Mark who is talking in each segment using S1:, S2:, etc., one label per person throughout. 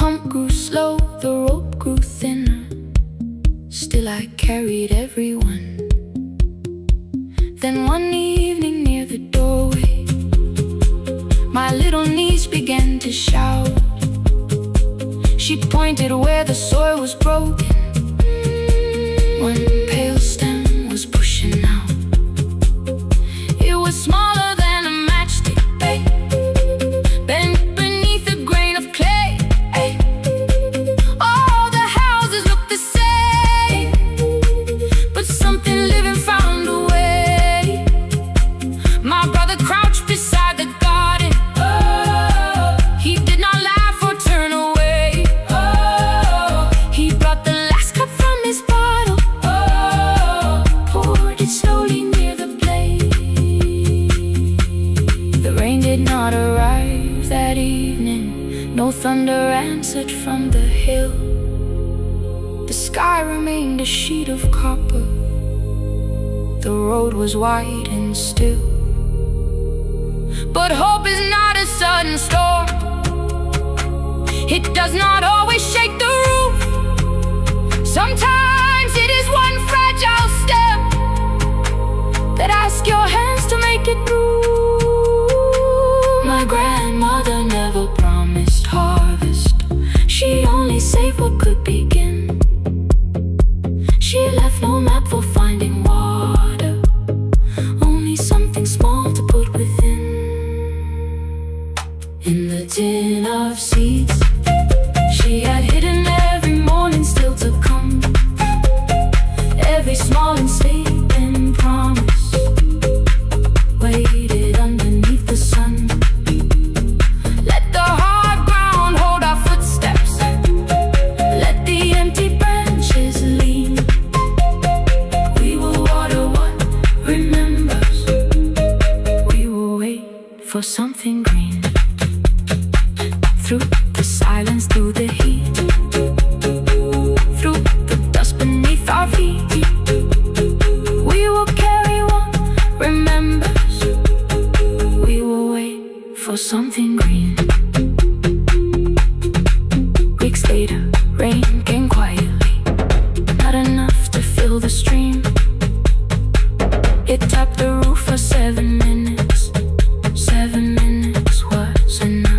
S1: pump grew slow, the rope grew thinner. Still I carried everyone. Then one evening near the doorway, my little niece began to shout. She pointed where the soil was broken. One pale stem was pushing out. It was smaller than a matchstick, bent beneath a grain of clay. All the houses looked the same, but something living found a way. My brother crouched beside the garden. He did not laugh or turn away. He brought the last cup from his bottle, poured it slowly near the blaze. The rain did not arrive that evening. No thunder answered from the hill. The sky remained a sheet of copper. The road was wide and still. But hope is not a sudden storm. It does not always shake the roof. Sometimes it is one fragile step that asks your hands to make it through. My grandmother never promised harvest. She only saved what could begin. She left no map for finding water, only something small to put within. In the tin of seeds she had hidden every morning still to come. Every small enslaving promise waited underneath the sun. Let the hard ground hold our footsteps. Let the empty branches lean. We will water what remembers. We will wait for something green. Through the silence, through the heat, through the dust beneath our feet, we will carry what remembers. We will wait for something green. Weeks later, rain came quietly, not enough to fill the stream. It tapped the roof for 7 minutes. 7 minutes was enough.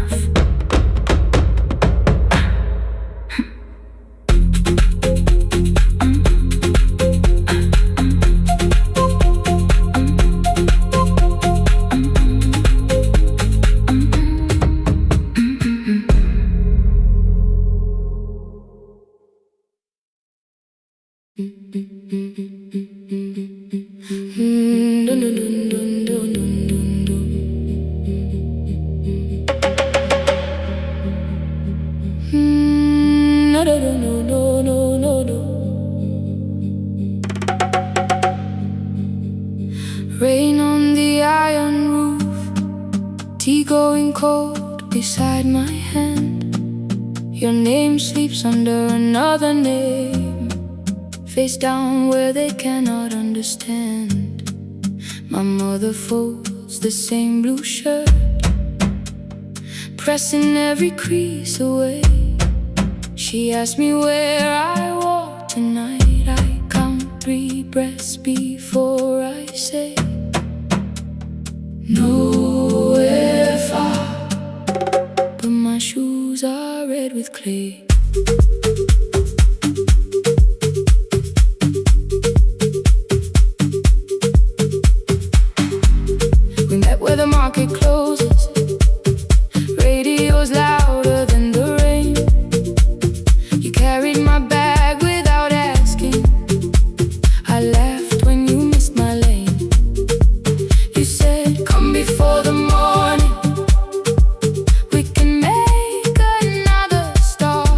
S1: Rain on the iron roof, tea going cold beside my hand. Your name sleeps under another name, face down where they cannot understand. My mother folds the same blue shirt, pressing every crease away. She asks me where I walk tonight. I count 3 breaths before I say nowhere far, but my shoes are red with clay. We met where the market closes. Radio's louder than the rain. You carried my bag without asking. I laughed when you missed my lane. You said, come before the morning, we can make another start.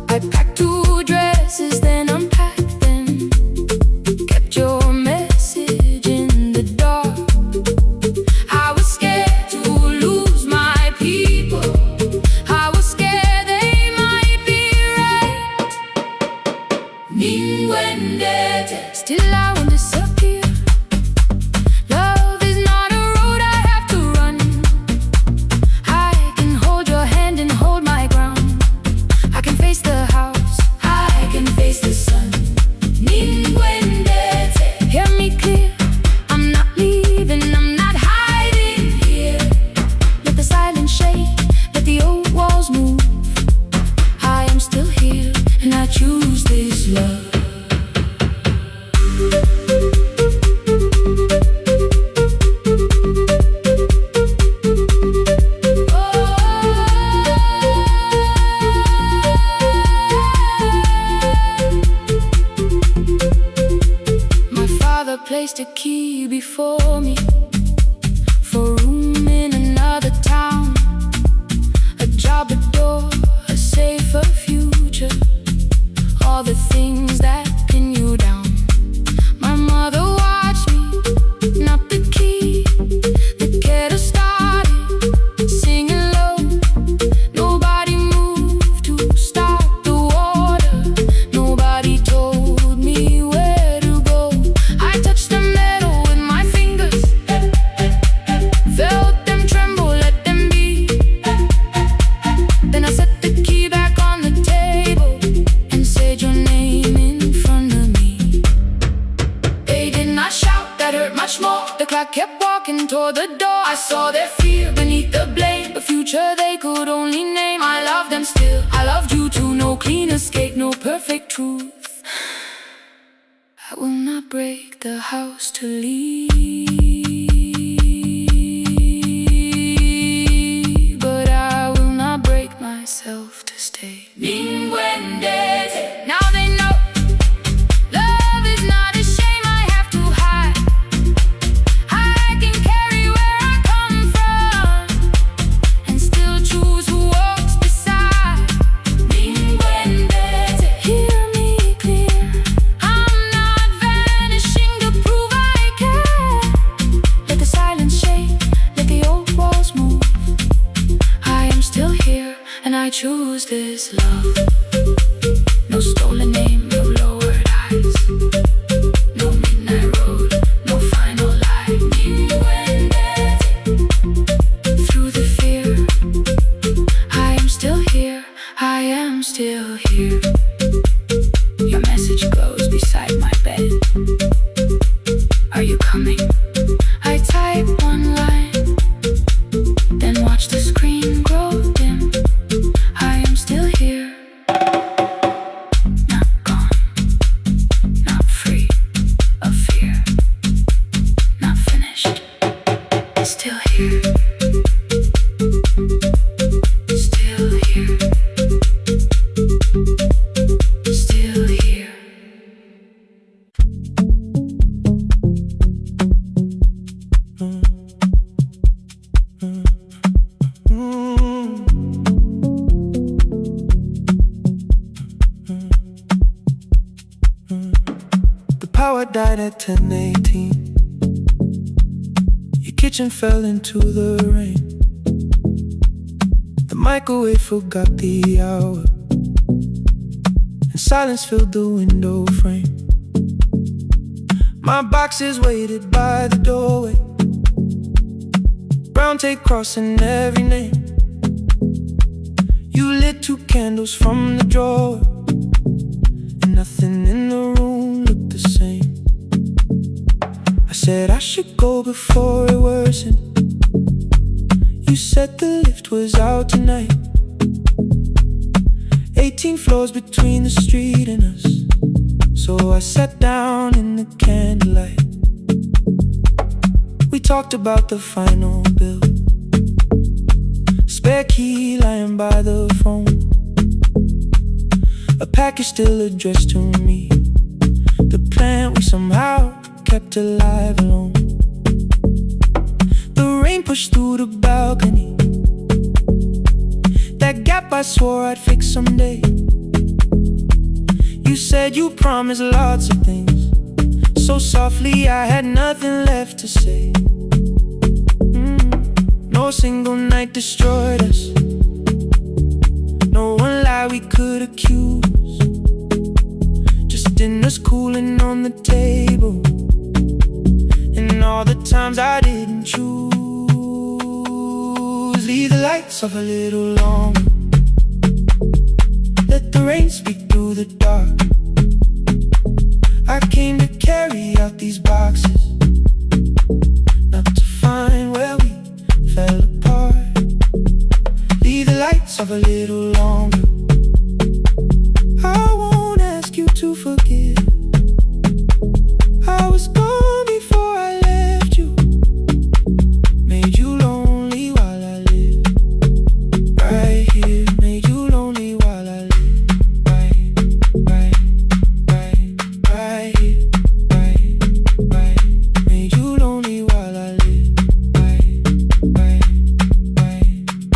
S1: I packed 2 them still. I loved you too, no clean escape, no perfect truth. I will not break the house to leave, but I will not break myself to stay. Now they know love is not a shame I have to hide. I can carry where I come from and still choose who walks beside. Hear me clear, I'm not vanishing to prove I care. Let the silence shake, let the old walls move. I am still here and I choose this love. No stolen name, no lowered eyes, no midnight road, no final lie. Through the fear, I am still here, I am still here. Your message glows beside my bed. Are you coming? I type one line, then watch the screen grow dim. I am still here. Not gone, not free of fear, not finished. Still here. Still here. Still here.
S2: The power died at 10:18. Your kitchen fell into the rain. The microwave forgot the hour, and silence filled the window frame. My boxes waited by the doorway, brown tape crossing every name. You lit 2 candles from the drawer, and nothing in the room looked the same. I said I should go before it worsened. You said the lift was out tonight. 18 floors between the street and us, so I sat down in the candlelight. We talked about the final bill, spare key lying by the phone, a package still addressed to me, the plant we somehow kept alive alone. The rain pushed through the balcony, that gap I swore I'd fix someday. You said you promised lots of things, so softly I had nothing left to say. No single night destroyed us, no one lie we could accuse. Just dinners cooling on the table, and all the times I didn't choose. Leave the lights off a little longer, let the rain speak through the dark. I came to carry out these boxes, not to find where we fell apart. Leave the lights off a little longer. I won't ask you to forgive. I was gone before I left you, made you lonely while I lived right here, made you lonely while I lived right here, made you lonely while I lived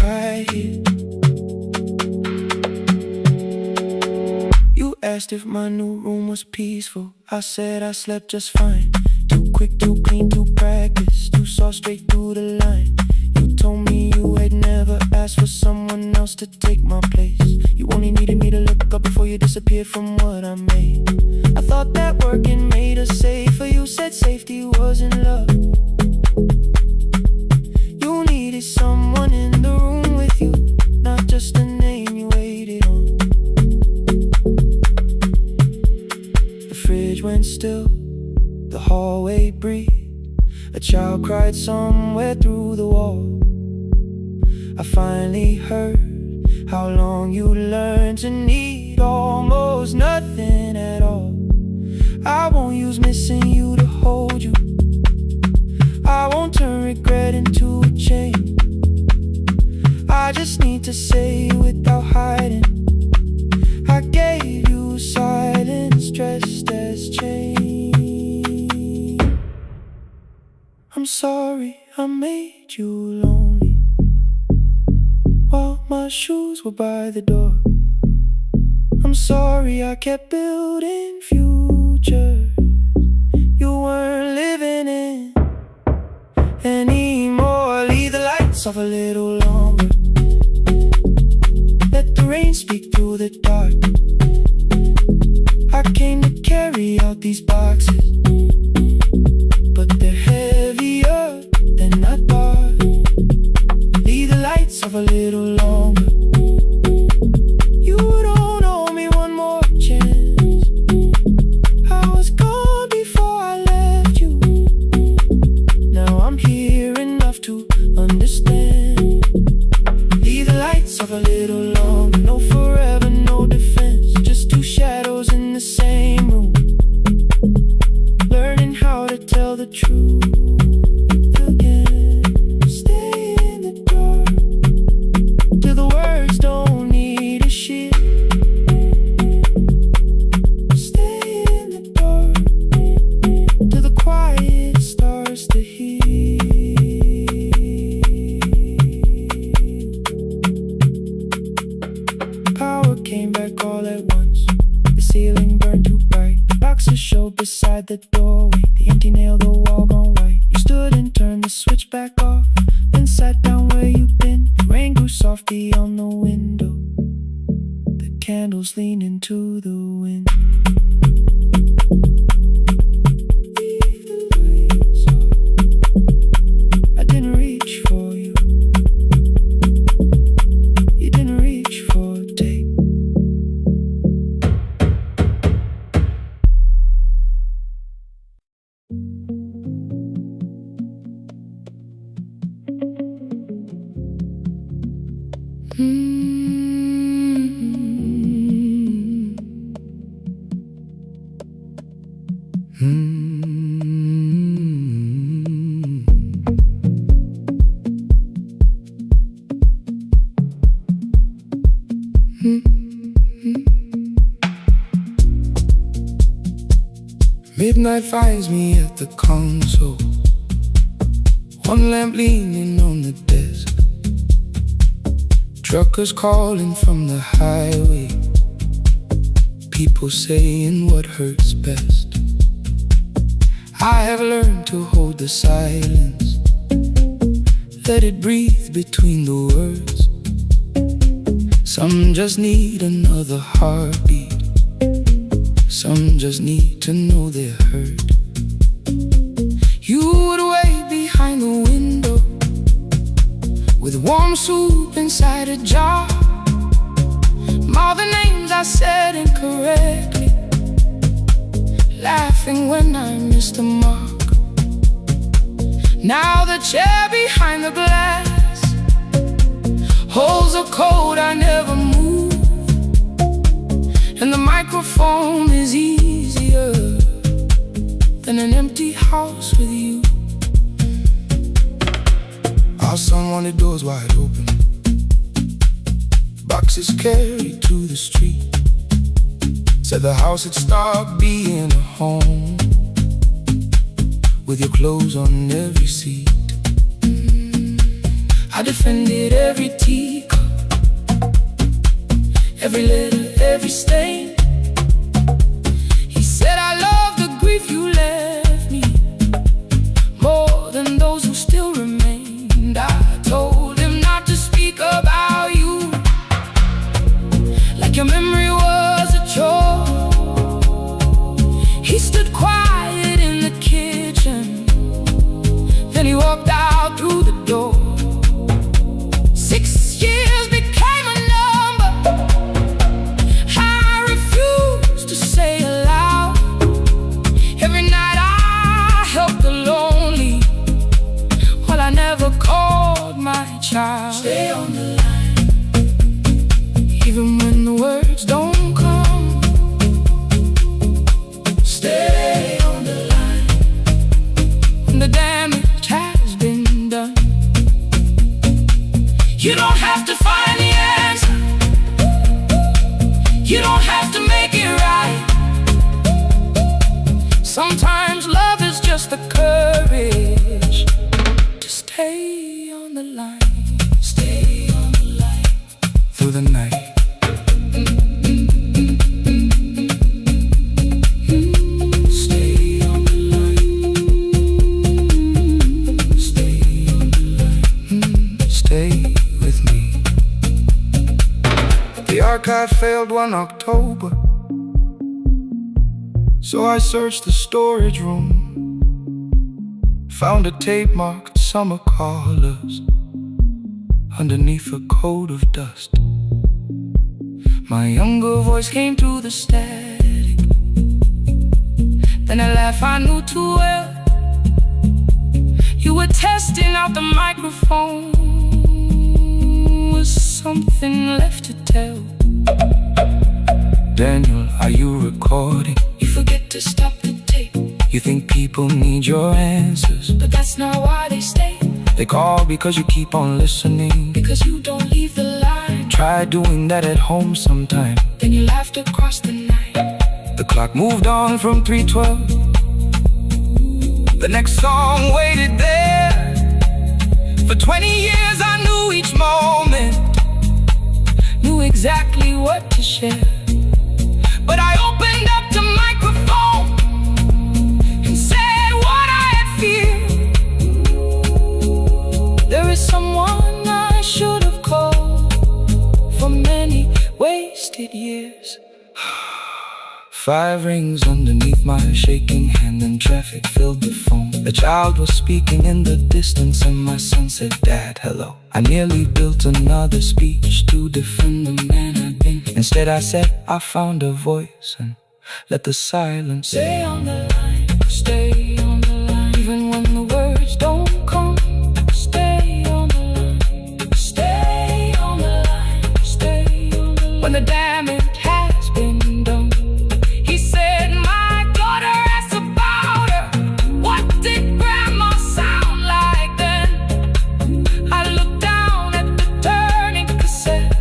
S2: right here. You asked if my new room was peaceful. I said I slept just fine. Too quick, too clean, too practiced, too saw straight through the line. You told me you had never asked for someone else to take my place. You only needed me to look up before you disappeared from what I made. I thought that working made us safer. You said safety was in love. You needed someone in the room with you, not just a name you waited on. The fridge went still, the hallway breathed. A child cried somewhere through the wall. I finally heard how long you learn to need almost nothing at all. I won't use missing you to hold you. I won't turn regret into a chain. I just need to say without hiding, I gave you silence dressed as change. I'm sorry I made you lonely while my shoes were by the door. I'm sorry I kept building futures you weren't living in anymore. Leave the lights off a little longer, let the rain speak through the dark. I came to carry out these boxes, but they're heavier than I thought. Leave the lights off a little longer. You don't owe me one more chance. I was gone before I left you. Now I'm here enough to understand. Leave the lights off a little longer. No forever, no defense, just two shadows in the same room, learning how to tell the truth again. Stay in the dark till the words don't need a shield. Stay in the dark till the quiet starts to heal. Power came back all at once. The ceiling burned too bright. The boxes showed beside the doorway. The empty nail, the wall gone white. You stood and turned the switch back off, then sat down where you'd been. The rain grew soft beyond the window, the candles leaned into the wind. Leave the lights off. I didn't reach for you. You didn't reach for a take. Midnight finds me at the console, one lamp leaning on the desk. Truckers calling from the highway, people saying what hurts best. I have learned to hold the silence, let it breathe between the words. Some just need another heartbeat, some just need to know they're heard. You would wait behind the window with warm soup inside a jar. All the names I said incorrectly, laughing when I missed the mark. Now the chair behind the glass holds a code I never moved, and the microphone is easier than an empty house with you. Our son wanted doors wide open, boxes carried to the street. Said the house had stopped being a home, with your clothes on every seat. I defended every teacup, every letter, every stain. He said I love the grief you left me more than those who still remained. I told him not to speak about you like your memory was a chore. He stood quiet in the kitchen, then he walked out through the door. 6 years became a number I refused to say aloud. Every night I helped the lonely, while I never called my child. Stay on the line, words don't come, stay on the line. When the damage has been done, you don't have to find the answer, you don't have to make it right. Sometimes love is just the courage to stay on the line. Stay on the line through the night. Stay on the line. Stay on the line. Stay with me. The archive failed one October, so I searched the storage room, found a tape marked summer colors underneath a coat of dust. My younger voice came through the static, then a laugh I knew too well. You were testing out the microphone, was something left to tell? Daniel, are you recording? You forget to stop the tape. You think people need your answers, but that's not why they stay. They call because you keep on listening, because you don't leave the line. Try doing that at home sometime, then you laughed across the night. The clock moved on from 3:12. The next song waited there. For 20 years I knew each moment, knew exactly what to share. But I opened up the microphone and said what I had feared. There is someone I should have called for many wasted years. 5 rings underneath my shaking hand, and traffic filled the phone. The child was speaking in the distance, and my son said, "Dad, hello." I nearly built another speech to defend the man I'd been. Instead I said, I found a voice, and let the silence stay on the line. Stay on the line, even when the words don't come. Stay on the line. Stay on the line. Stay on the line. When the damage has been done, he said, "My daughter asked about her. What did grandma sound like then?" I looked down at the turning cassette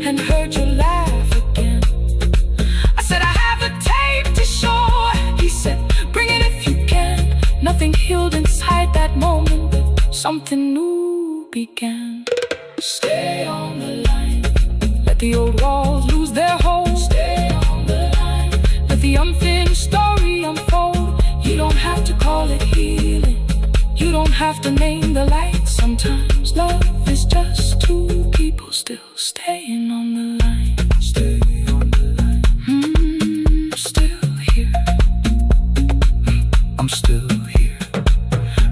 S2: and heard you laugh again. I said, "I have a tape to show." He said, "Bring it if you can." Nothing healed inside that moment, but something new began. Stay on the line. Let the old walls lose their hold. Stay on the line. Let the unfinished story unfold. You don't have to call it healing, you don't have to name the light. Sometimes love is just two people still staying on the line. Stay on the line. Still here. I'm still here.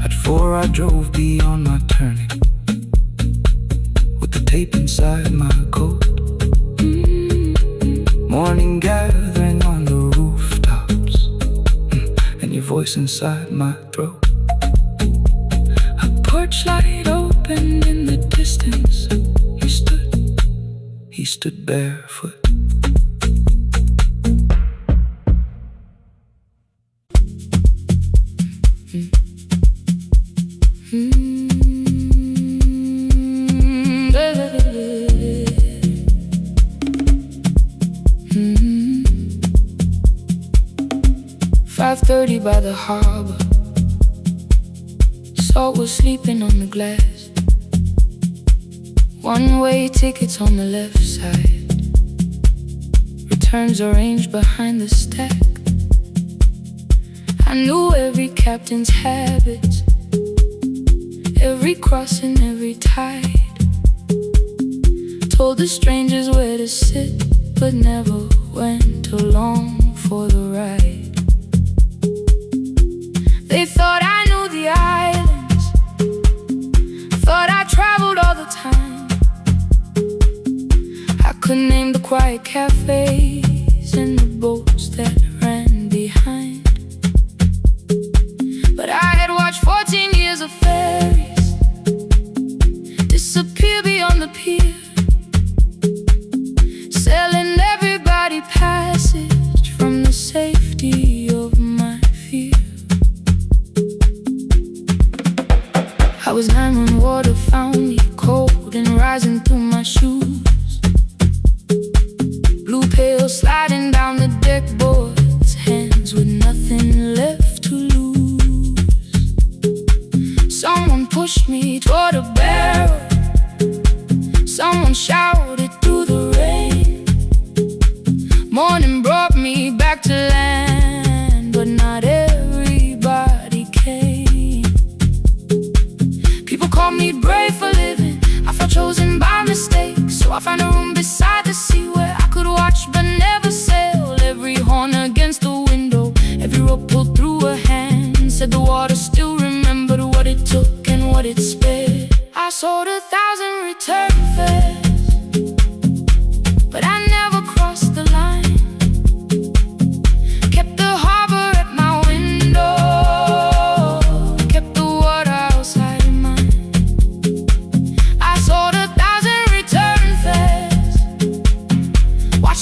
S2: At 4 I drove beyond my turning, with the tape inside my coat. Morning gathering on the rooftops, and your voice inside my throat. A porch light opened in the distance. He stood barefoot. Mm-hmm. 5:30 by the harbor. Salt was sleeping on the glass. One-way tickets on the left side. Returns arranged behind the stack. I knew every captain's habits, every crossing, every tide. Told the strangers where to sit, but never went along for the ride. They thought I knew the islands, thought I traveled all the time. I could name the quiet cafes and the boats that ran behind. But I had watched 14 years of ferries disappear beyond the pier, sailing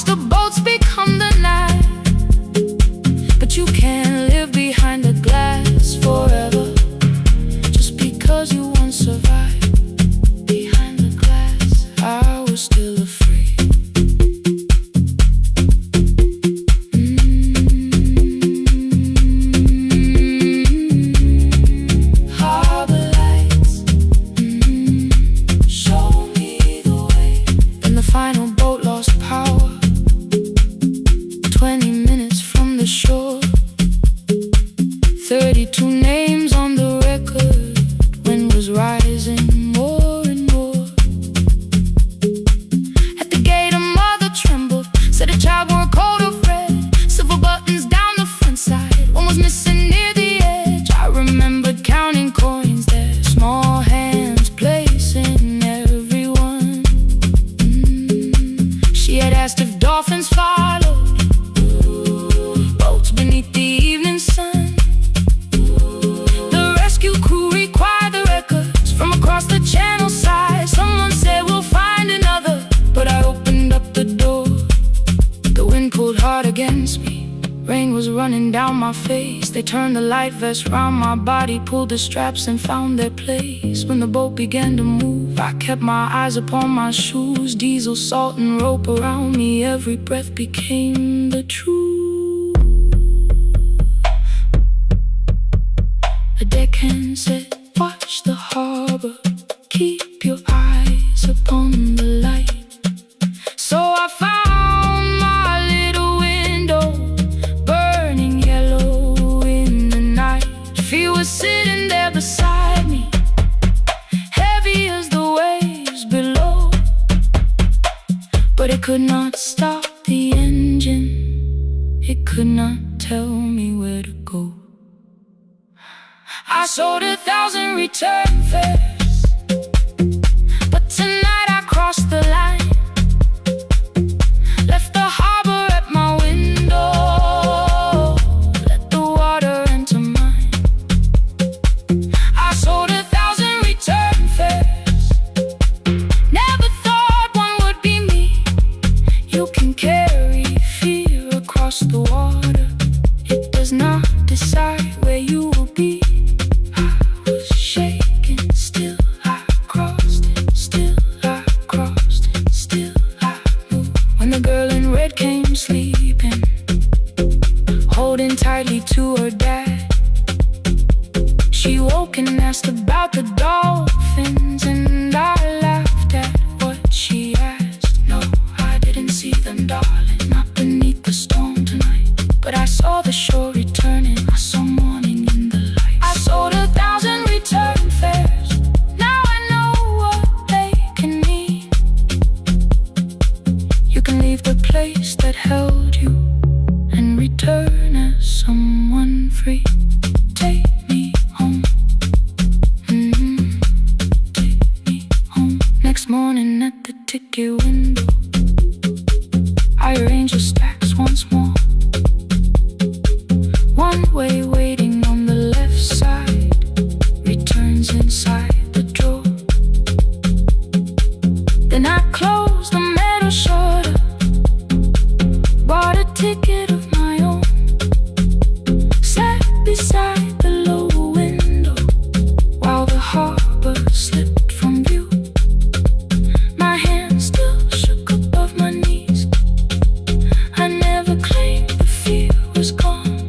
S1: watched the boats become the night. But you can't live behind the glass forever, just because you once survived behind the glass. I was still afraid. Harbor lights, show me the way. Then the final boat lost power, 20 minutes from the shore. 32 names on the record. Wind was rising more and more. At the gate a mother trembled, said a child wore a coat of red, silver buttons down the front side, one was missing near the edge. I remembered counting coins there, small hands placing everyone. She had asked if dolphins followed, boats beneath the evening sun. The rescue crew required the records from across the channel side. Someone said we'll find another, but I opened up the door. The wind pulled hard against me, rain was running down my face. They turned the light vest round my body, pulled the straps and found their place. When the boat began to move, I kept my eyes upon my shoes. Diesel, salt and rope around me, every breath became the truth. A deckhand said, watch the harbor, keep your eyes upon the light. So I found my little window, burning yellow in the night. She was sitting there beside me, heavy as the waves below, but it could not stop the engine, it could not tell me where to go. I sold 1,000 return fares, but tonight I crossed the line. Left the harbor at my window, let the water enter mine. I sold 1,000 return fares, never thought one would be me. You can carry fear across the water, it does not decide where you will be. Still I crossed it, still I crossed it, still I moved. When the girl in red came sleeping, holding tightly to her dad, she woke and asked about the dolphins, and I laughed at what she asked. No, I didn't see them, darling, not beneath the storm tonight, but I saw the shore returning, I saw morning in the light. I sold 1,000 return fares, leave the place that held you and return as someone free. Take me home, take me home. Next morning at the ticket window, I arrange the stacks once more. One way waiting on the left side, returns inside the drawer. Then I close the metal shutter, bought a ticket of my own, sat beside the low window while the harbor slipped from view. My hands still shook above my knees, I never claimed the fear was gone,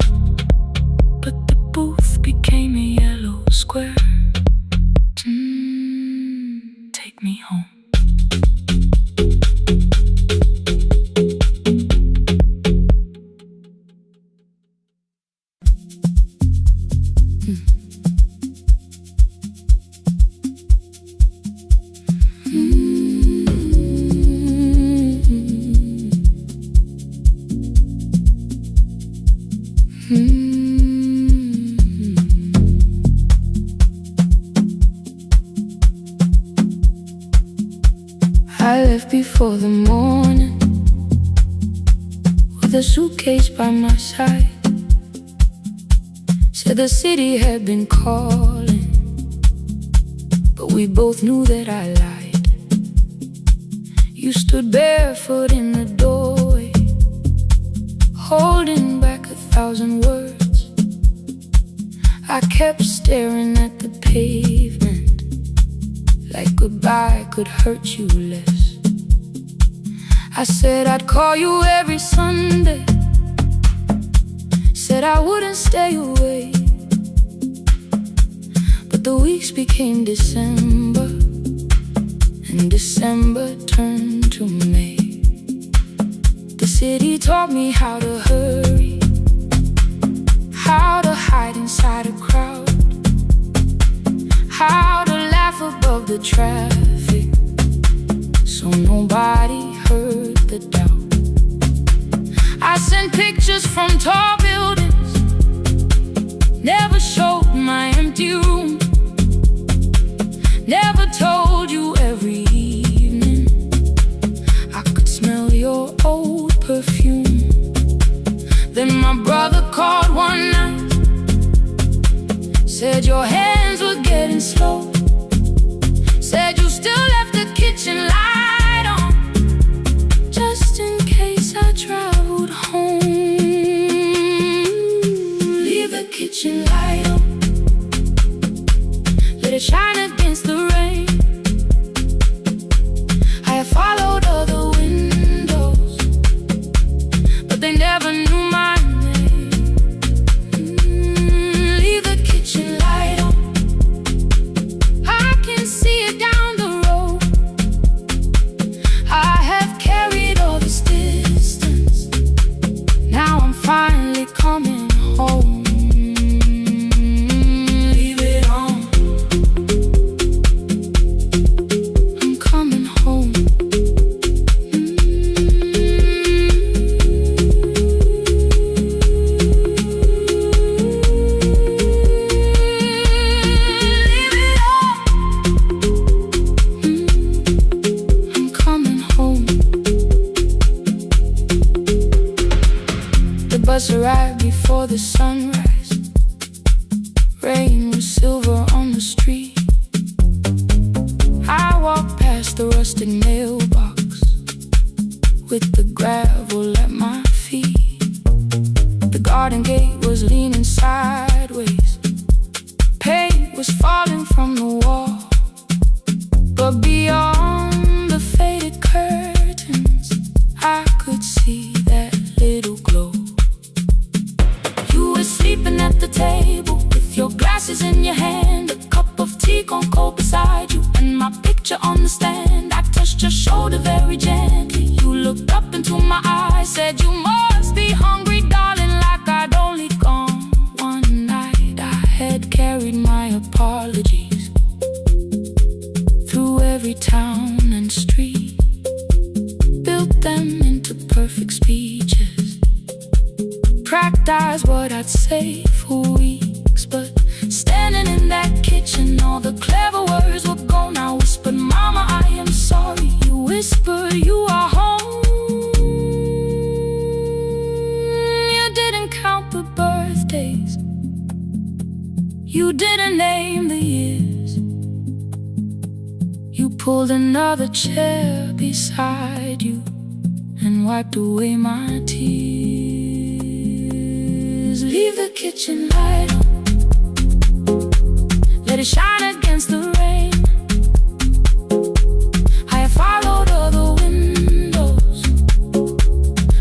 S1: but the booth became a yellow square. Take me home. I left before the morning, with a suitcase by my side. Said the city had been calling, but we both knew that I lied. You stood barefoot in the doorway, holding back 1,000 words. I kept staring at the pavement, like goodbye could hurt you less. I said I'd call you every Sunday, said I wouldn't stay away. But the weeks became December, and December turned to May. The city taught me how to hurry, how to hide inside a crowd, how to laugh above the traffic, so nobody heard the doubt. I sent pictures from tall buildings, never showed my empty room, never told you every evening I could smell your old perfume. Then my brother called one night, said your hands were getting slow, said you still left the kitchen light on, just in case I traveled home. Leave the kitchen light on, let it shine against the rain. I have followed other windows, but they never knew my name. Leave the kitchen light on, I can see it down the road. I have carried all this distance, now I'm finally coming home. Leave it on, I'm coming home. Leave it on, I'm coming home. The bus arrived before the sunrise, rain was silver on the street. I walked past the rusted mailbox with the gravel at my feet. The garden gate was leaning sideways, paint was falling from the wall, but beyond the faded curtains I could see that little glow. You were sleeping at the table with your glasses in your hand, a cup of tea gone cold beside you, and my picture on the stand. I touched your shoulder very gently, you looked up into my eyes, said you must be hungry, darling, like I'd only gone one night. I had carried my apologies through every town and street, built them into perfect speeches, practiced what I'd say for weeks. But standing in that kitchen, all the clever words were gone. I whispered, Mama, I am sorry. You whispered, you are home. You didn't count the birthdays, you didn't name the years. You pulled another chair beside you and wiped away my tears. Leave the kitchen light on, let it shine against the rain. I have followed other windows,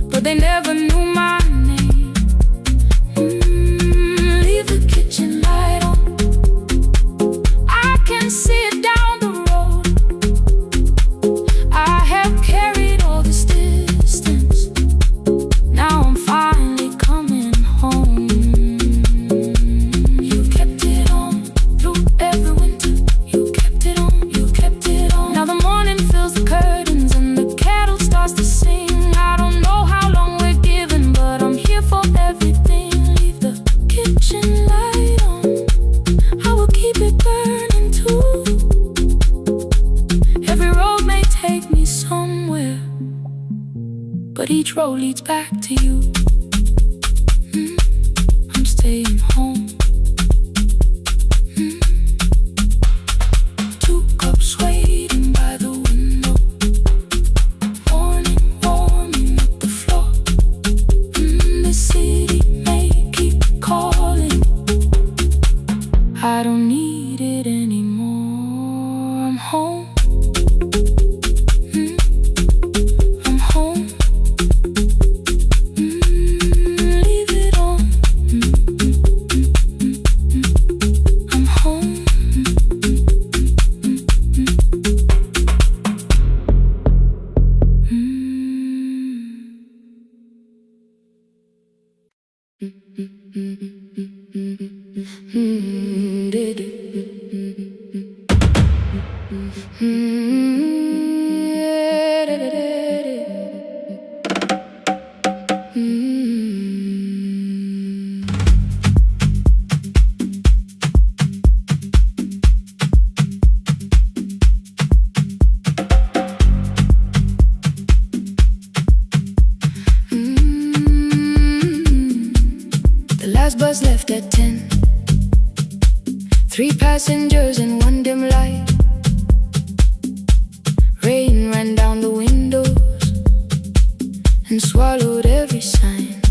S1: but they never knew my name. Leave the kitchen light on, I can see it down the road. I have carried all this distance, now I'm finally coming home. You kept it on through every winter, you kept it on, you kept it on. Now the morning fills the curtains and the kettle starts to sing. I don't know how long we're given, but I'm here for everything. Leave the kitchen light on, I will keep it burning too. Every road may take me somewhere, but each road leads back to you. I'm staying home. 2 cups waiting by the window, morning warming up the floor. The last bus left at 10. 3 passengers and 1 dim light. Rain ran down the windows and swallowed every sign.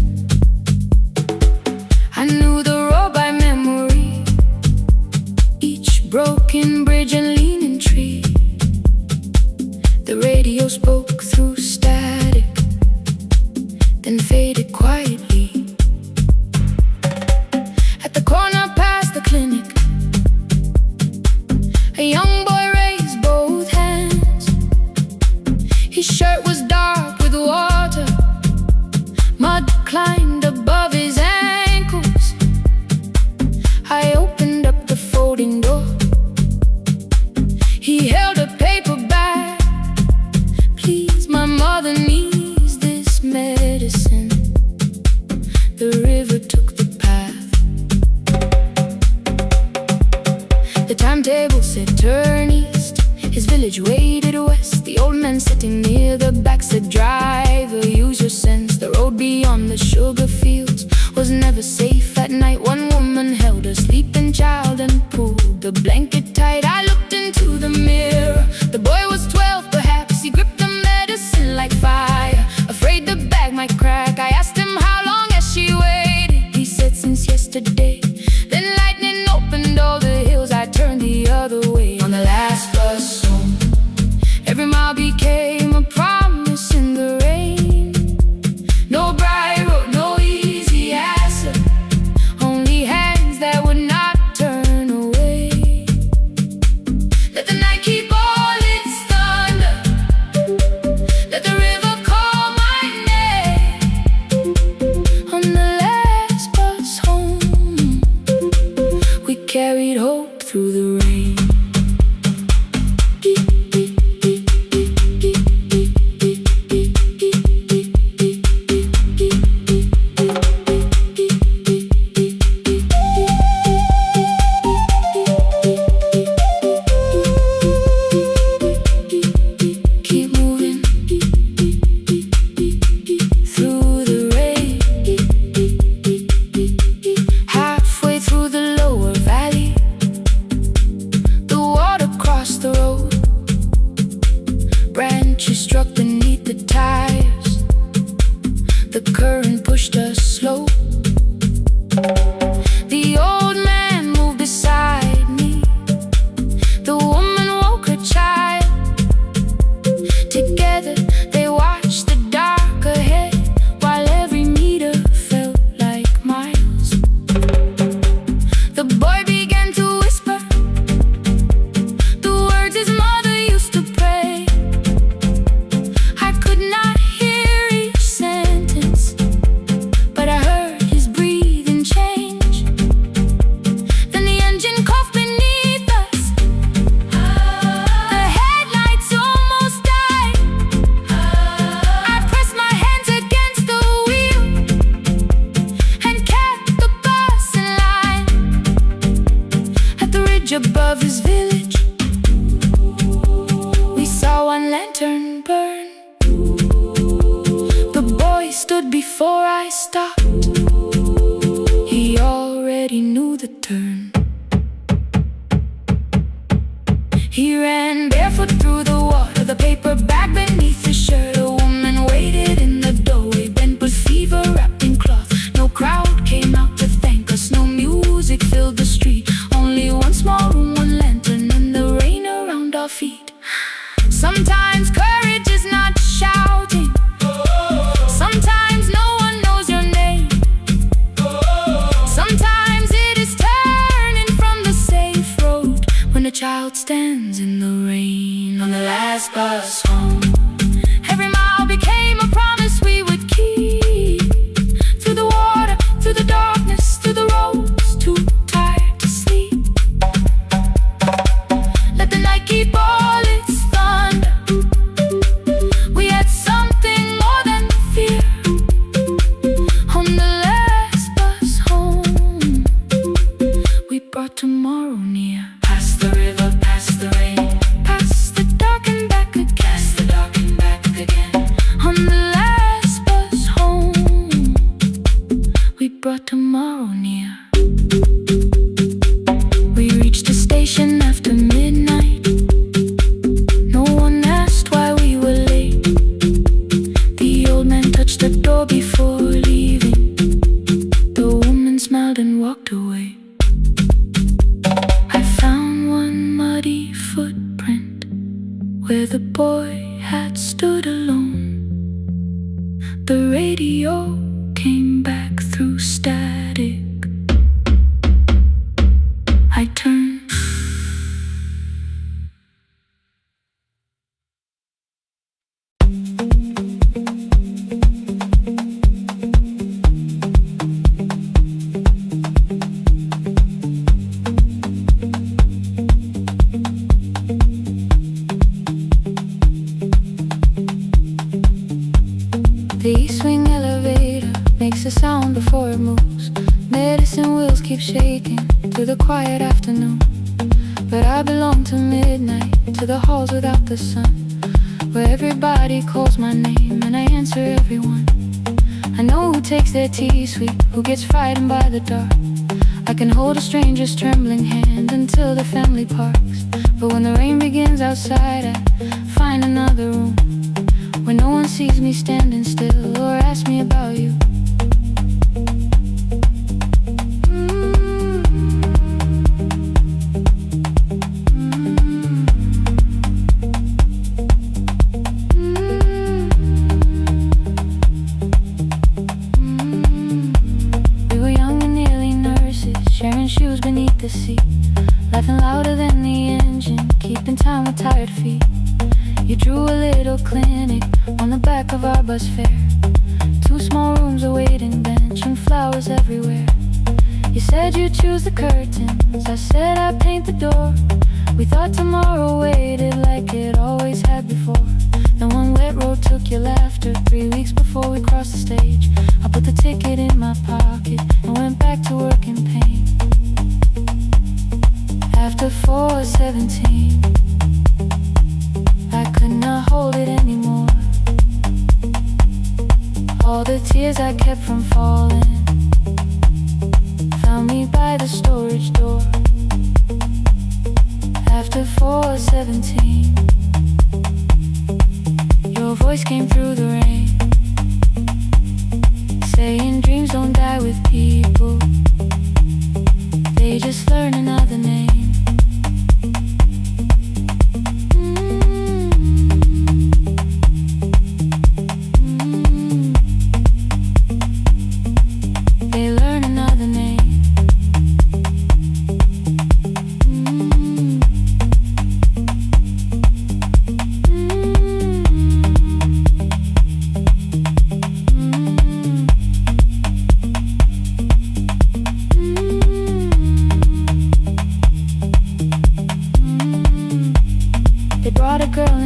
S1: I knew the road by memory, each broken bridge and leaning tree. The radio spoke through static, then faded quietly. At the corner past the clinic, a young boy raised both hands. His shirt was dark with water, mud climbed above his ankles. I opened up the folding door. He held a paper bag. Please, my mother needs this medicine. The river took the path. The timetable said turn east. His village waded west. The old man sitting near the back said, driver, use your sense. The road beyond the sugar fields was never safe at night. One woman held a sleeping child and pulled the blanket tight. I looked into the mirror. The boy was 12 perhaps. He gripped the medicine like fire, afraid the bag might crack. I asked him how long has she waited. He said since yesterday. Then lightning opened all the hills. I turned the other way on the last bus home. Every mile became a promise in the rain. No bright road, no easy answer, only hands that would not turn away. Let the night keep all its thunder, let the river call my name. On the last bus home, we carried hope through the rain. Keep moving through the rain. Halfway through the lower valley, the water crossed the road. Branches struck beneath the tires. The current pushed us slow. The old man moved beside me. The woman woke her child. Together they watched the dark ahead, while every meter felt like miles. The boy began to whisper the words his mother used to pray. I could not hear each sentence, but I heard his breathing change. Then the engine coughed beneath us. The headlights almost died. I pressed my hands against the wheel and kept the bus in line. At the ridge above his village, we saw one lantern burn. The boy stood before I stopped. He already knew the turn. He ran barefoot through the water, the paper bag beneath his shirt. A woman waited in the doorway, bent with fever wrapped in cloth. No crowd came out to thank us, no music filled the street. Only one small room, one lantern, and the rain around our feet. Sometimes courage is not shouting. Sometimes no one knows your name. tomorrow near. We reached the station after midnight. No one asked why we were late. The old man touched the door before leaving. The woman smiled and walked away. I found one muddy footprint where the boy had stood alone. The radio came back through static. I turned. The E-swing elevator makes a sound before it moves. Medicine wheels keep shaking through the quiet afternoon. But I belong to midnight, to the halls without the sun, where everybody calls my name and I answer everyone. I know who takes their tea sweet, who gets frightened by the dark. I can hold a stranger's trembling hand until the family parks. But when the rain begins outside, I find another room where no one sees me standing still or asks me about you. We were young and nearly nurses, sharing shoes beneath the seat, laughing louder than the engine, keeping time with tired feet. You drew a little clinic on the back of our bus fare. 2 small rooms, a waiting bench, and flowers everywhere. You said you'd choose the curtains, I said I'd paint the door. We thought tomorrow waited like it always had before. Then one wet road took your laughter. 3 weeks before we crossed the stage, I put the ticket in my pocket and went back to work in pain. After 4:17, I could not hold it anymore. All the tears I kept from falling found me by the storage door. After 4:17, your voice came through the rain, saying dreams don't die with people, they just learn another name.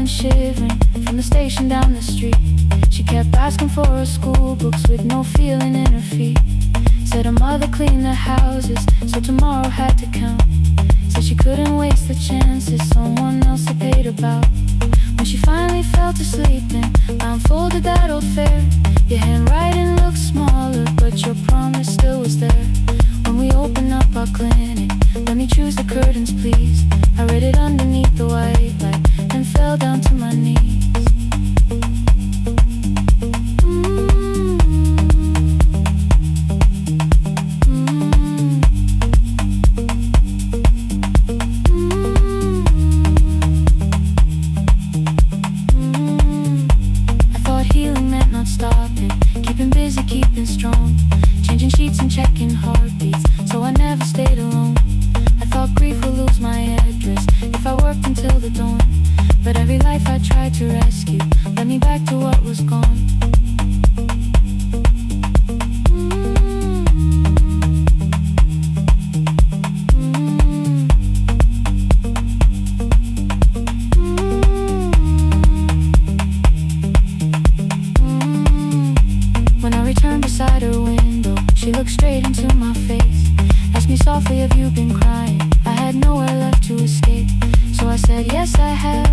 S1: Shivering from the station down the street, she kept asking for her school books with no feeling in her feet. Said her mother cleaned the houses, so tomorrow had to count. Said she couldn't waste the chances someone else had paid about. When she finally fell to sleeping, I unfolded that old fare. Your handwriting looked smaller, but your promise still was there. When we opened up our clinic, let me choose the curtains please. I read it underneath the white light and fell down to my knees. I thought healing meant not stopping, keeping busy, keeping strong, changing sheets and checking heartbeats, so I never stayed alone. I thought grief would lose my address if I worked until the dawn. But every life I tried to rescue led me back to what was gone. When I returned beside her window, she looked straight into my face, asked me softly, have you been crying? I had nowhere left to escape, so I said, yes I have.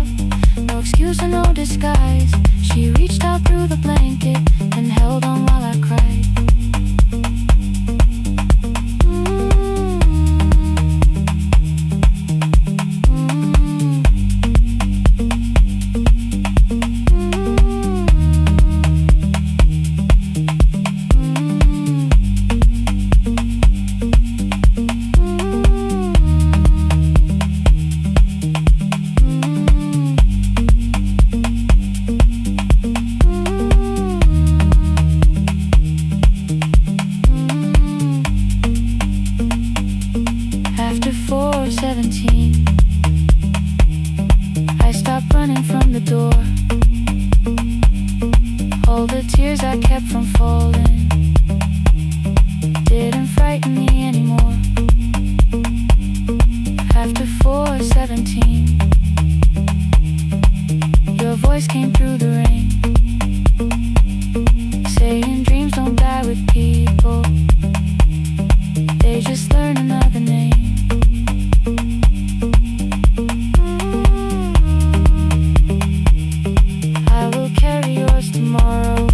S1: No excuse or no disguise. She reached out through the blanket and held on while I cried. kept from falling didn't frighten me anymore. After 4:17, your voice came through the rain, saying dreams don't die with people, they just learn another name. I will carry yours tomorrow.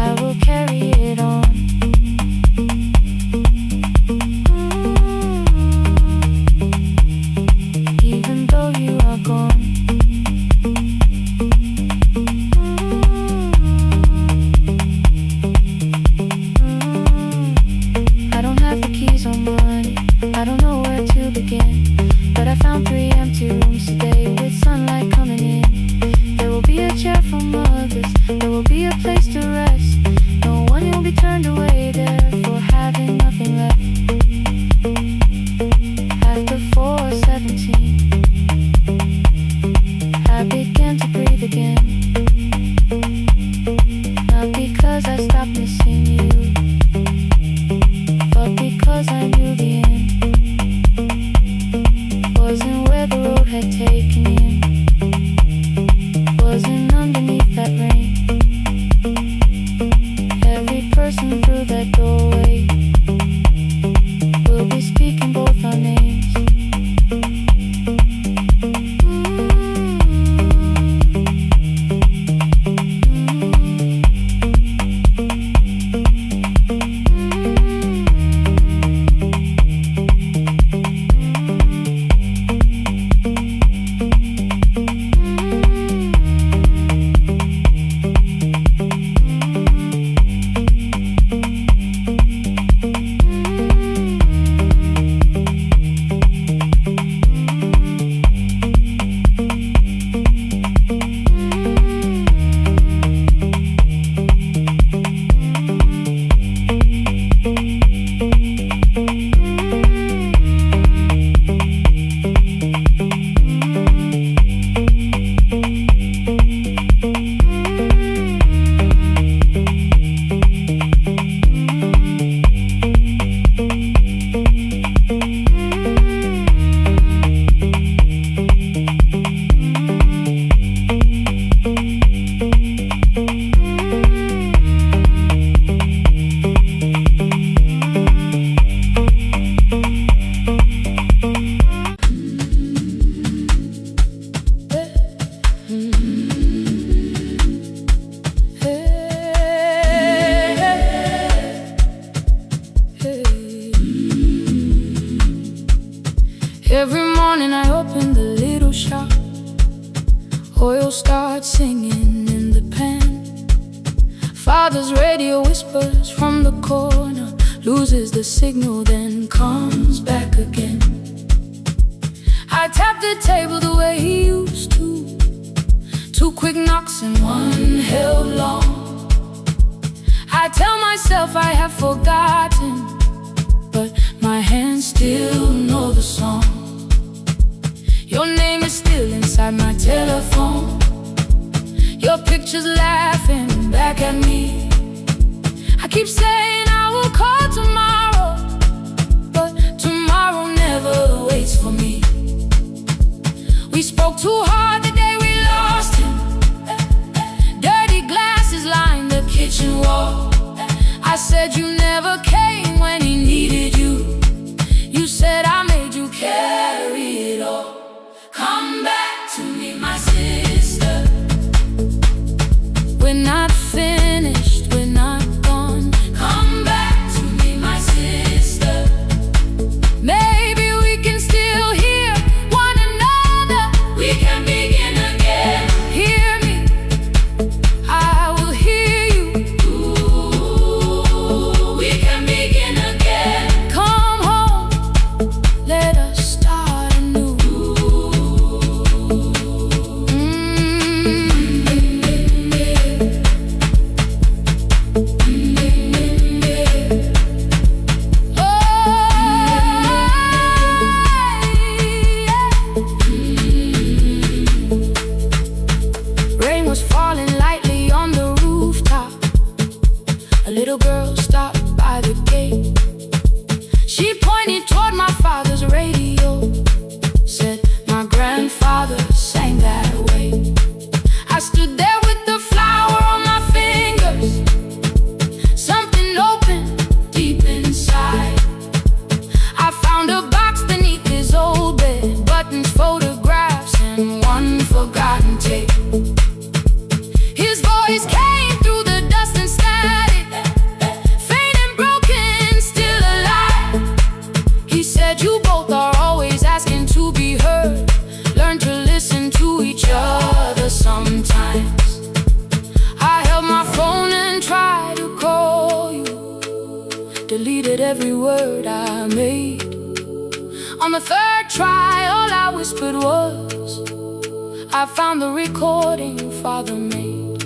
S1: I will carry it on. Even though you are gone. I don't have the keys on money, I don't know where to begin, but I found 3 empty rooms today with sunlight coming in. There will be a chair for mothers, there will be a place to rest. No one will be turned away there for having nothing left. After 4:17, I began to breathe again. Not because I stopped missing you, but because I knew the end wasn't where the road had taken me, wasn't underneath that rain. Every person through that doorway will be speaking both our names. Every morning I open the little shop, oil starts singing in the pan. Father's radio whispers from the corner, loses the signal then comes back again. I tap the table the way he used to, 2 quick knocks and 1 held long. I tell myself I have forgotten, but my hands still know the song. Your name is still inside my telephone, your picture's laughing back at me. I keep saying I will call tomorrow, but tomorrow never waits for me. We spoke too hard the day we lost him, dirty glasses lined the kitchen wall. I said you never came when he needed you, you said I made you carry it all. Come back to me, my sister. We're not finished, we're not gone. Come back to me, my sister. Maybe we can still hear one another. We can begin again. Hear me, I will hear you. Ooh, we can begin again. Come home, let us start anew. forgotten tape. His voice came through the dust and static, faint and broken, still alive. He said, you both are always asking to be heard. Learn to listen to each other sometimes. I held my phone and tried to call you, deleted every word I made. On the third try, all I whispered was, I found the recording Father made.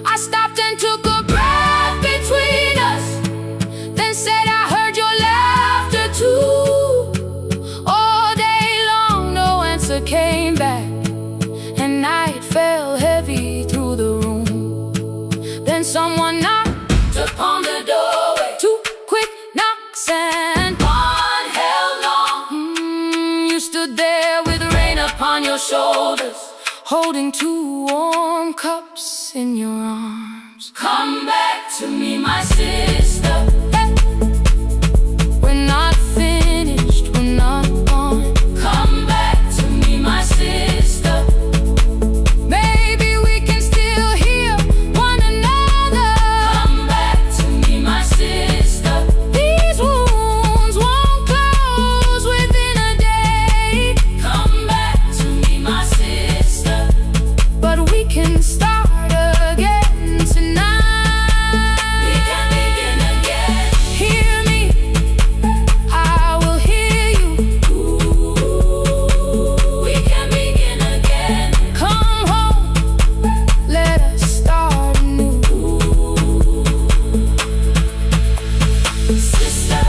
S1: I stopped and took a breath between us, then said I heard your laughter too. All day long no answer came back, and night fell heavy through the room. Then someone knocked upon the doorway, 2 quick knocks and one held long. You stood there with rain upon your shoulders, holding 2 warm cups in your arms. Come back to me, my sister. Hey. We're not finished, we're not gone. Come back to me, my sister. Maybe we can still hear one another. Come back to me, my sister. These wounds won't close within a day. Come back to me, my sister. But we can start again tonight. We can begin again. Hear me, I will hear you. Ooh, we can begin again. Come home, let us start anew. Sister,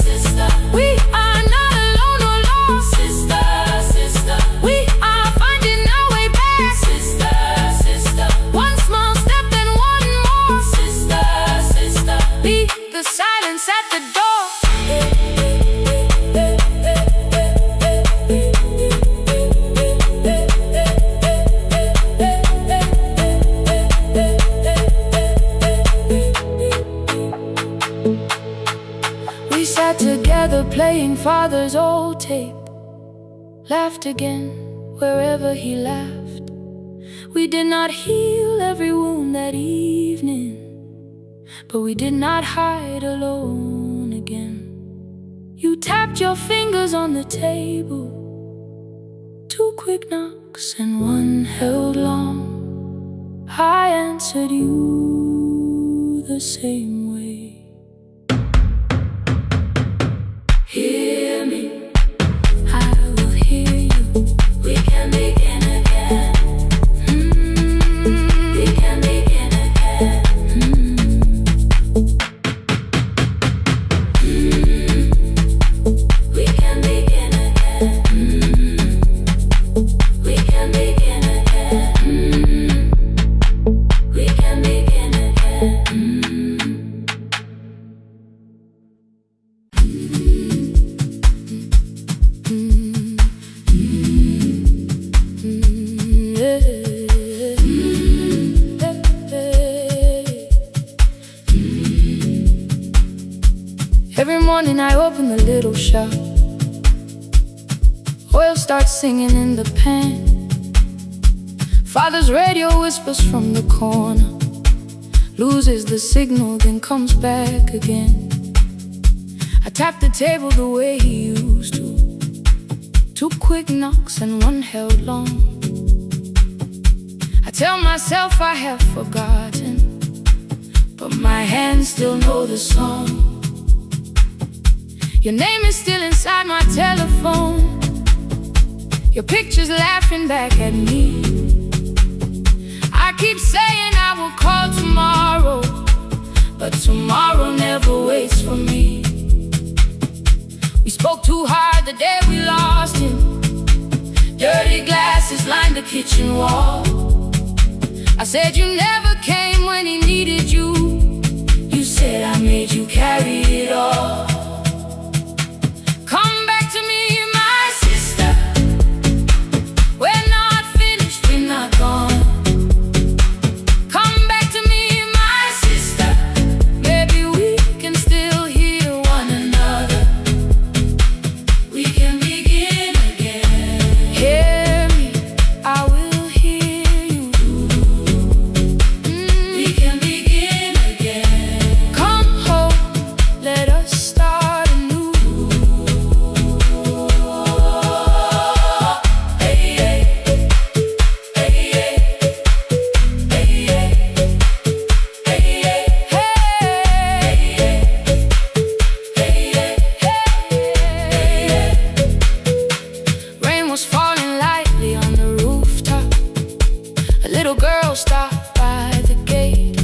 S1: sister, we are not alone or lost. Sister, sister, we are finding our way back. Sister, sister, one small step and one more. Sister, sister, leave the silence at the door. We sat together playing Father's old tape, laughed again wherever he laughed. We did not heal every wound that evening, but we did not hide alone again. You tapped your fingers on the table, 2 quick knocks and one held long. I answered you the same way. Hear me, I will hear you. We can begin again. We can begin again. We can begin again. We can begin again. We can begin again. Every morning I open the little shop, oil starts singing in the pan. Father's radio whispers from the corner, loses the signal then comes back again. I tap the table the way he used to, 2 quick knocks and one held long. I tell myself I have forgotten, but my hands still know the song. Your name is still inside my telephone, your picture's laughing back at me. I keep saying I will call tomorrow, but tomorrow never waits for me. We spoke too hard the day we lost him. Dirty glasses lined the kitchen wall. I said you never came when he needed you. You said I made you carry it all. Come back to me, my sister. We're not finished, we're not gone. Come back to me, my sister. Maybe we can still hear one another. We can begin again. Hear me, I will girl stopped by the gate.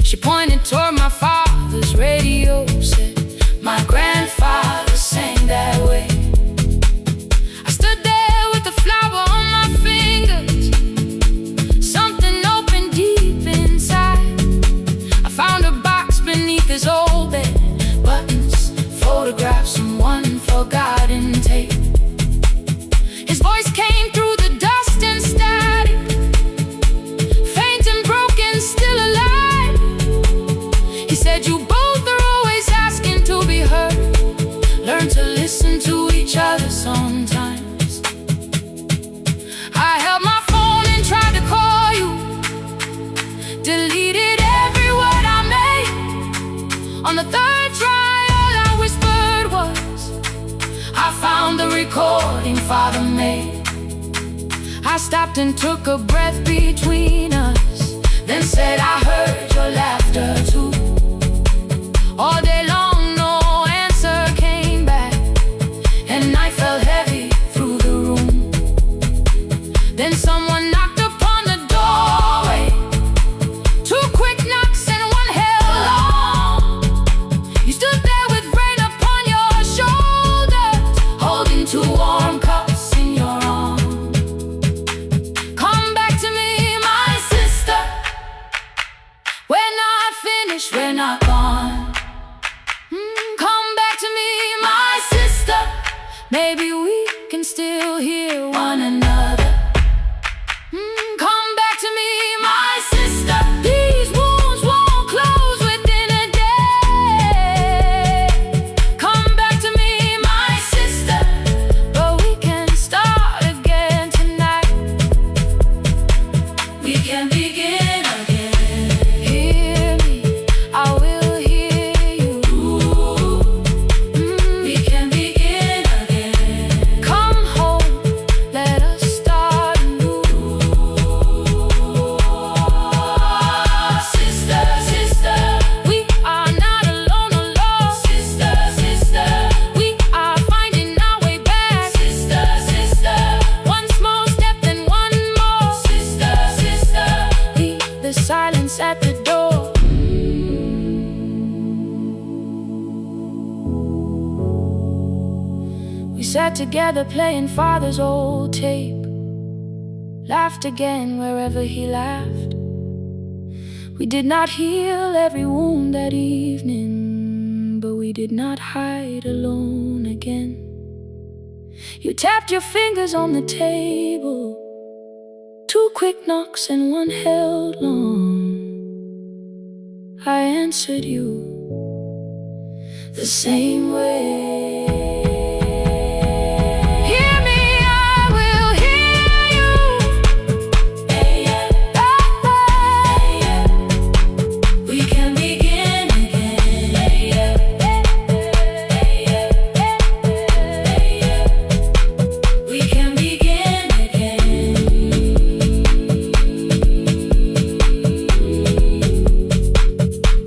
S1: She pointed toward my father's radio, said, "My grandfather sang that way." I stood there with the flower on my fingers. Something opened deep inside. I found a box beneath his old bed, buttons, photographs, and one forgotten tape. His voice came through the dust and static, faint and broken, still alive. He said, "You both are always asking to be heard. Learn to listen to each other sometimes." I held my phone and tried to call you, deleted every word I made. On the third try, all I whispered was, "I found the recording Father made." I stopped and took a breath between us, then said, "I heard your laughter too." All day long, no answer came back, and night fell heavy through the room. Then someone knocked upon the doorway. 2 quick knocks and one held long. You stood there with rain upon your shoulders, holding 2 warm cups in your arms. "Come back to me, my sister. We're not finished, we're not gone. Come back to me, my sister. Maybe we can still hear one another. Come back to me, my sister. These wounds won't close within a day. Come back to me, my sister. But we can start again tonight. We can begin again. Hear me, I will hear you. We can begin again. Come home, let us start anew. Sister, sister, we are not alone, alone. Sister, sister, we are finding our way back. Sister, sister, one small step then one more. Sister, sister, leave the silence at the door. We sat together playing Father's old tape, laughed again wherever he laughed. We did not heal every wound that evening, but we did not hide alone again. You tapped your fingers on the table, 2 quick knocks and one held long. I answered you the same way. Hear me, I will hear you. We can begin again. We can begin again.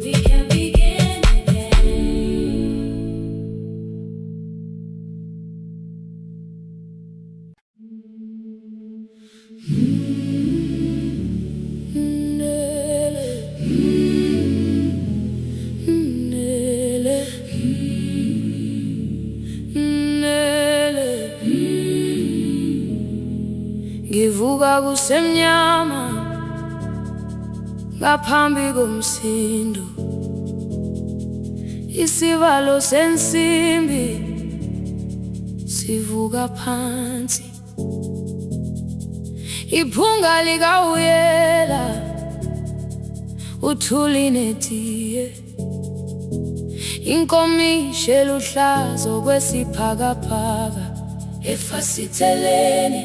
S1: We can begin Ngivuka kusemnyama ngaphambi komsindo, isivalo sensimbi sivuka phansi. Iphunga likawuyela uthuli netiye, inkomishi eluhlaza okwesiphakapaka efasiteleni.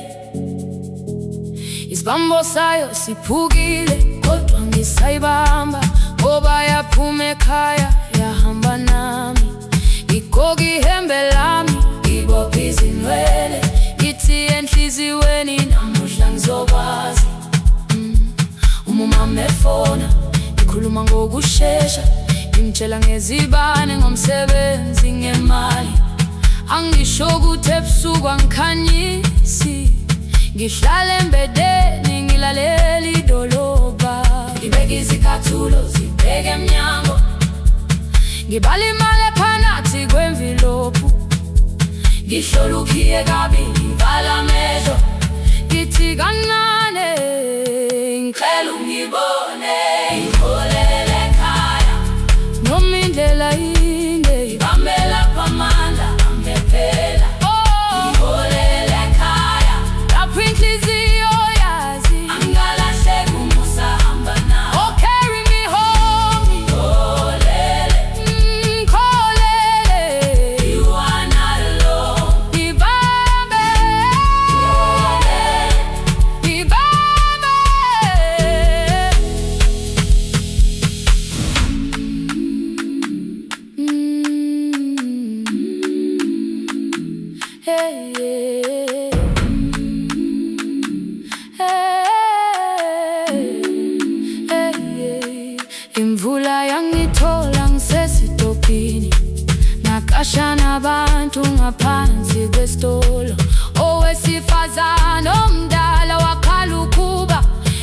S1: Isibambo sayo siphukile kodwa ngisayibamba, ngoba yaphuma ekhaya yahamba nami. Igoga ihembe lami, ibopha izinwele, ngithi enhliziyweni namuhla ngizokwazi. Umama efona, ngikhuluma ngokushesha, ngimtshela ngezibane, ngomsebenzi, ngemali. Angisho ukuthi ebusuku angikhanyisi, ngihlala embedeni ngilalela idolo ngibala imali phakathi kwemvilophu, ngihlolukiye kabili ngivala amehlo, ngithi kancane ngicela ungibone, ngiholele ekhaya noma indlela inde, ngibambela phamandla angephela, ngiholele ekhaya lapho inhliziyo yazi angalahleki umusa hamba nawe. Oh, carry me home, ngiholele, ngiholele, you are not alone. Ngibambe, ngibambe, hey, hey. Imvula yangithola ngisesitobhini, nakasha nabantu ngaphansi kwesitolo. Owesifazane omdala wakhala ukuba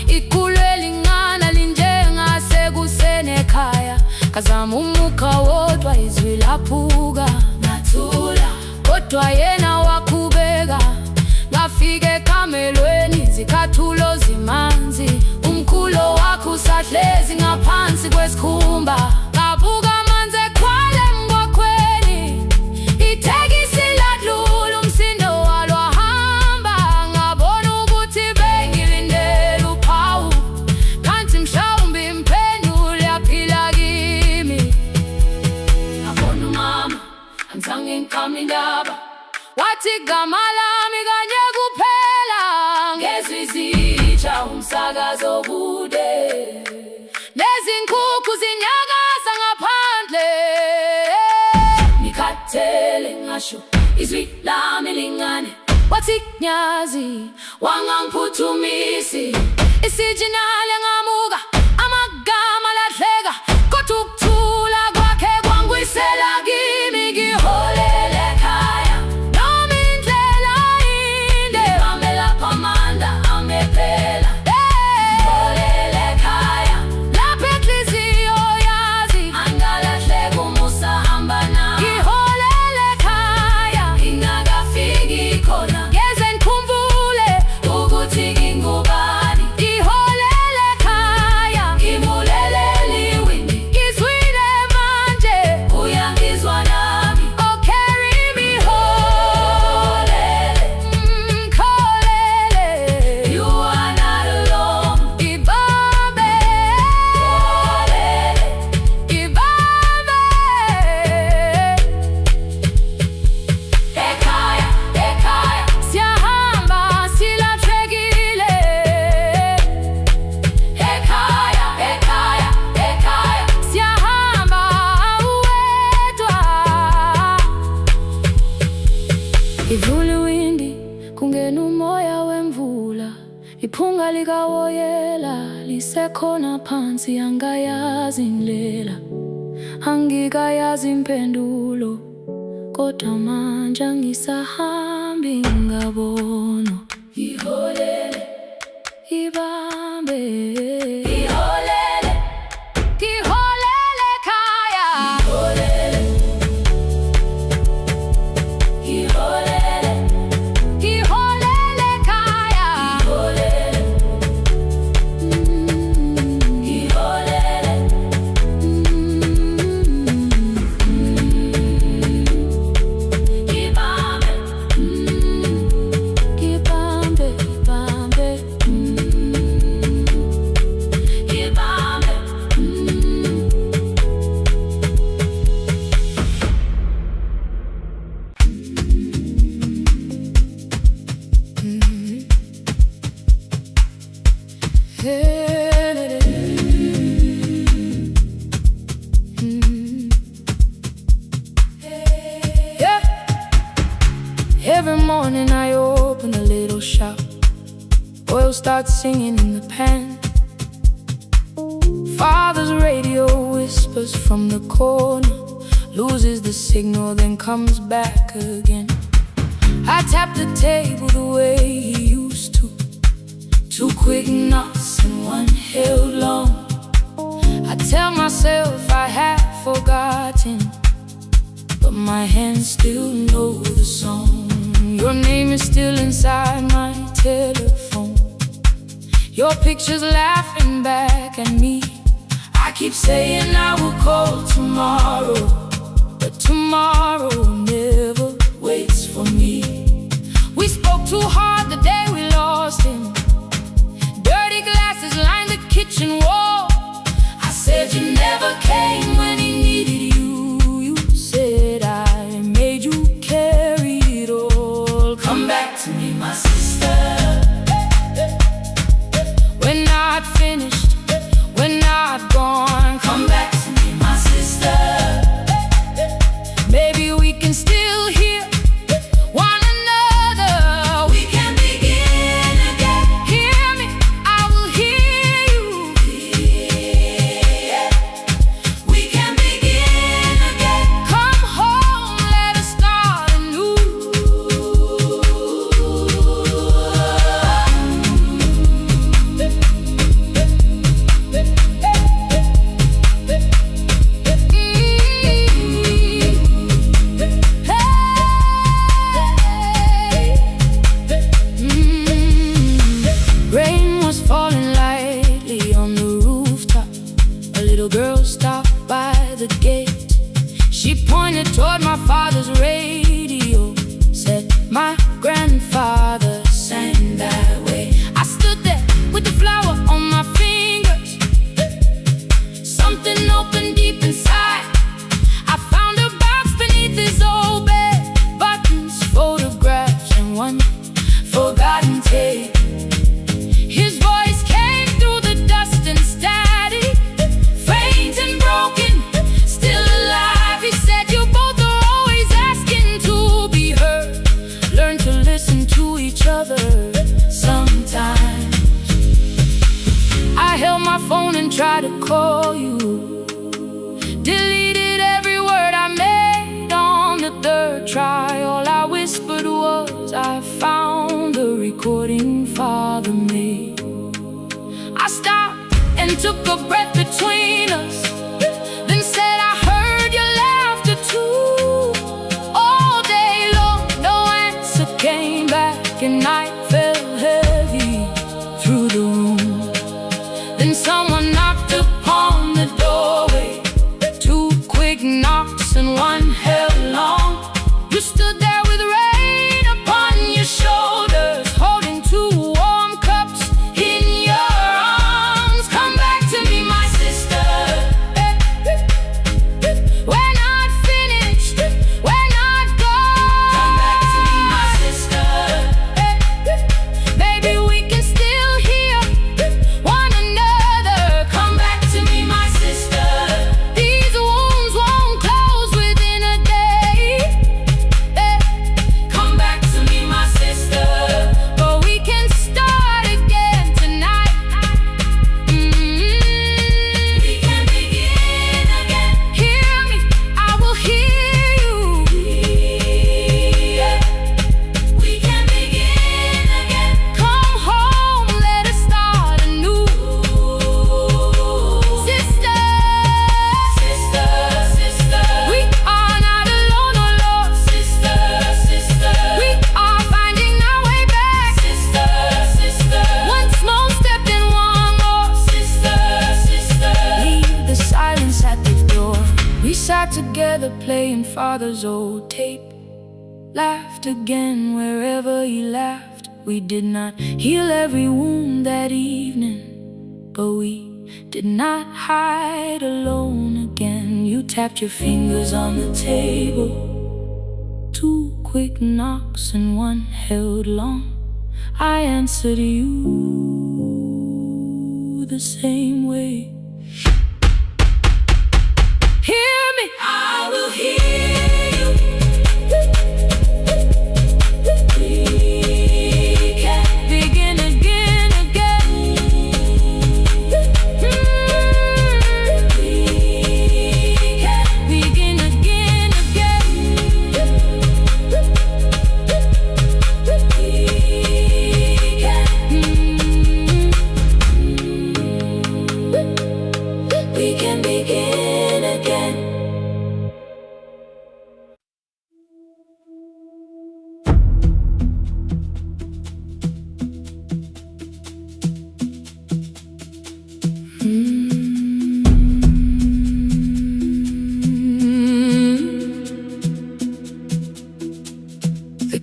S1: ikhulu elincane linjengasekuseni ekhaya. Ngazama umukha wodwa izwi laphuka, ngathula kodwa yena waqhubeka. Ngafika ekamelweni izicathulo zimanzi, umkhulo wakhe usahlezi ngaphansi kwesikhumba. Ngabuka amanzi ekhwale emgwaqweni, itekisi ladlula umsindo walo wahamba. Ngabona ukuthi bengilindele uphawu, kanti mhlawumbe impendulo yaphila kimi. Ngabona umama angizange ngiqame indaba, wathi igama lami kanye kuphela. Ngezwi izitsha umsakazo kude, nezinkukhu zinyakaza ngaphandle. Ngikhathele ngasho izwi lami lingane, wathi nyazi wangangiphuthumisi. Isijinali ngamuka, amagama lahleka, kodwa ukuthula kwakhe kwangwisela kimi. Ngiholele ekhaya noma indlela inde, ngibambela phamandla angephela. Ngiholele ekhaya lapho inhliziyo yazi angalahleki umusa hamba nawe. Ngiholele ekhaya ngingakafiki khona, ngeze ngikhumbule ukuthi ngingubani. Ngiholele ekhaya ngimulelele iwindi, ngizwile manje uyangizwa nami. Oh, carry me home, ngiholele, you are not alone. Ngibambe, ngibambe, ekhaya, ekhaya siyahamba silahlekile. Ekhaya, ekhaya, ekhaya siyahamba uwedwa. Ivula iwindi kungena umoya wemvula, iphunga likawoyela lisekhona phansi. Angayazi indlela, angikayazi impendulo, kodwa manje angisahambi ngabona. Ngiholele, ibambe, ngiholele, ngiholele ekhaya. Ngiholele, ngiholele, ngiholele ekhaya. Ngiholele, ngiholele, ngibambe, ngibambe, ngibambe, ngibambe. Yeah. Every morning I open a little shop, oil starts singing in the pan. Father's radio whispers from the corner, loses the signal then comes back again. I tap the table the way he used to, two quick knocks and one held long. I tell myself I have forgotten, but my hands still know the song. Your name is still inside my telephone. Your picture's laughing back at me. I keep saying I will call tomorrow, but tomorrow never waits for me. We spoke too hard the day we lost him. Dirty glasses lined the kitchen wall. I said you never came when he needed you. You said I made you carry it all. Come back to me, my sister. We're not finished, we're not gone. Come back to me, my sister. Maybe we can still hear one another. We can begin again. Hear me, I will hear you. Yeah. We can begin again. Come home, let us start anew. Rain was falling lightly on the rooftop. A little girl stopped by the gate. She pointed toward my father's radio, said my grandfather sang that way. I stood there with the flower on my fingers. Something opened deep inside. I found a box beneath his old bed. Buttons, photographs, and one forgotten tape. His voice came through the dust and static. Faint and broken, still alive. He said you both are always asking to be heard. Learn to listen to each other sometimes. I held my phone and tried to call you. Deleted every word I made on the third try. All I whispered was I found the recording Father made. I stopped and took a breath between us, then said I heard your laughter too. All day long, no answer came back, and night fell heavy through the room. Then someone knocked upon the doorway. Two quick knocks and one held long. You stood there with rain upon your shoulders, holding two warm cups in your arms. Come back to me, my sister. We're not finished, we're not gone. Come back to me, my sister. Maybe we can still hear one another. Come back to me, my sister. These wounds won't close within a day. Come back to me, my sister. But we can start again tonight. We can begin again. Hear me, I will hear you. Yeah. We can begin again. Come home, let us start anew. Sister, sister, sister. We are not alone, oh Lord. Sister, sister. We are finding our way back. Sister, sister. One small step and one more. Sister, sister. Leave the silence at the door. We sat together playing Father's old tape. Laughed again wherever he laughed. We did not heal every wound that evening, but we did not hide alone again. You tapped your fingers on the table. Two quick knocks and one held long. I answered you the same way. Hear me, I will hear you. We can begin again, again. We can begin again, again. We can.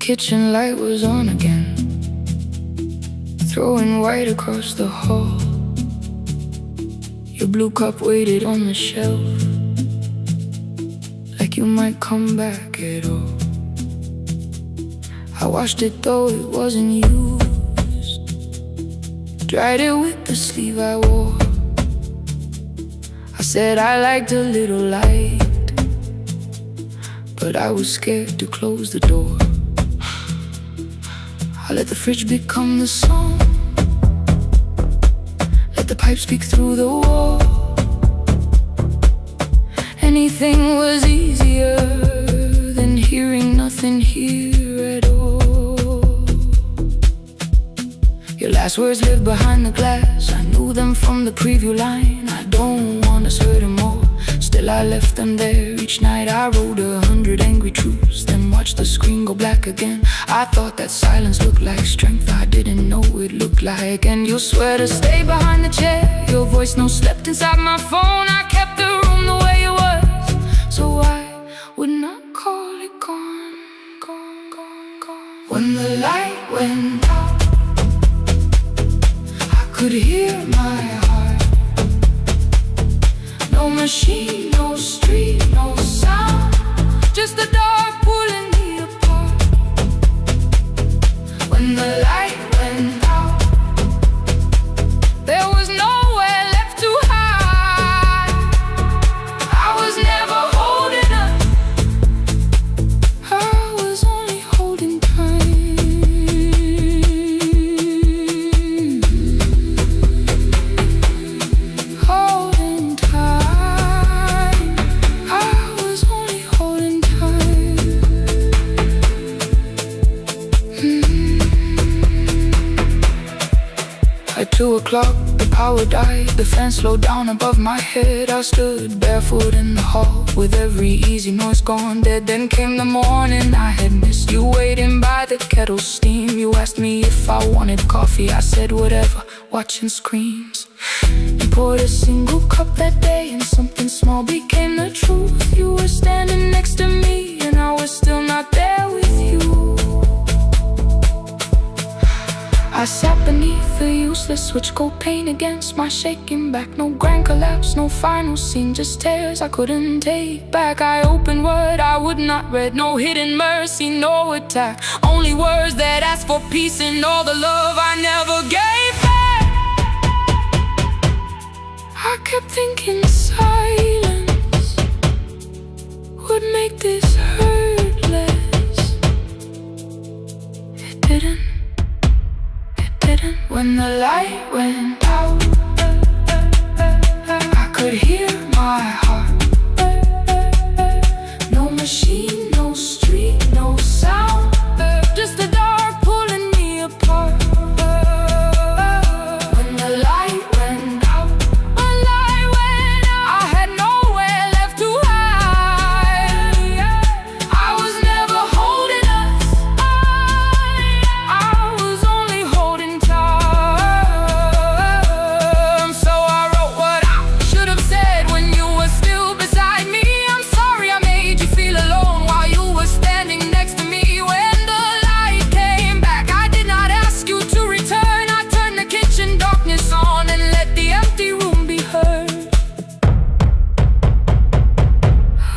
S1: kitchen light was on again, throwing white across the hall. Your blue cup waited on the shelf, like you might come back at all. I washed it though it wasn't used, dried it with the sleeve I wore. I said I liked a little light, but I was scared to close the door. I let the fridge become the song, let the pipe speak through the wall. Anything was easier than hearing nothing here at all. Your last words lived behind the glass, I knew them from the preview line. I don't want us hurting more, still I left them there. Each night I wrote 100 angry truths, then watched the screen go black again. I thought that silence looked like strength, I didn't know it looked like. And you'll swear to stay behind the chair, your voice no slept inside my phone. I kept the room the way it was, so I would not call it gone, gone, gone, gone. When the light went out, I could hear my heart. No machine, no street, no sound, just the dark pulling me apart. When the light went out, there was nowhere left to hide. I was never holding us, I was only holding time. Holding time, I was only holding time. At 2 o'clock, the power died, the fan slowed down above my head. I stood barefoot in the hall, with every easy noise gone dead. Then came the morning I had missed, you waiting by the kettle steam. You asked me if I wanted coffee, I said whatever, watching screens. You poured a single cup that day, and something small became the truth. You were standing next to me, and I was still not there with you. I sat beneath the useless switch, cold pain against my shaking back. No grand collapse, no final scene, just tears I couldn't take back. I opened what I would not read, no hidden mercy, no attack, only words that asked for peace and all the love I never gave back. I kept thinking silence would make this hurt less. It didn't. When the light went out, I could hear my heart. No machine, no street, no sound, just the dark pulling me apart. When the light went out, I had nowhere left to hide. I was never holding us, I was only holding time. So I wrote what I should have said when you were still beside me. I'm sorry I made you feel alone while you were standing next to me. When the light came back, I did not ask you to return. I turned the kitchen darkness on and let the empty room be heard.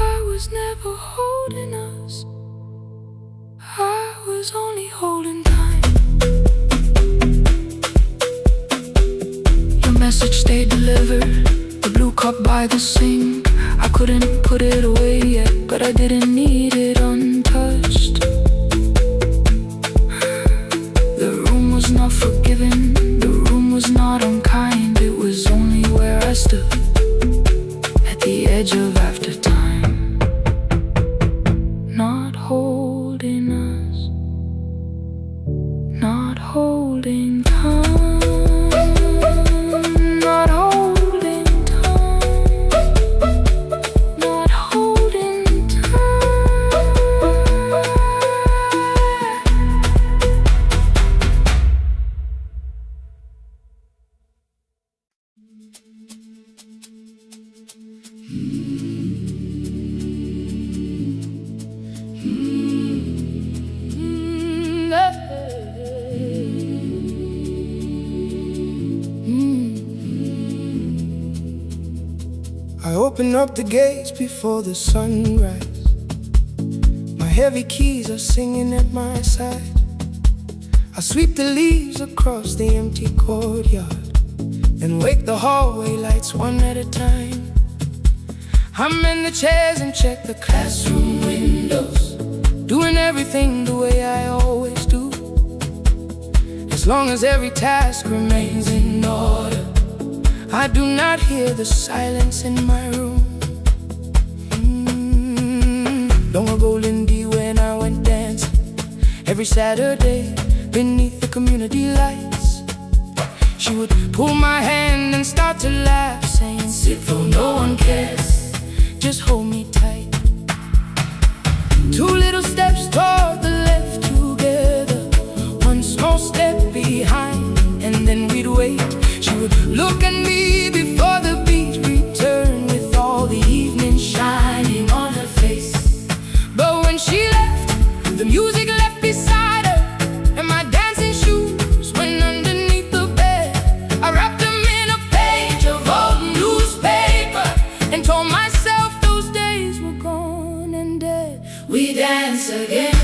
S1: I was never holding us, I was only holding time. Your message stayed delivered, the blue cup by the sink. I couldn't put it away yet, but I didn't need it untouched. The room was not forgiving, the room was not unkind. It was only where I stood, at the edge of after time. Not holding us, not holding time. Not holding time, not holding time.
S2: I open up the gates before the sunrise. My heavy keys are singing at my side. I sweep the leaves across the empty courtyard and wake the hallway lights one at a time. I'm in the chairs and check the classroom windows, doing everything the way I always do. As long as every task remains in order, I do not hear the silence in my room. Long ago, Lindy, when I went dancing every Saturday beneath the community lights, she would pull my hand and start to laugh, saying, "Sit though no one cares, just hold me tight." Two little steps toward the left together, one small step behind, and then we'd wait. She would look at me before the beat returned, with all the evening shining on her face. But when she left, the music left beside her, and my dancing shoes went underneath the bed. I wrapped them in a page of old newspaper and told myself those days were gone and dead. We dance again,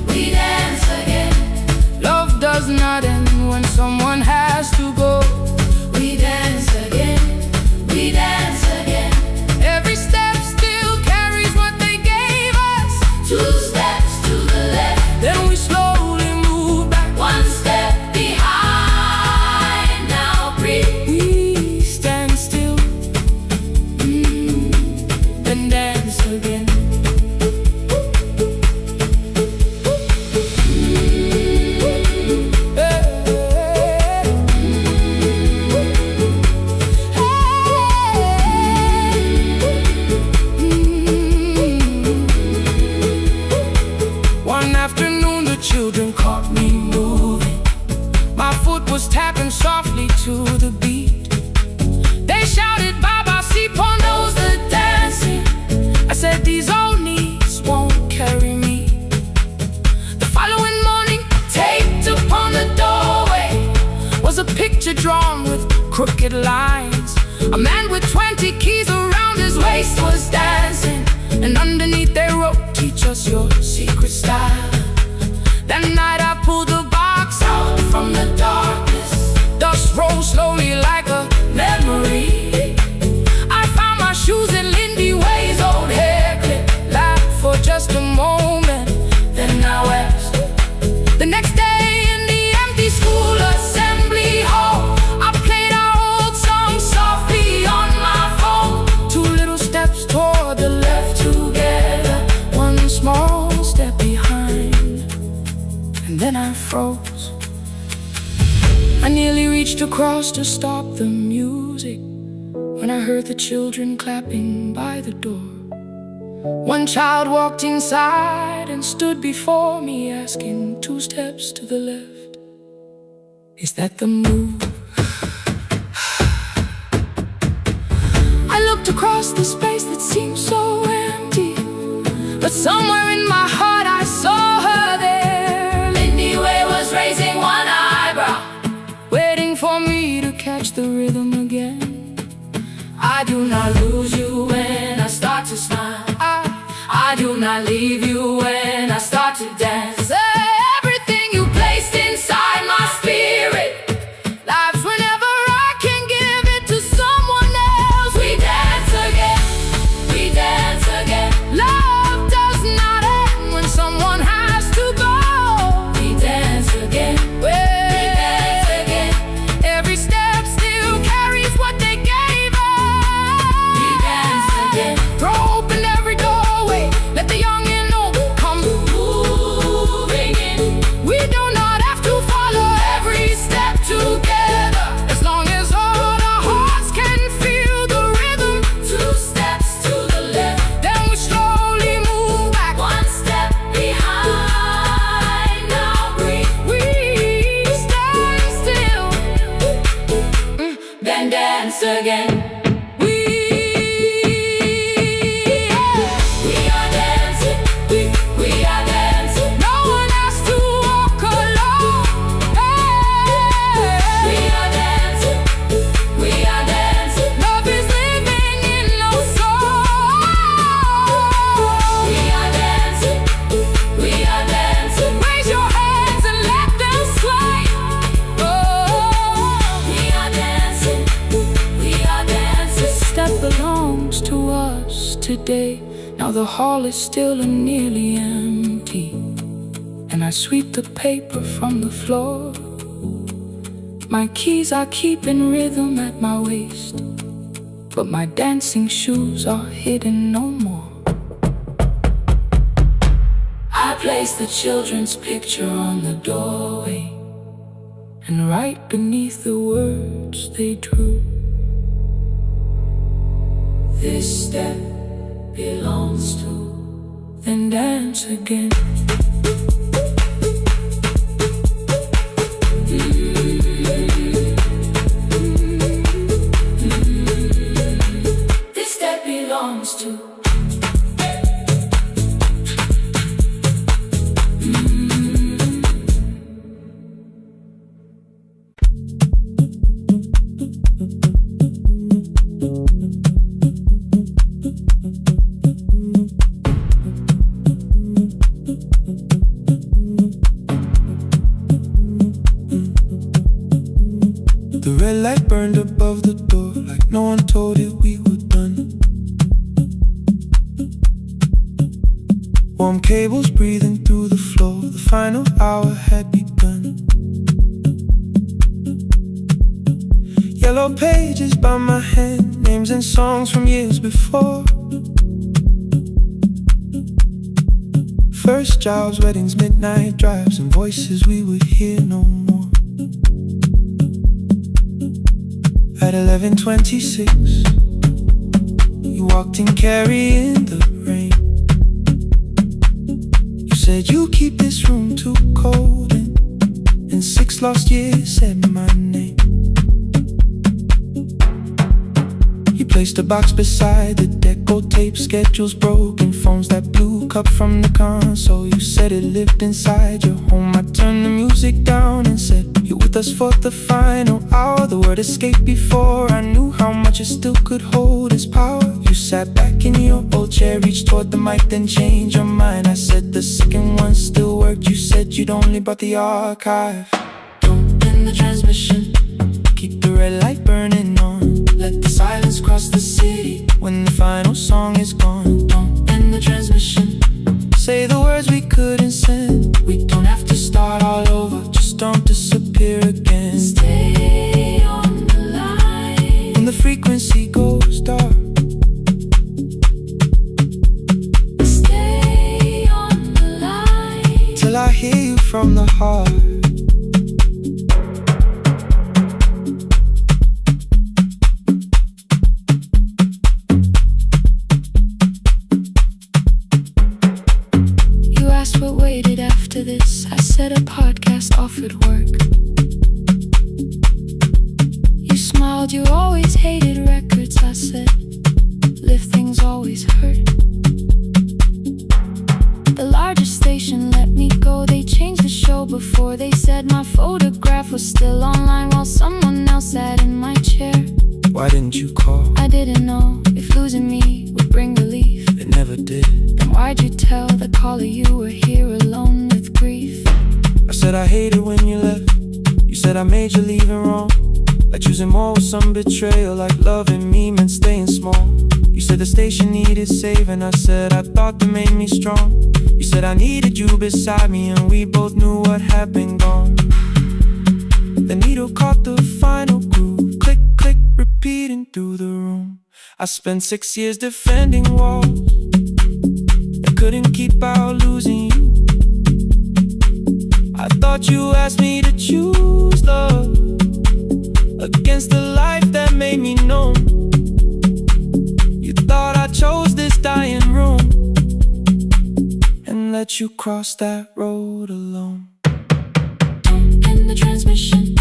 S2: we dance again. Love does not end when someone has to go. We dance again, we dance again. Every step still carries what they gave us. Two steps to the left, then we slowly move back. One step behind, now breathe. We stand still, then dance again. Children caught me moving. My foot was tapping softly to the beat. They shouted, "Baba, si pon knows the dancing." I said, "These old knees won't carry me." The following morning, taped upon the doorway was a picture drawn with crooked lines. A man with 20 keys around his waist was dancing, and underneath they wrote, "Teach us your secret style." That night I pulled the box out from the darkness. Dust rose slowly like a memory. I found my shoes in Lindy Way's old hair clip. Laughed for just a moment, then I wept. The next day in the empty school assembly hall, I played our old song softly on my phone. Two little steps toward the left together, one small step behind. And then I froze. I nearly reached across to stop the music when I heard the children clapping by the door. One child walked inside and stood before me, asking, "Two steps to the left, is that the move?" I looked across the space that seemed so empty, but somewhere in my heart I saw her there. Raising one eyebrow, waiting for me to catch the rhythm again. I do not lose you when I start to smile. I do not leave you when I start to dance. Everything you placed inside my spirit lives whenever I can give it to someone else. We dance again, we dance again. Love does not end when someone has to go. We dance again. Every step still carries what they gave us. We dance again. Throw open every doorway, let the young and old come moving in. We do not have to follow every step together, as long as all our hearts can feel the rhythm. Two steps to the left, then we slowly move back. One step behind, now breathe. We stand still, then dance again. We are dancing, we are dancing. No one has to walk alone. Hey. We are dancing, we are dancing. Love is living in no
S1: day. Now the hall is still and nearly empty, and I sweep the paper from the floor. My keys I keep in rhythm at my waist, but my dancing shoes are hidden no more. I place the children's picture on the doorway, and right beneath the words they drew, this step belongs to, then dance again. This step belongs to.
S2: The red light burned above the door, like no one told it we were done. Warm cables breathing through the floor, the final hour had begun. Yellow pages by my hand, names and songs from years before. First jobs, weddings, midnight drives, and voices we would hear no more. At 11:26, you walked in carrying the rain. You said you keep this room too cold, and in 6 lost years said my name. You placed a box beside the deco tape, schedules broken, phones that blew, cup from the console. You said it lived inside your home. I turned the music down and said, you're with us for the final hour. The word escaped before I knew how much it still could hold its power. You sat back in your old chair, reached toward the mic, then changed your mind. I said the second one still worked. You said you'd only brought the archive. Don't end the transmission, keep the red light burning on. Let the silence cross the city when the final song is gone. Don't end the transmission, say the words we couldn't send. We don't have to start all over, just don't disappear again.
S1: Stay on the line
S2: when the frequency goes dark.
S1: Stay on the line
S2: Till I hear you from the heart.
S1: What waited after this? I said a podcast offered work. You smiled, you always hated records. I said, live things always hurt. The largest station let me go. They changed the show before they said my photograph was still online while someone else sat in my chair.
S2: Why didn't you call?
S1: I didn't know if losing me would bring relief.
S2: It never did.
S1: Then why'd you tell the caller you were here alone with grief?
S2: I said I hated when you left. You said I made you leaving wrong, like choosing more with some betrayal, like loving me meant staying small. You said the station needed saving. I said I thought that made me strong. You said I needed you beside me, and we both knew what had been gone. The needle caught the final groove, click, click, repeating through the room. I spent 6 years defending walls, I couldn't keep out losing you. I thought you asked me to choose love against the life that made me known. You thought I chose this dying room and let you cross that road alone.
S1: Don't end the transmission,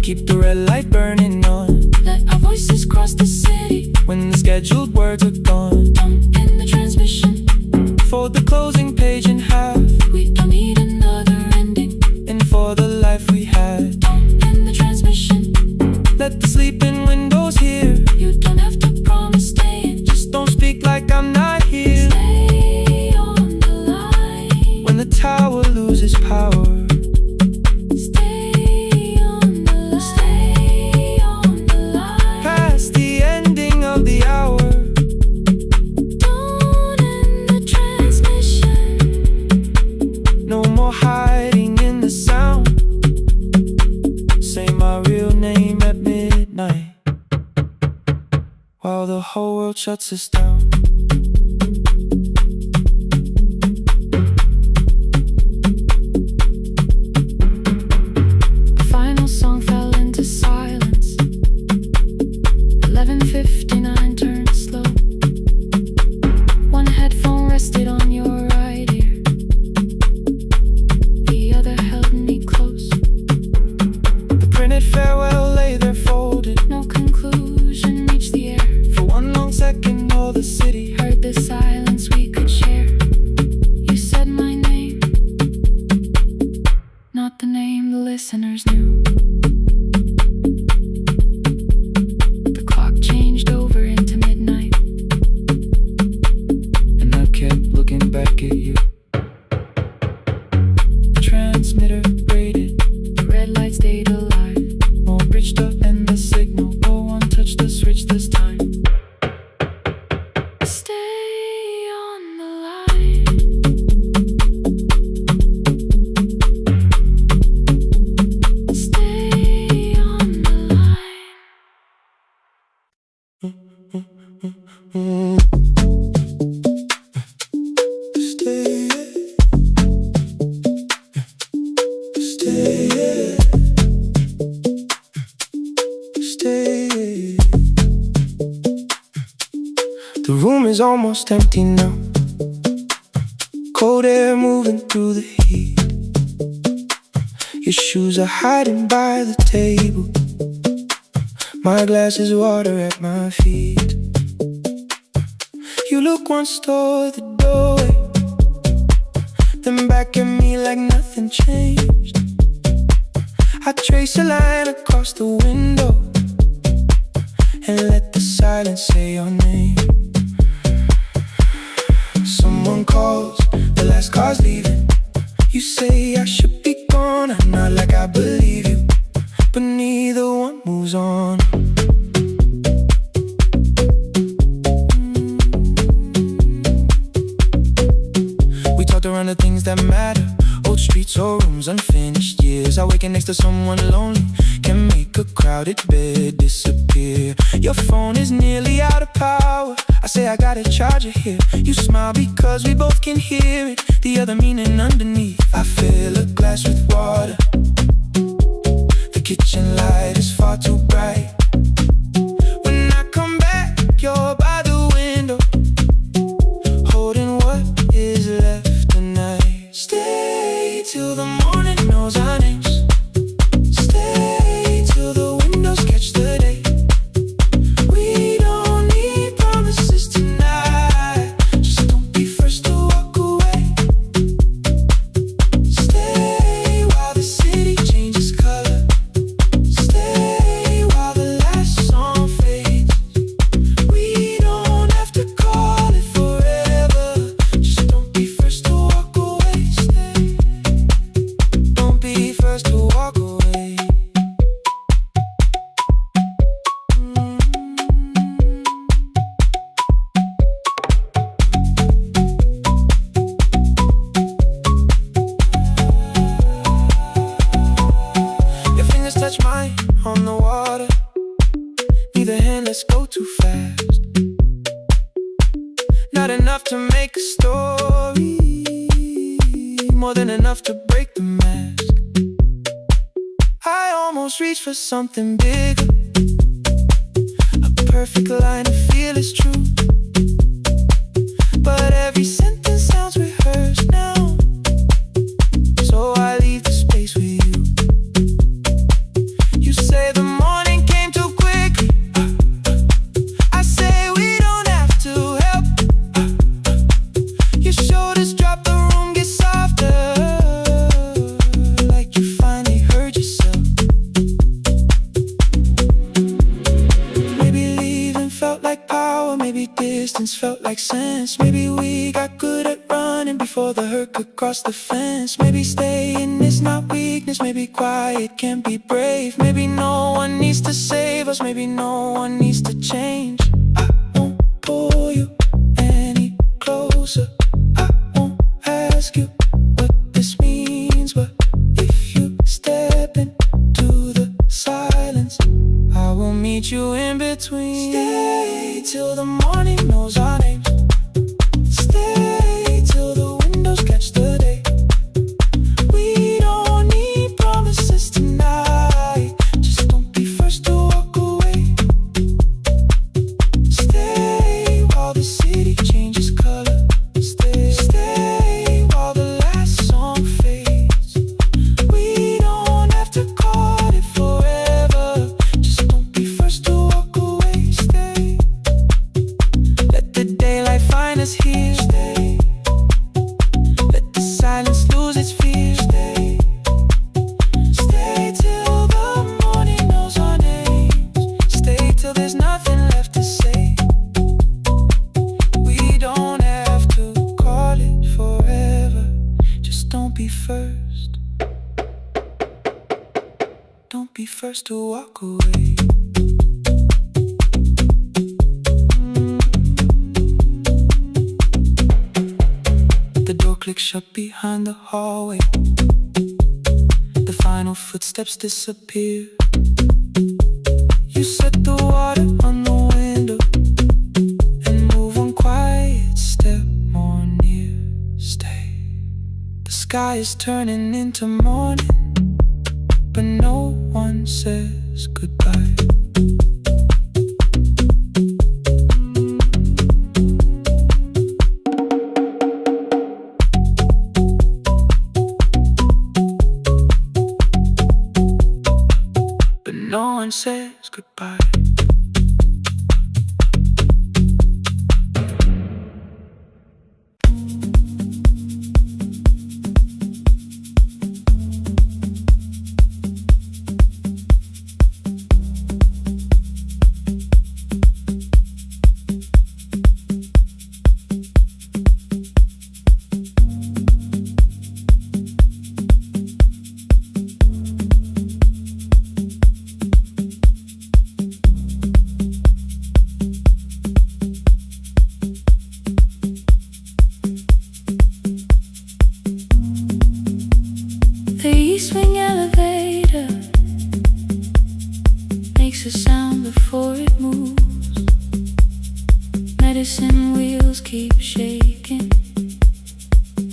S2: keep the red light burning on.
S1: let our voices cross the city
S2: when the scheduled words are gone.
S1: Don't end the transmission,
S2: fold the closing page in half.
S1: we don't need another ending.
S2: And for the life we had,
S1: Don't end the transmission,
S2: let the sleeping windows hear.
S1: you don't have to promise staying.
S2: Just don't speak like I'm not here.
S1: Stay on the line
S2: When the tower loses power,
S1: stay on the line, stay on the line.
S2: past the ending of the hour.
S1: Don't
S2: while the whole world shuts us down.
S1: The final song fell into silence. 11:59 turned slow. One headphone rested on your right ear, the other held me close.
S2: The printed farewell lay there folded.
S1: No conclusion reached the air.
S2: For one long second all the city
S1: Heard the silence we could share. You said my name, not the name the listeners knew. The clock changed over into midnight,
S2: and I kept looking back at you. The transmitter braided,
S1: the red light stayed alive.
S2: more bridged up and the signal. No one touched the switch this time.
S1: Stay on the line. Stay on the line.
S2: Stay, stay, stay. The room is almost empty now. Cold air moving through the heat. Your shoes are hiding by the table. My glass is water at my feet. You look once toward the doorway, then back at me like nothing changed. I trace a line across the window and let the silence say your name. Someone calls, the last car's leaving. You say I should be gone, I nod like I believe you, but neither one moves on. We talked around the things that matter, old streets or rooms, unfinished years. I waking next to someone lonely can make a crowded bed disappear. Your phone is nearly out of power. I say I got a charger here. You smile because we both can hear it, the other meaning underneath. I fill a glass with water. The kitchen light is far too bright. When I come back, you're by the window, holding what is left tonight. Stay till the morning knows our names. Stay till the windows catch the day. We don't need promises tonight, just don't be first to walk away. Stay while the city changes color. Stay while the last song fades. We don't have to call it forever, just don't be first to walk away. Stay, don't be first to walk away. Your fingers touch mine on the water. Neither hand, let's go too fast. Not enough to make a story, more than enough to break the mask. I almost reached for something bigger, a perfect line to feel is true. But every sentence sounds rehearsed now, so I leave the space with you. You say the morning came too quickly. I say we don't have to help. Your shoulders drop, the room gets softer, like you finally heard yourself. Maybe leaving felt like power, maybe distance felt like sense. Maybe we got good at running before the hurt could cross the fence. Maybe staying is not weakness, maybe quiet can be brave. Maybe no one needs to save us, maybe no one needs to change. I won't pull you any closer, I won't ask you what this means, but if you step into the silence, I will meet you you in between. Stay till the morning knows our names. Stay till the windows catch the day. We don't need promises tonight. Just don't be first to walk away. Stay while the city changes color. Stay while the last song fades. We don't have to call it forever. Just don't be first to walk away. Stay. Let the daylight find us here. Stay. Let the silence lose its fear. Stay. Stay till the morning knows our names. Stay till there's nothing left to say. We don't have to call it forever. Just don't be first. Don't be first to walk away. The door clicks shut behind the hallway. The final footsteps disappear. You set the water on the window and move one quiet step more near. Stay. The sky is turning into morning, but no one says goodbye. But no one says goodbye.
S1: The east wing elevator makes a sound before it moves. Medicine wheels keep shaking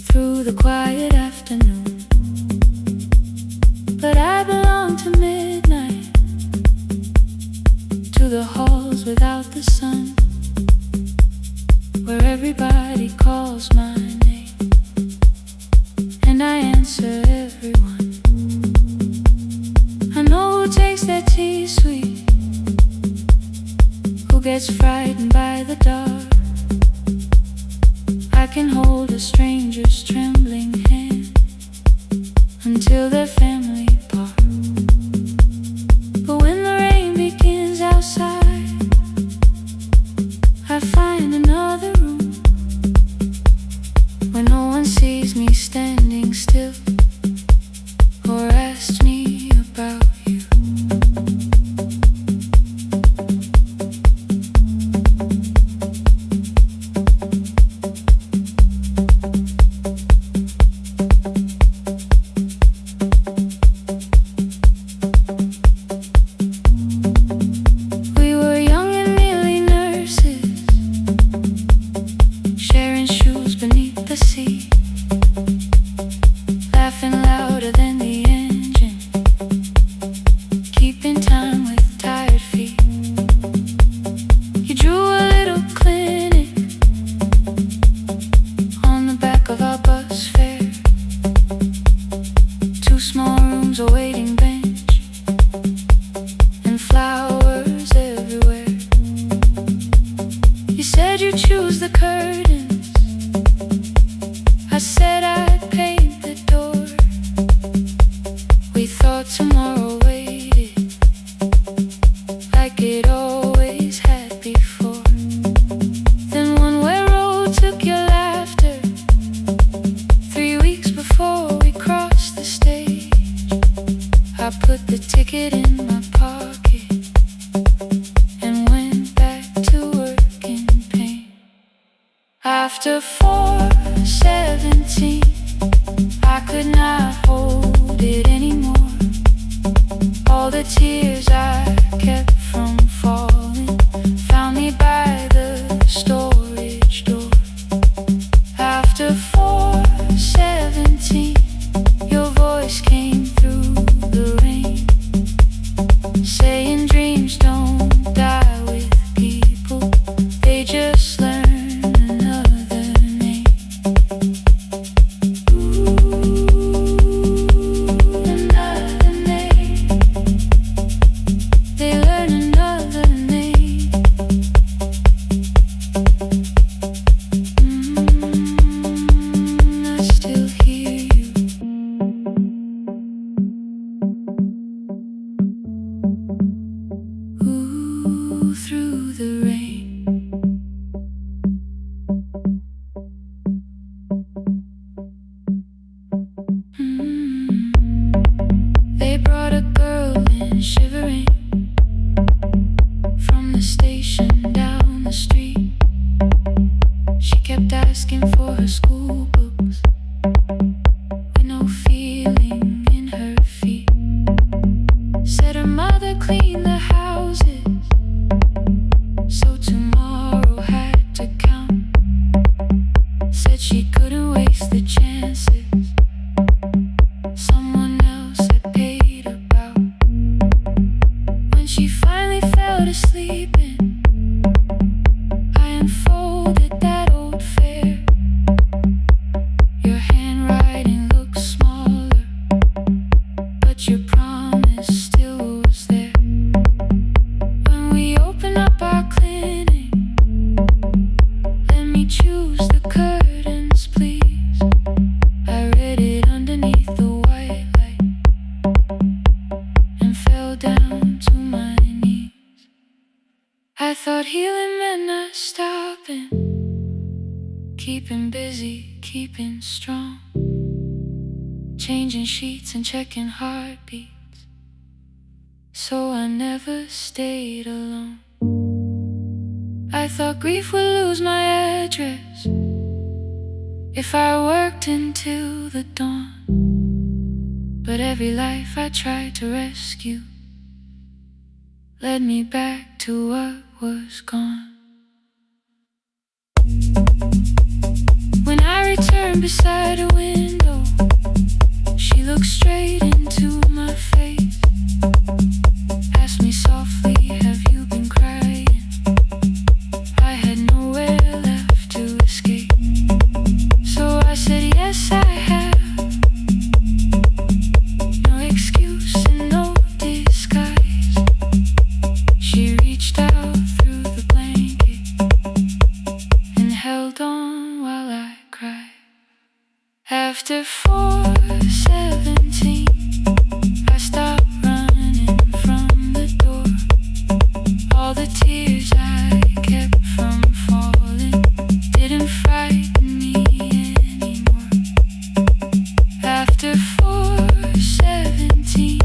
S1: through the quiet afternoon. But I belong to midnight, to the halls without the sun, where everybody calls my name and I answer everyone. I know who takes their tea sweet, who gets frightened by the dark. I can hold a stranger's trembling hand until their family part. But when the rain begins outside, I find another room where no one sees me standing still or asks me about you. We were young and nearly nurses, sharing shoes beneath the sea, laughing louder than the engine, keeping time with tired feet. You drew a little clinic on the back of our bus fare, 2 small rooms, a waiting bench, and flowers everywhere. You said you'd choose the curtains, I said I'd paint the door. We thought tomorrow waited like it always had before. Then one way road took your laughter, 3 weeks before we crossed the stage. I put the ticket in my pocket and went back to work in pain. After 4:17, I could not hold it anymore. All the tears I kept from falling through the rain. They brought a girl in shivering from the station down the street. She kept asking for her school books with no feeling in her feet. Said her mother cleaned the houses, so tomorrow had to count. Said she couldn't waste the chances someone else had paid about. When she finally fell to sleeping, I unfolded that old fare. Your handwriting looks smaller, but your promise still was there. When we open up our clinic, let me choose the curtains, please. I read it underneath the white light and fell down to my knees. I thought healing meant not stopping, keeping busy, keeping strong, changing sheets and checking heartbeats, so I never stayed alone. I thought grief would lose my address if I worked until the dawn. But every life I tried to rescue led me back to what was gone. When I returned beside a window, she looked straight into my face, asked me softly, have you been crying? I had nowhere left to escape, so I said yes I have. No excuse and no disguise. She reached out through the blanket and held on while I cried. After 4:17, I stopped running from the door. All the tears I kept from falling didn't frighten me anymore. After 4:17,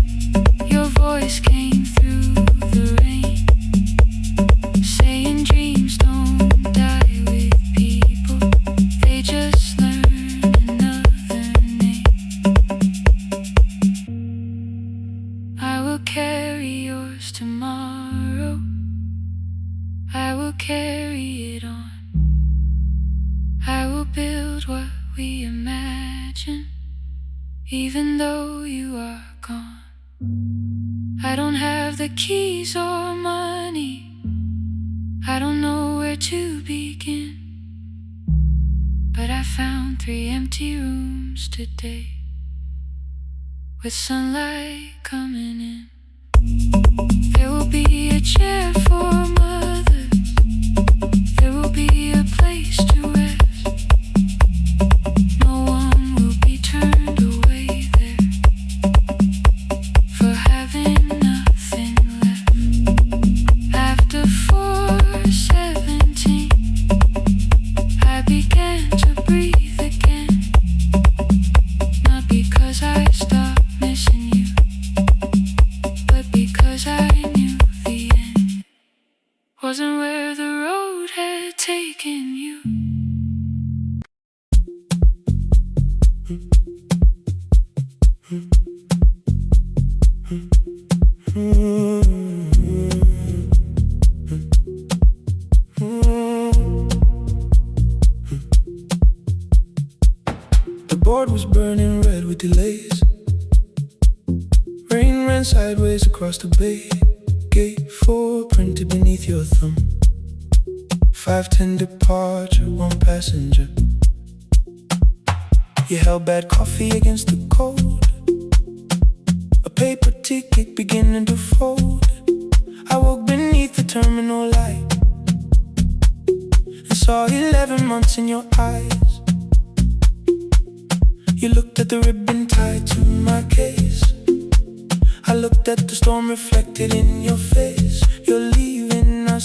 S1: your voice came through the rain, saying dreams don't die with people, they just learn another name. I will carry yours tomorrow, I will carry it on. I will build what we imagine, even though you are gone. I don't have the keys or money, I don't know where to begin, but I found 3 empty rooms today, with sunlight coming in. There will be a chair for mothers, there will be a place to rest. No one will be turned away there for having nothing left. After 4:17, I began to breathe again, not because I stopped missing you, but because I knew the end wasn't where the road had taken you.
S2: The board was burning red with delays. Rain ran sideways across the bay. Gate 4 printed beneath your thumb. 5:10 departure, 1 passenger. You held bad coffee against the cold, a paper ticket beginning to fold. I woke beneath the terminal light and saw 11 months in your eyes. You looked at the ribbon tied to my case. I looked at the storm reflected in your face. You're leaving, I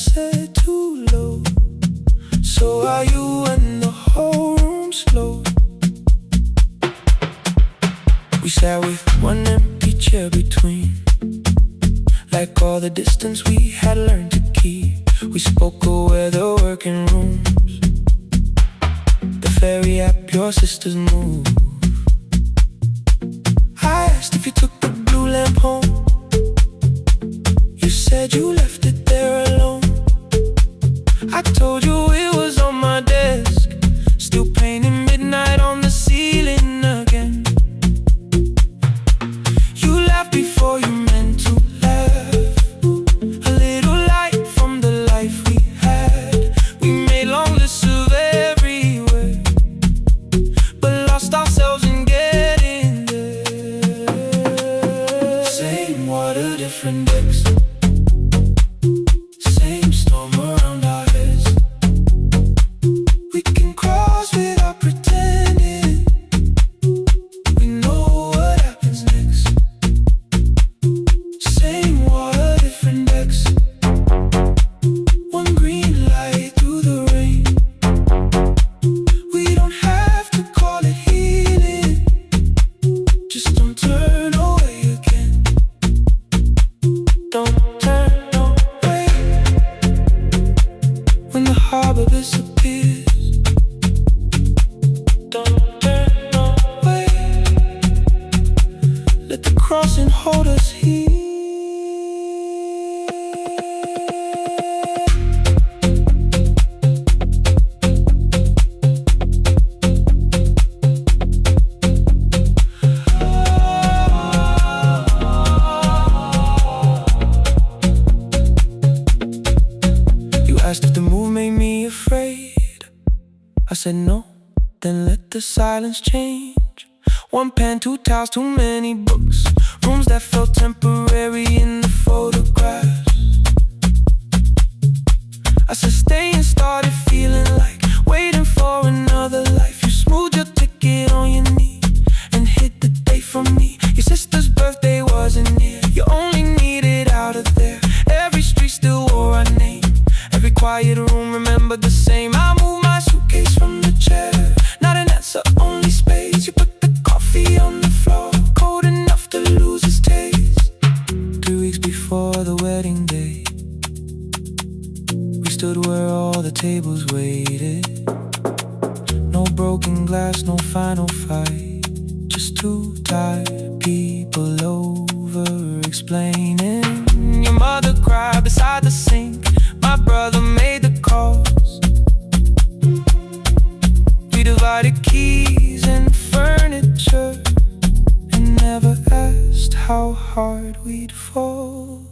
S2: We spoke of weather, working rooms, the ferry app, your sister's move. I asked if you took the blue lamp home. You said you left it there alone. I told you it was on my desk, still painting midnight on the ceiling again. You laughed before you meant to laugh, a little light from the life we had. We made long lists of everywhere, but lost ourselves in getting there. Same water, different decks, same storm around our heads. We can cross without pretending we know what happens next. Same water, different decks, one green light through the rain. We don't have to call it healing, just don't turn away again. Don't turn away when the harbor disappears. Don't turn away, let the crossing hold us here. You asked if the move made me afraid. I said no, then let the silence change. One pen, two towels, too many books, rooms that felt temporary in the photographs. I said stay and started feeling like waiting for another life. You smoothed your ticket on your knee and hid the date from me. Your sister's birthday wasn't near, you only needed out of there. Every street still wore our name, every quiet room remembered the same. I moved my suitcase from the chair, not an answer, only space. You put the coffee on the floor, cold enough to lose its taste. 3 weeks before the wedding day, we stood where all the tables waited. No broken glass, no final fight, just two tired people over explaining. Your mother cried beside the sink, my brother made the calls. We divided keys and furniture and never asked how hard we'd fall.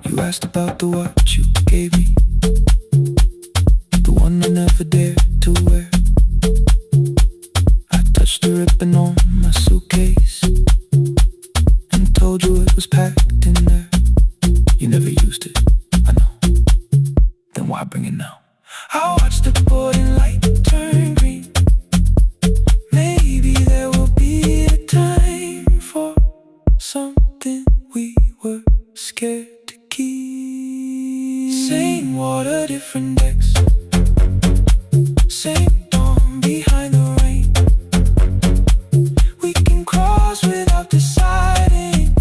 S2: You asked about the watch you gave me, the one I never dared to wear. I touched the ribbon on my suitcase and told you it was packed in there. You never used it, I know, then why bring it now? I watched the boarding light turn green. Maybe there will be a time for something we were scared to keep. Same water, different decks, same dawn behind the rain. We can cross without deciding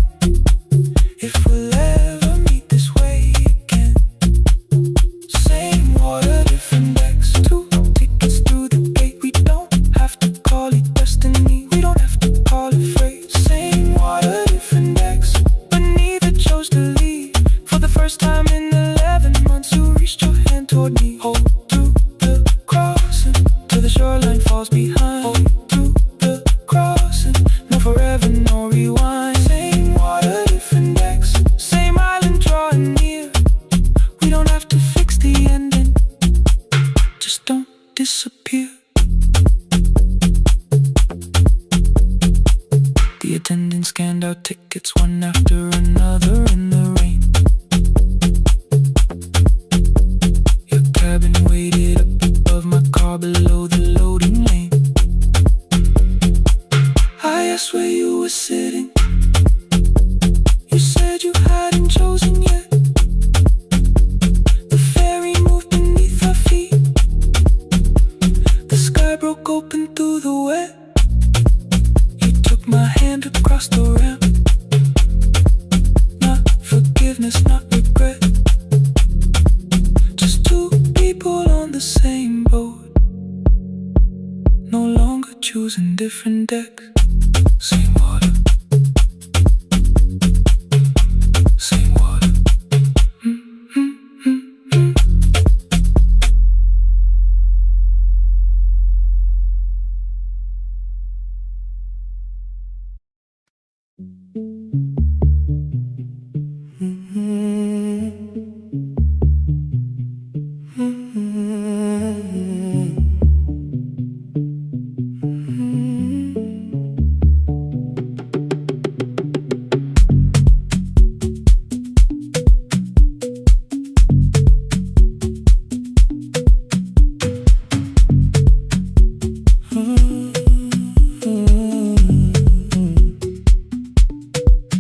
S2: if we'll ever meet this way again. Same water, different decks, two tickets through the gate. We don't have to call it destiny, we don't have to call it fate. Same water, different decks, but neither chose to leave. For the first time in 11 months, you reached your hand toward me. Hold through the crossing till the shoreline falls behind. Hold through the crossing, no forever, no rewind. Same water, different decks, same island drawing near. We don't have to fix the ending, just don't disappear. The attendant scanned our tickets one after another in the rain. Your cabin waited up above my car below the loading lane. I asked where you were sitting, you said you hadn't chosen yet. The ferry moved beneath our feet, the sky broke open through the wet. You took my hand across the ramp, different decks. Same water. Same water.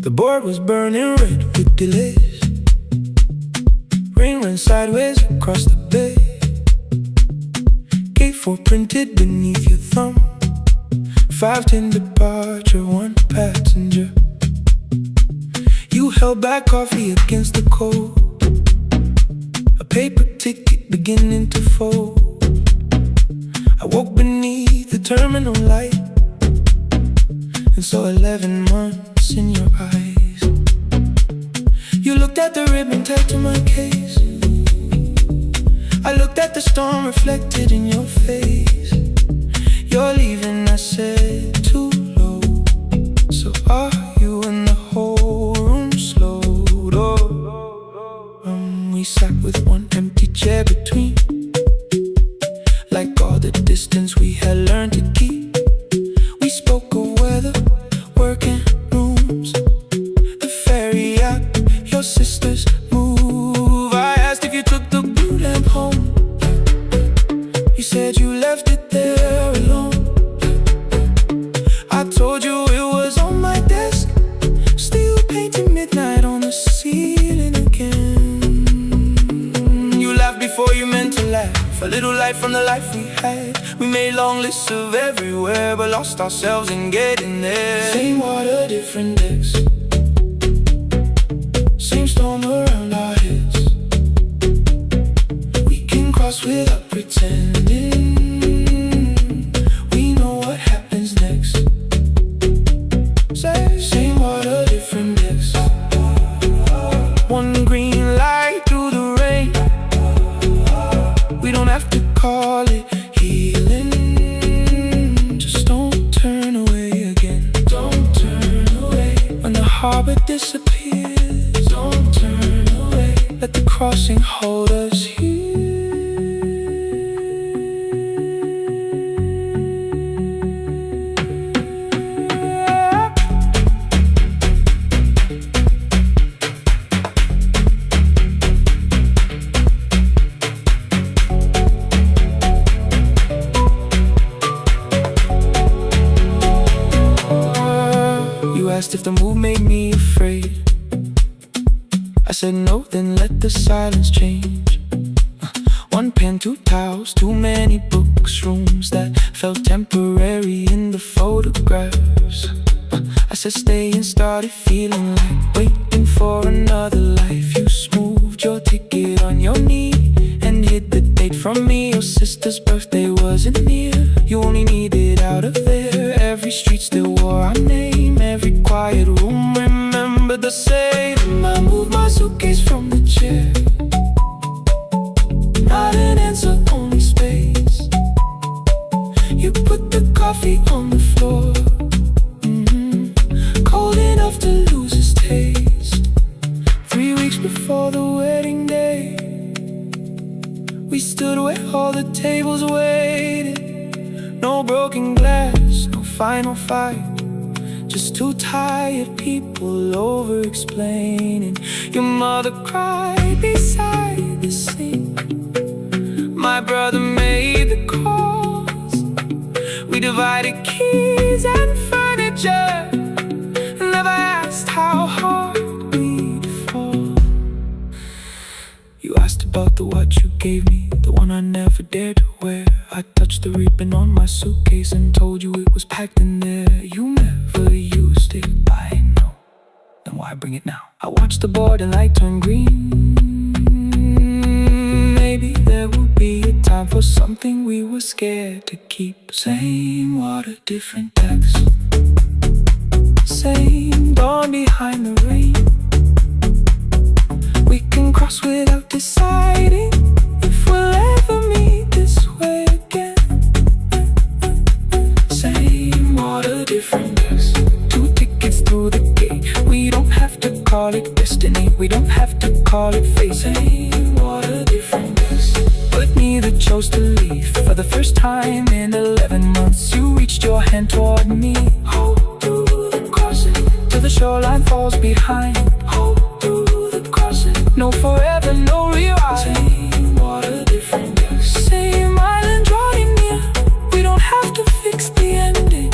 S2: The board was burning red with delays. Rain ran sideways across the bay. Gate 4 printed beneath your thumb. 5:10 departure, 1 passenger. You held back coffee against the cold. A paper ticket beginning to fold. I woke beneath the terminal light and saw 11 months in your eyes. You looked at the ribbon tied to my case. I looked at the storm reflected in your face. You're leaving, I said, too low. So are you? And the whole room slowed. We sat with one empty chair between, like all the distance we had learned to keep. We spoke of weather, work and rooms, the ferry act, your sister's move. I asked if you took the blue lamp home. You said you left it there alone. I told you it was on my desk, still painting midnight on the ceiling again. You laughed before you meant to laugh, a little light from the life we had. We made long lists of everywhere, but lost ourselves in getting there. Same water, different decks. Same storm around our heads. We can cross without pretending. We know what happens next. Same water, different decks. One green light through the rain. We don't have to call it healing. Just don't turn away again. Don't turn away. When the harbor disappears, don't turn away. Let the crossing hold us here. You asked if the move made me afraid. I said no, then let the silence change. One pen, 2 towels, too many books, rooms that felt temporary in the photographs. I said stay and started feeling like waiting for another life. You smoothed your ticket on your knee and hid the date from me. Your sister's birthday wasn't near. You only needed out of there. Every street still wore our name. Every quiet room remembered the same. I moved my suitcase from the chair. Not an answer, only space. You put the coffee on the floor, cold enough to lose its taste. 3 weeks before the wedding day, we stood where all the tables waited. No broken glass, no final fight, just 2 tired people over-explaining. Your mother cried beside the sink. My brother made the calls. We divided keys and furniture. Never asked how hard we'd fall. You asked about the watch you gave me, the one I never dared to wear. I touched the ribbon on my suitcase and told you it was packed in there. You never used it, I know. Then why bring it now? I watched the board and light turn green. Maybe there will be a time for something something we were scared to keep. Same water, different text. Same dawn behind the rain. We can cross without deciding if we'll ever meet this way again. Same water, different text. 2 tickets through the gate. We don't have to call it destiny, we don't have to call it fate. Same water, different text. But neither chose to leave. For the first time in 11 months, you reached your hand toward me. Hold through the crossing till the shoreline falls behind. Hold through the crossing. No forever, no rewind. Same water, different text. Same island drawing near. We don't have to fix the ending.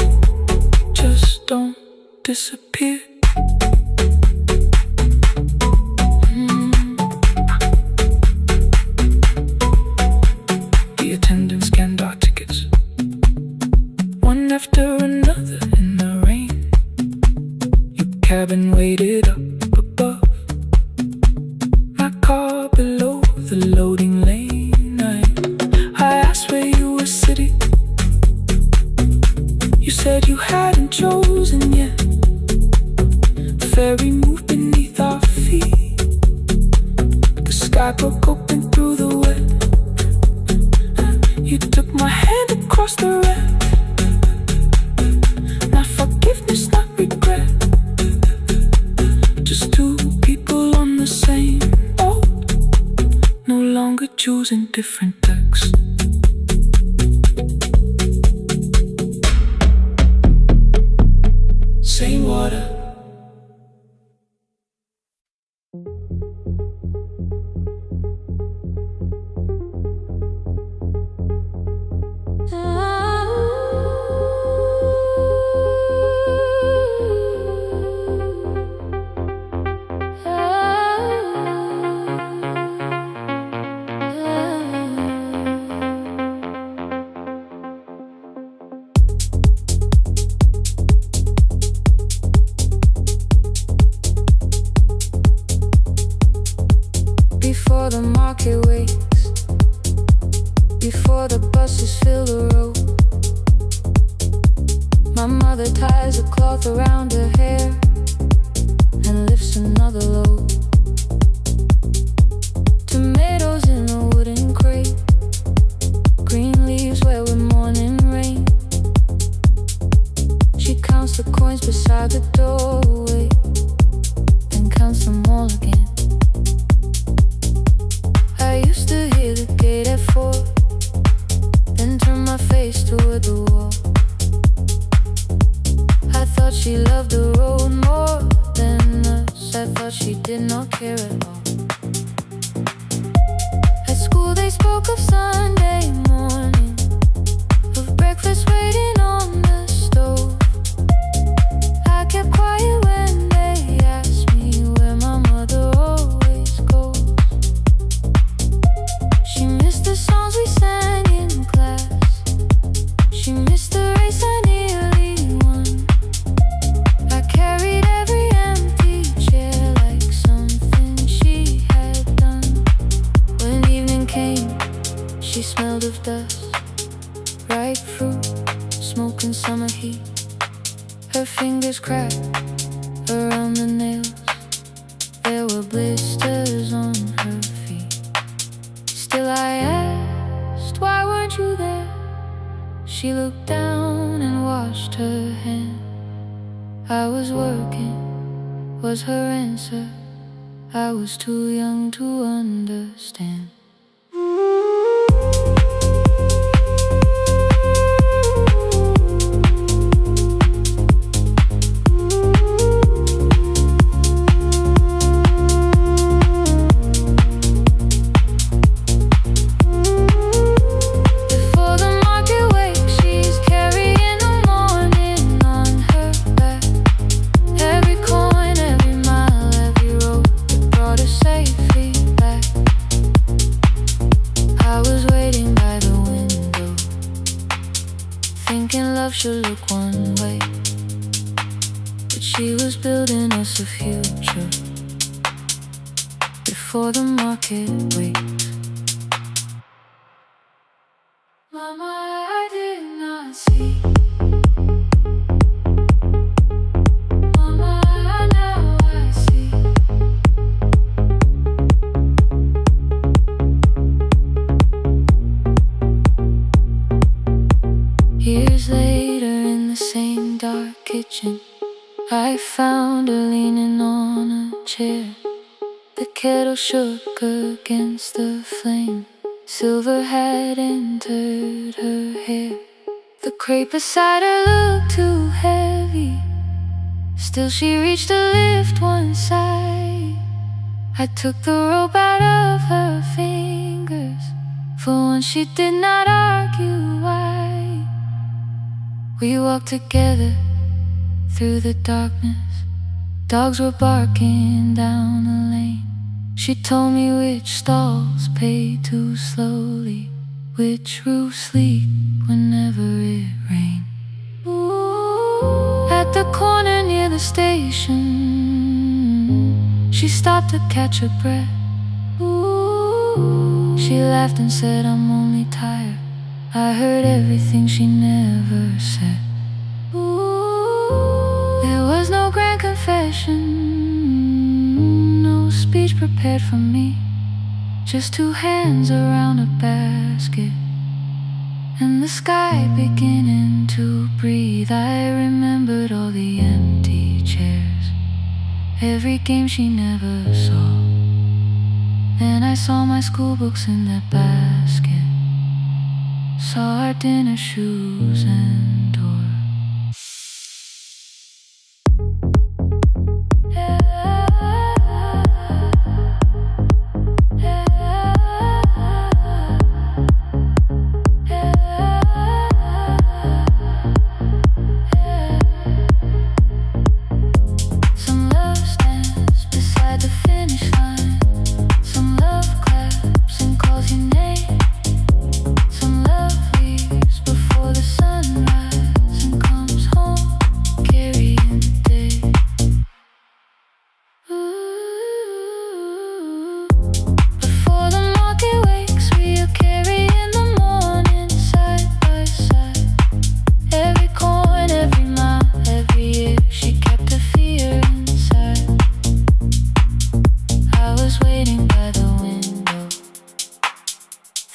S2: Just don't disappear. The attendant scanned our tickets, one after another in the rain. Your cabin waited up above, my car below the loading lane. I asked where you were sitting. You said you hadn't chosen yet. The ferry moved beneath our feet. The sky broke open through the wet. You took my hand across the wreck. Not forgiveness, not regret. Just 2 people on the same boat, no longer choosing different texts. Same water.
S1: Before the market wakes, before the buses fill the road, my mother ties a cloth around her hair and lifts another load. Tomatoes in a wooden crate, green leaves where we're morning rain. She counts the coins beside the doorway, then counts them all again. I used to hear the gate at 4, then turn my face toward the wall. I thought she loved the road more than us. I thought she did not care at all. At school they spoke of Sunday morning, of breakfast waiting on the stove. I kept quiet when they asked me where my mother always goes. She missed the songs we sang in class. She missed the race I nearly won. I carried every empty chair like something she had done. When evening came, she smelled of dust, ripe fruit, smoke and summer heat. Her fingers cracked around the nails. There were blisters on her feet. Still I asked, why weren't you there? She looked down and washed her hand. I was working, was her answer. I was too young to understand. Should look one way, but she was building us a future before the market wakes. I found her leaning on a chair. The kettle shook against the flame. Silver had entered her hair. The crepe beside her looked too heavy. Still she reached to lift one side. I took the rope out of her fingers. For once she did not argue why. We walked together through the darkness. Dogs were barking down the lane. She told me which stalls paid too slowly, which roofs leak whenever it rained. At the corner near the station, she stopped to catch her breath. She laughed and said, I'm only tired. I heard everything she never said. There was no grand confession, no speech prepared for me. Just two hands around a basket and the sky beginning to breathe. I remembered all the empty chairs, every game she never saw. Then I saw my school books in that basket, saw our dinner shoes and door.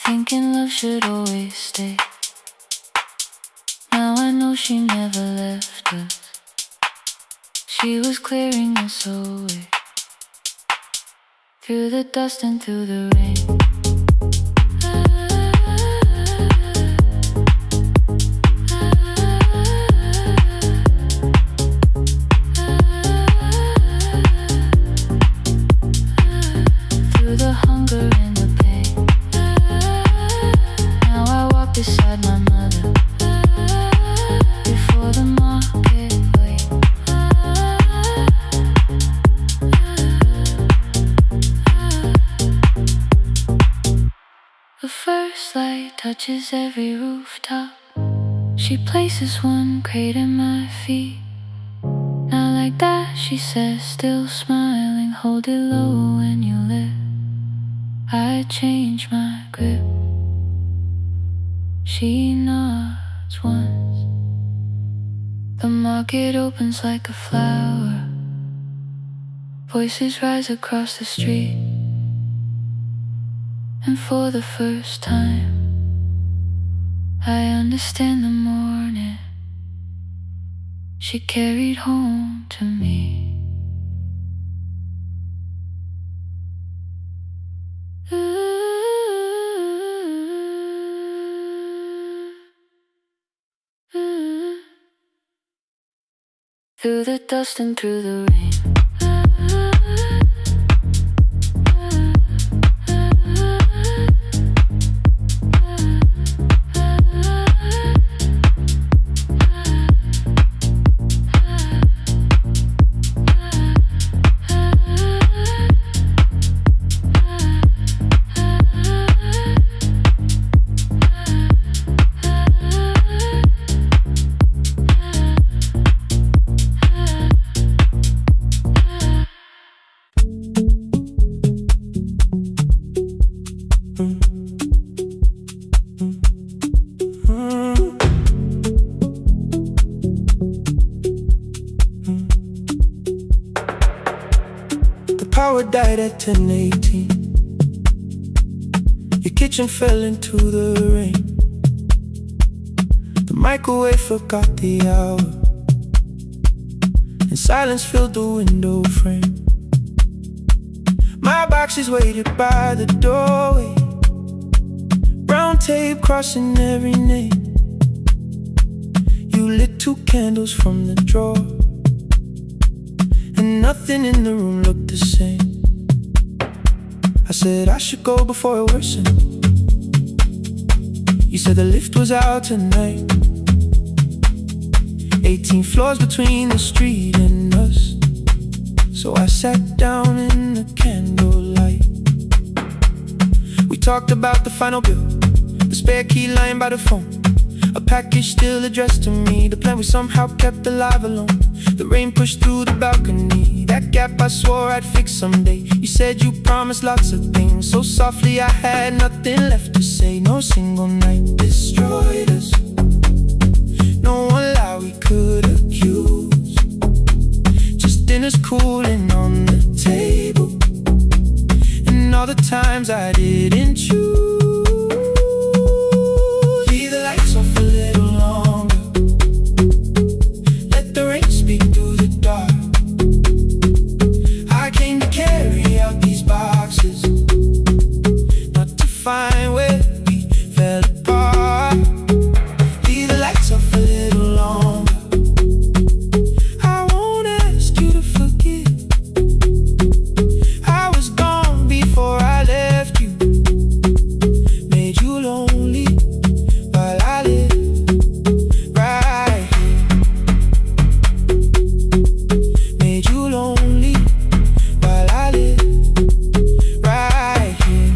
S1: Thinking love should always stay. Now I know she never left us. She was clearing us away, through the dust and through the rain. Through the hunger and the pain. Now I walk beside my mother, before the market wait. The first light touches every rooftop. She places one crate at my feet. Now like that, she says, still smiling, hold it low when you lift. I change my grip. She nods once. The market opens like a flower. Voices rise across the street. And for the first time, I understand the morning she carried home to me. Through the dust and through the rain.
S2: Power died at 10:18. Your kitchen fell into the rain. The microwave forgot the hour, and silence filled the window frame. My boxes waited by the doorway, brown tape crossing every name. You lit 2 candles from the drawer, and nothing in the room looked the same. I said I should go before it worsened. You said the lift was out tonight. 18 floors between the street and us. So I sat down in the candlelight. We talked about the final bill, the spare key lying by the phone, a package still addressed to me, the plan we somehow kept alive alone. The rain pushed through the balcony, that gap I swore I'd fix someday. You said you promised lots of things, so softly I had nothing left to say. No single night destroyed us, no one lie we could accuse, just dinners cooling on the table, and all the times I didn't choose. Leave the lights off a little longer, let the rain speak through the dark. I came to carry out these boxes, not to find where we fell apart. Leave the lights off a little longer, I won't ask you to forgive. I was gone before I left you, made you lonely while I live right here. Made you lonely while I live right here.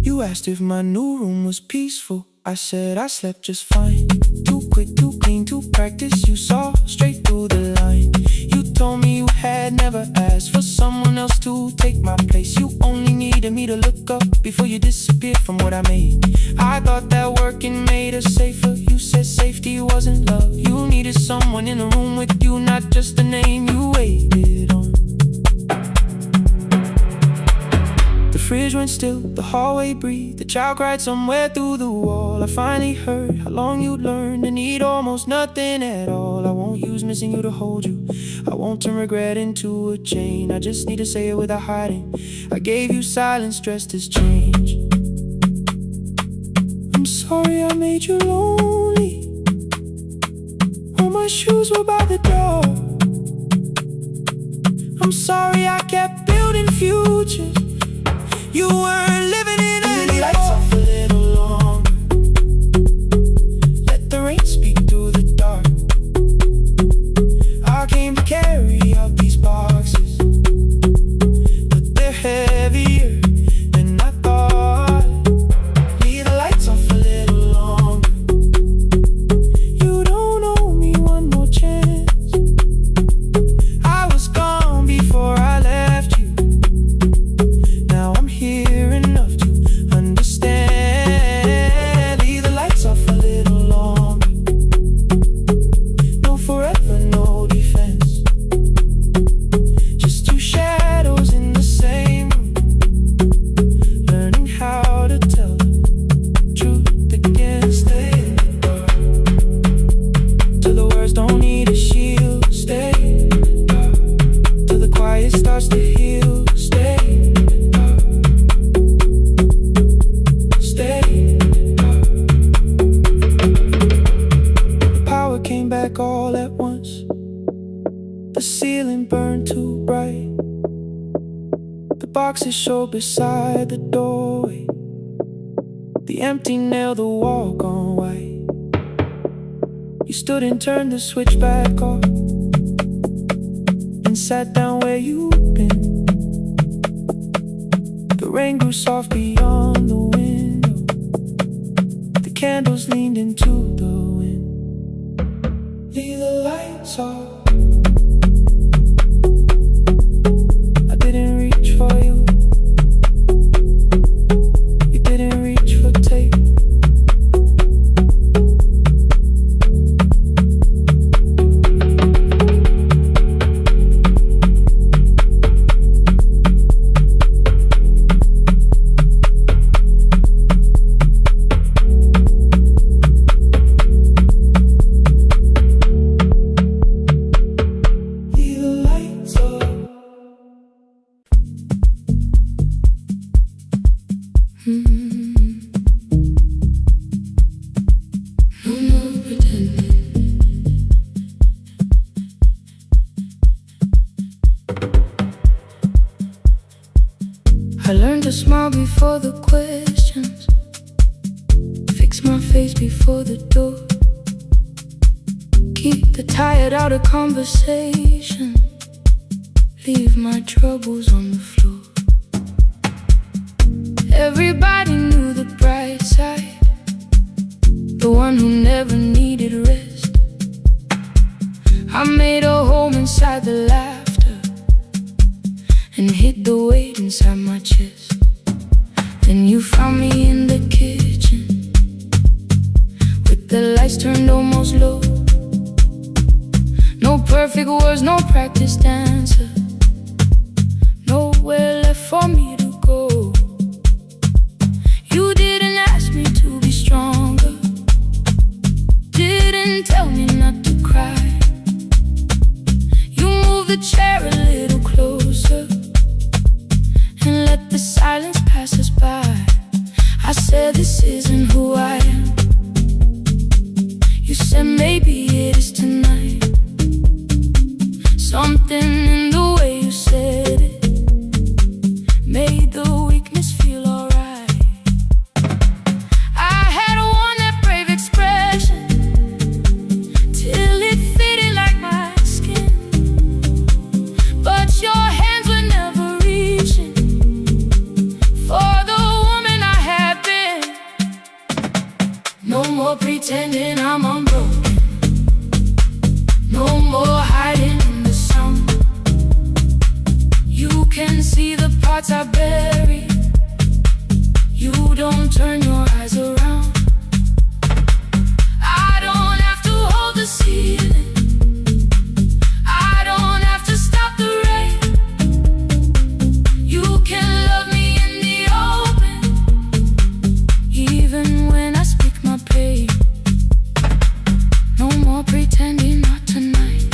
S2: You asked if my new room was peaceful. I said I slept just fine. Too quick, too clean, too practiced. You saw straight through the line. You told me you had never asked for someone else to take my place. You only needed me to look up before you disappeared from what I made. I thought that working made us safer. You said safety wasn't love. You needed someone in the room with you, not just the name you waited on. The fridge went still, the hallway breathed, the child cried somewhere through the wall. I finally heard how long you'd learned to need almost nothing at all. I won't use missing you to hold you, I won't turn regret into a chain. I just need to say it without hiding. I gave you silence dressed as change. I'm sorry I made you lonely, all my shoes were by the door. I'm sorry I kept building futures you weren't living in anymore. Leave the lights off a little longer, let the rain speak through the dark. I came to carry out these boxes, but they're heavier than I thought. Leave the lights off a little longer, you don't owe me one more chance. I was gone before I left you, now I'm here enough to understand. Leave the lights off a little longer, no forever, no defense, just 2 shadows in the same room, learning how to tell the truth again. Stay in the dark, till the words don't need a shield. Stay in the dark, till the quiet starts to heal. Stay in the dark, stay in the dark. The power came back all at once, the ceiling burned too bright, the boxes showed beside the doorway, the empty nail, the wall gone white. You stood and turned the switch back off, and sat down where you'd been. The rain grew soft beyond the window, the candles leaned into the wind. Leave the lights off, I didn't reach for you, you didn't reach for tape.
S1: I learned to smile before the questions, fix my face before the door, keep the tired out of conversation, leave my troubles on the floor. Everybody knew the bright side, the one who never needed rest. I made a home inside the laughter and hid the weight inside my chest. Then you found me in the kitchen with the lights turned almost low. No perfect words, no practice dancer, nowhere left for me to go. You didn't ask me to be stronger, didn't tell me not to cry. You moved the chair a little closer and let the silence pass us by. I said this isn't who I am. You said maybe it is tonight. Something in the way you said it made the weakness feel alright. I had worn that brave expression till it fitted like my skin, but your hands were never reaching for the woman I had been. No more pretending I'm unbroken, no more hiding in the sun. You can see the parts I bury, you don't turn your eyes around. I don't have to hold the ceiling, I don't have to stop the rain. You can love me in the open, even when I speak my pain. No more pretending, not tonight.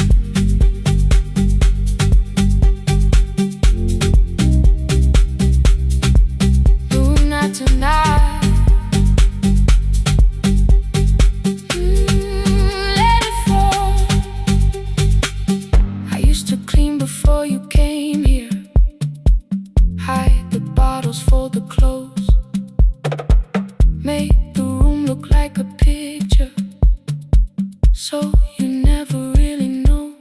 S1: No, not tonight. Let it fall. I used to clean before you came here, hide the bottles, fold the clothes, make the room look like a picture, so you never really know.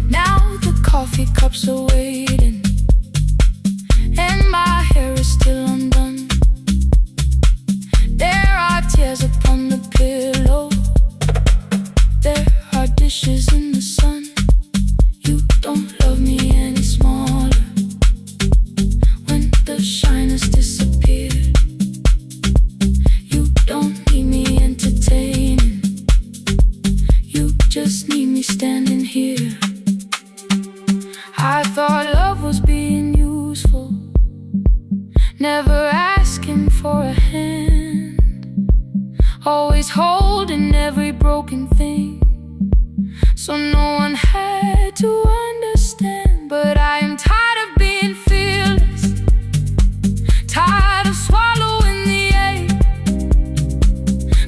S1: Now the coffee cups are waiting and my hair is still undone. There are tears upon the pillow, there are dishes in the sun. You don't love me any smaller when the shyness disappeared. You don't need me entertaining, you just need me standing here. I thought love was being useful, never asking for a hand, always holding every broken thing, so no one had to understand. But I am tired of being fearless, tired of swallowing the ache.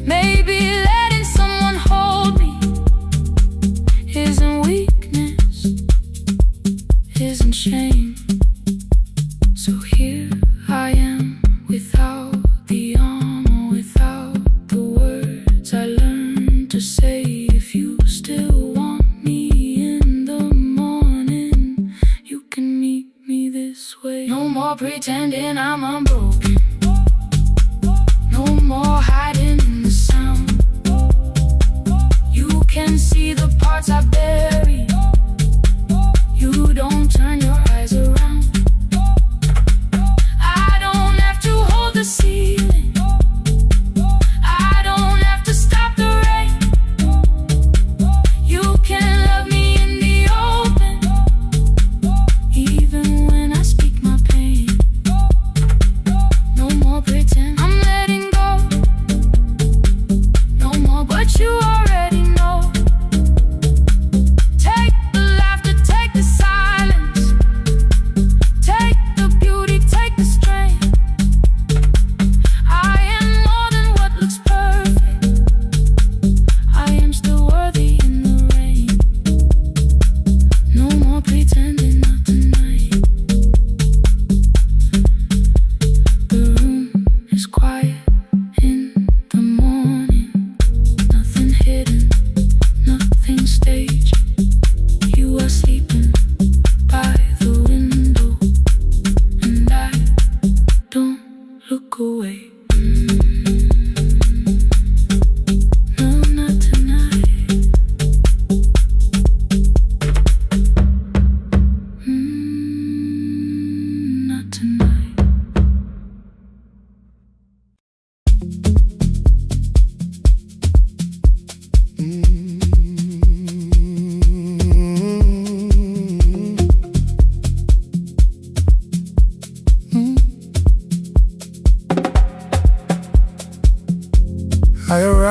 S1: Maybe letting someone hold me isn't weakness, isn't shame. So here I am, without the armor, without the words I learned to say. If you still want me in the morning, you can meet me this way. No more pretending I'm unbroken, no more hiding in the sound. You can see the parts I bury, you don't turn your eyes around. I don't have to hold the ceiling, I don't have to stop the rain. You can love me in the open, even when I speak my pain.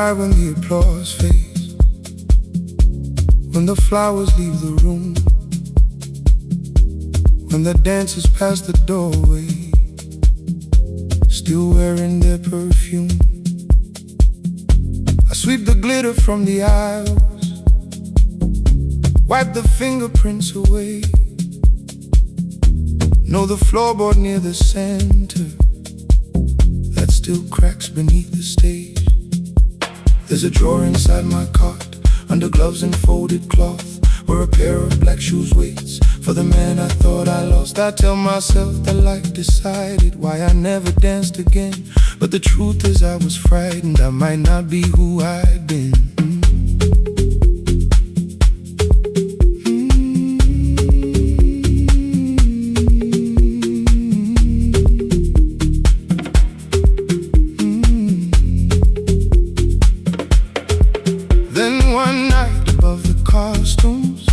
S2: night when the applause fades, when the flowers leave the room, when the dancers pass the doorway, still wearing their perfume. I sweep the glitter from the aisles, wipe the fingerprints away. Know the floorboard near the center that still cracks beneath the stage. There's a drawer inside my cart, under gloves and folded cloth, where a pair of black shoes waits for the man I thought I lost. I tell myself that life decided why I never danced again, but the truth is I was frightened I might not be who I'd been. Then one night above the costumes,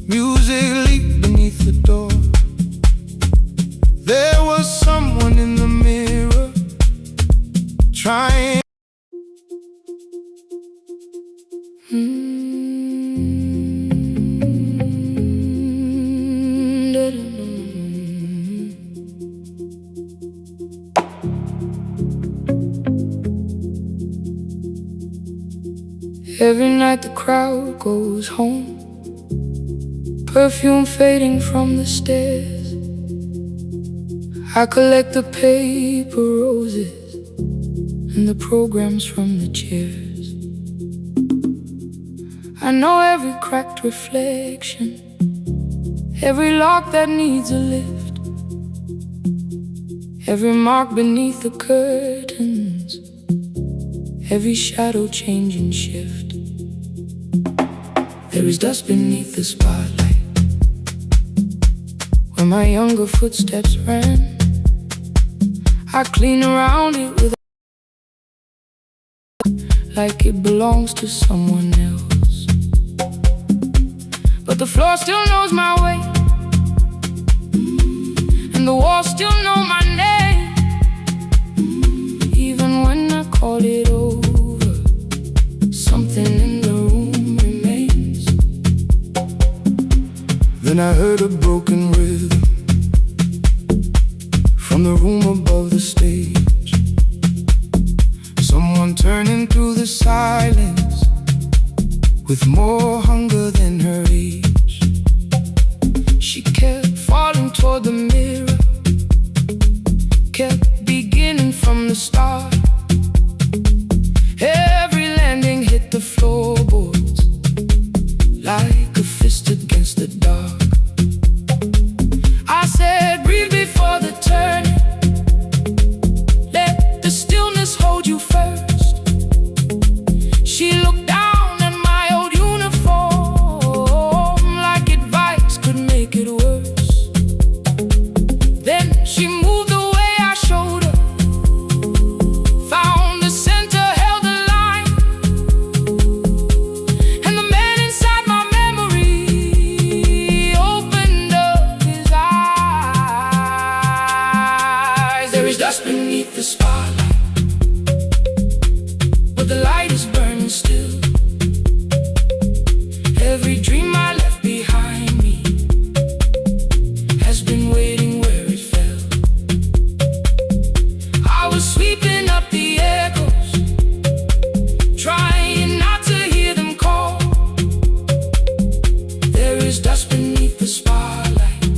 S2: music leaked beneath the door. There was someone in the mirror trying.
S1: Every night the crowd goes home, perfume fading from the stairs. I collect the paper roses and the programs from the chairs. I know every cracked reflection, every lock that needs a lift, every mark beneath the curtains, every shadow change and shift. There is dust beneath the spotlight where my younger footsteps ran. I clean around it with like it belongs to someone else, but the floor still knows my way, and the walls still know my name. Even when I call it over, something in the room remains.
S2: Then I heard a broken rhythm from the room above the stage. Someone turning through the silence with more hunger than her age. She kept falling toward the mirror, kept beginning from the start. Every landing hit the floorboards like a fist against the dark. I said, breathe before the turning, let the stillness hold you first. She looked down at my old uniform like advice could make it worse. Then she moved the way I showed her, found the center, held the line, and the man inside my memory opened up his eyes. There is dust beneath the spotlight, but the light is burning still. Every dream I left behind me has been waiting where it fell. I was sweeping up the echoes, trying not to hear them call. There is dust beneath the spotlight,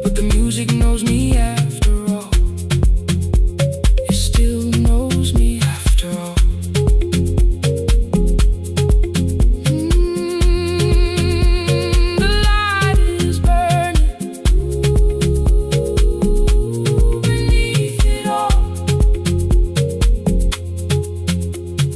S2: but the music knows me after all. It still knows me after all. The light is burning beneath it all.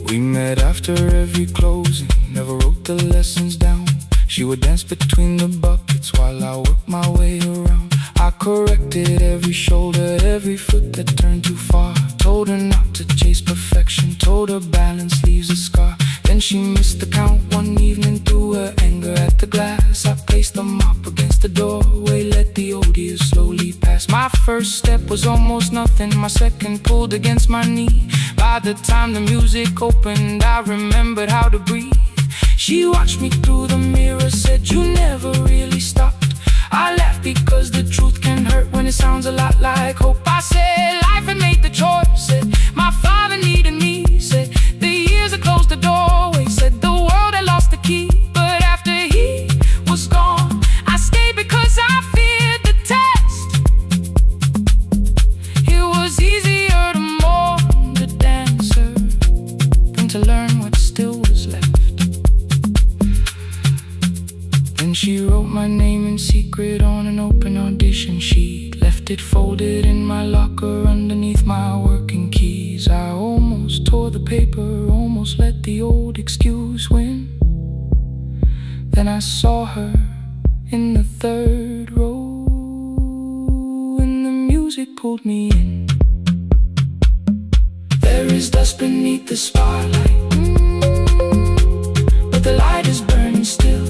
S2: We met after every closing, never wrote the lessons down. She would dance between the buckets while I worked my way around. I corrected every shoulder, every foot that turned too far. Told her not to chase perfection, told her balance leaves a scar. Then she missed the count one evening, threw her anger at the glass. I placed the mop against the doorway, let the old years slowly pass. My first step was almost nothing. nothing. My second pulled against my knee. By the time the music opened, I remembered how to breathe. She watched me through the mirror, said, "You never really stopped." I laughed because the truth can hurt when it sounds a lot like hope. I said, "Life had made the choice." Said, "My father needed me." Said, "The years had closed the doorway." Said, "The world had lost the key." But after he was gone, I stayed because I feared the test. It was easier to mourn the dancer than to learn what still was left. Then she wrote my name in secret on an open audition sheet, left it folded in my locker underneath my working keys. I almost tore the paper, almost let the old excuse win. Then I saw her in the third row, and the music pulled me in. There is dust beneath the spotlight, but the light is burning still.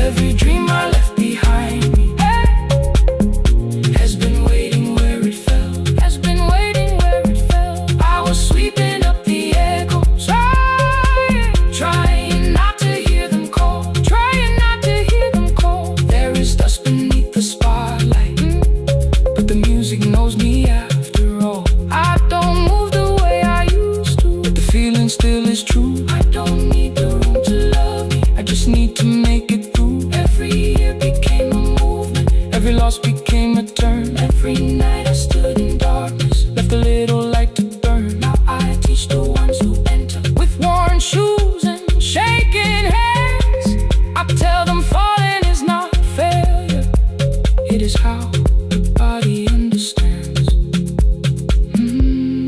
S2: Every dream I left behind me has been waiting where it fell. Has been waiting where it fell. I was sweeping up the echoes, trying not to hear them call. Trying not to hear them call. There is dust beneath the spotlight, but the music knows me after all. I don't move the way I used to, but the feeling still is true. I don't need the room to love me, I just need to make it. Every year became a movement, every loss became a turn. Every night I stood in darkness, left a little light to burn. Now I teach the ones who enter with worn shoes and shaking hands. I tell them falling is not failure, it is how the body understands.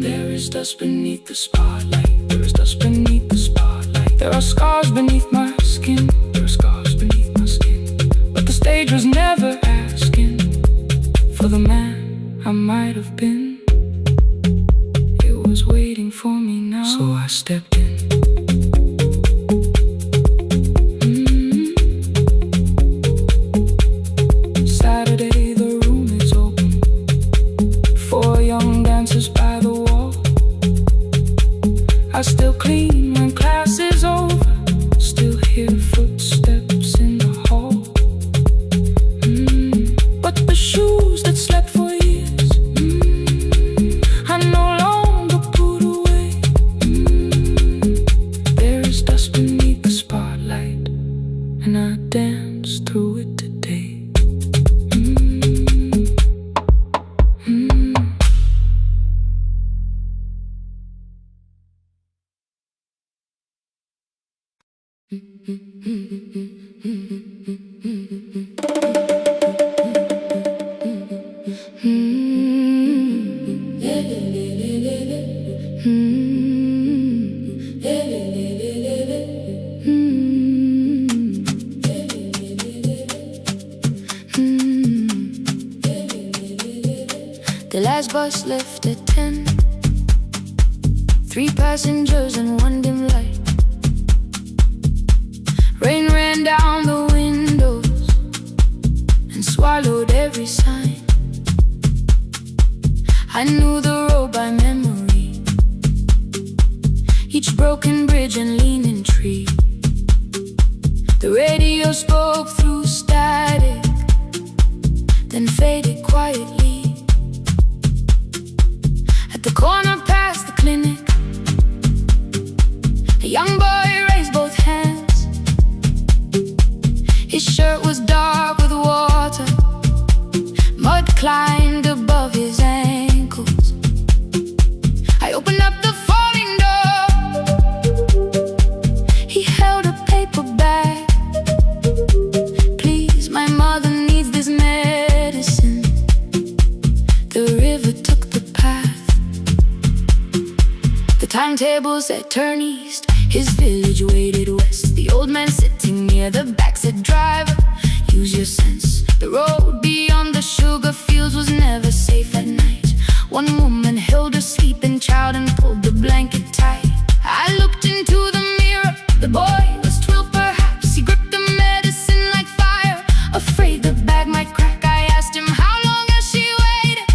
S2: There is dust beneath the spotlight. There is dust beneath the spotlight. There are scars beneath my skin. There are scars beneath my skin. But the stage was never asking for the man I might have been. It was waiting for me now, so I stepped in. Saturday, the room is open. 4 young dancers by the wall. I still clean when class is over, still hear footsteps in the hall. But the shoes that slept for years, I no longer put away. There is dust beneath the spotlight, and I dance through it today.
S1: The last bus left at 10. 3 passengers and 1 dim light. Rain ran down the windows and swallowed every sign. I knew the road by memory, each broken bridge and leaning tree. The radio spoke through static, then faded quietly. At the corner past the clinic, a young boy raised both hands. His shirt was dark with water, mud climbed above his ankles. I opened up the folding door. He held a paper bag. "Please, my mother needs this medicine." The river took the path. The timetable said turn east. His village waited west. The old man sitting near the back said, "Driver, use your sense. The road beyond the sugar fields was never safe at night." One woman held her sleeping child and pulled the blanket tight. I looked into the mirror. The boy was 12 perhaps. He gripped the medicine like fire, afraid the bag might crack. I asked him, "How long has she waited?"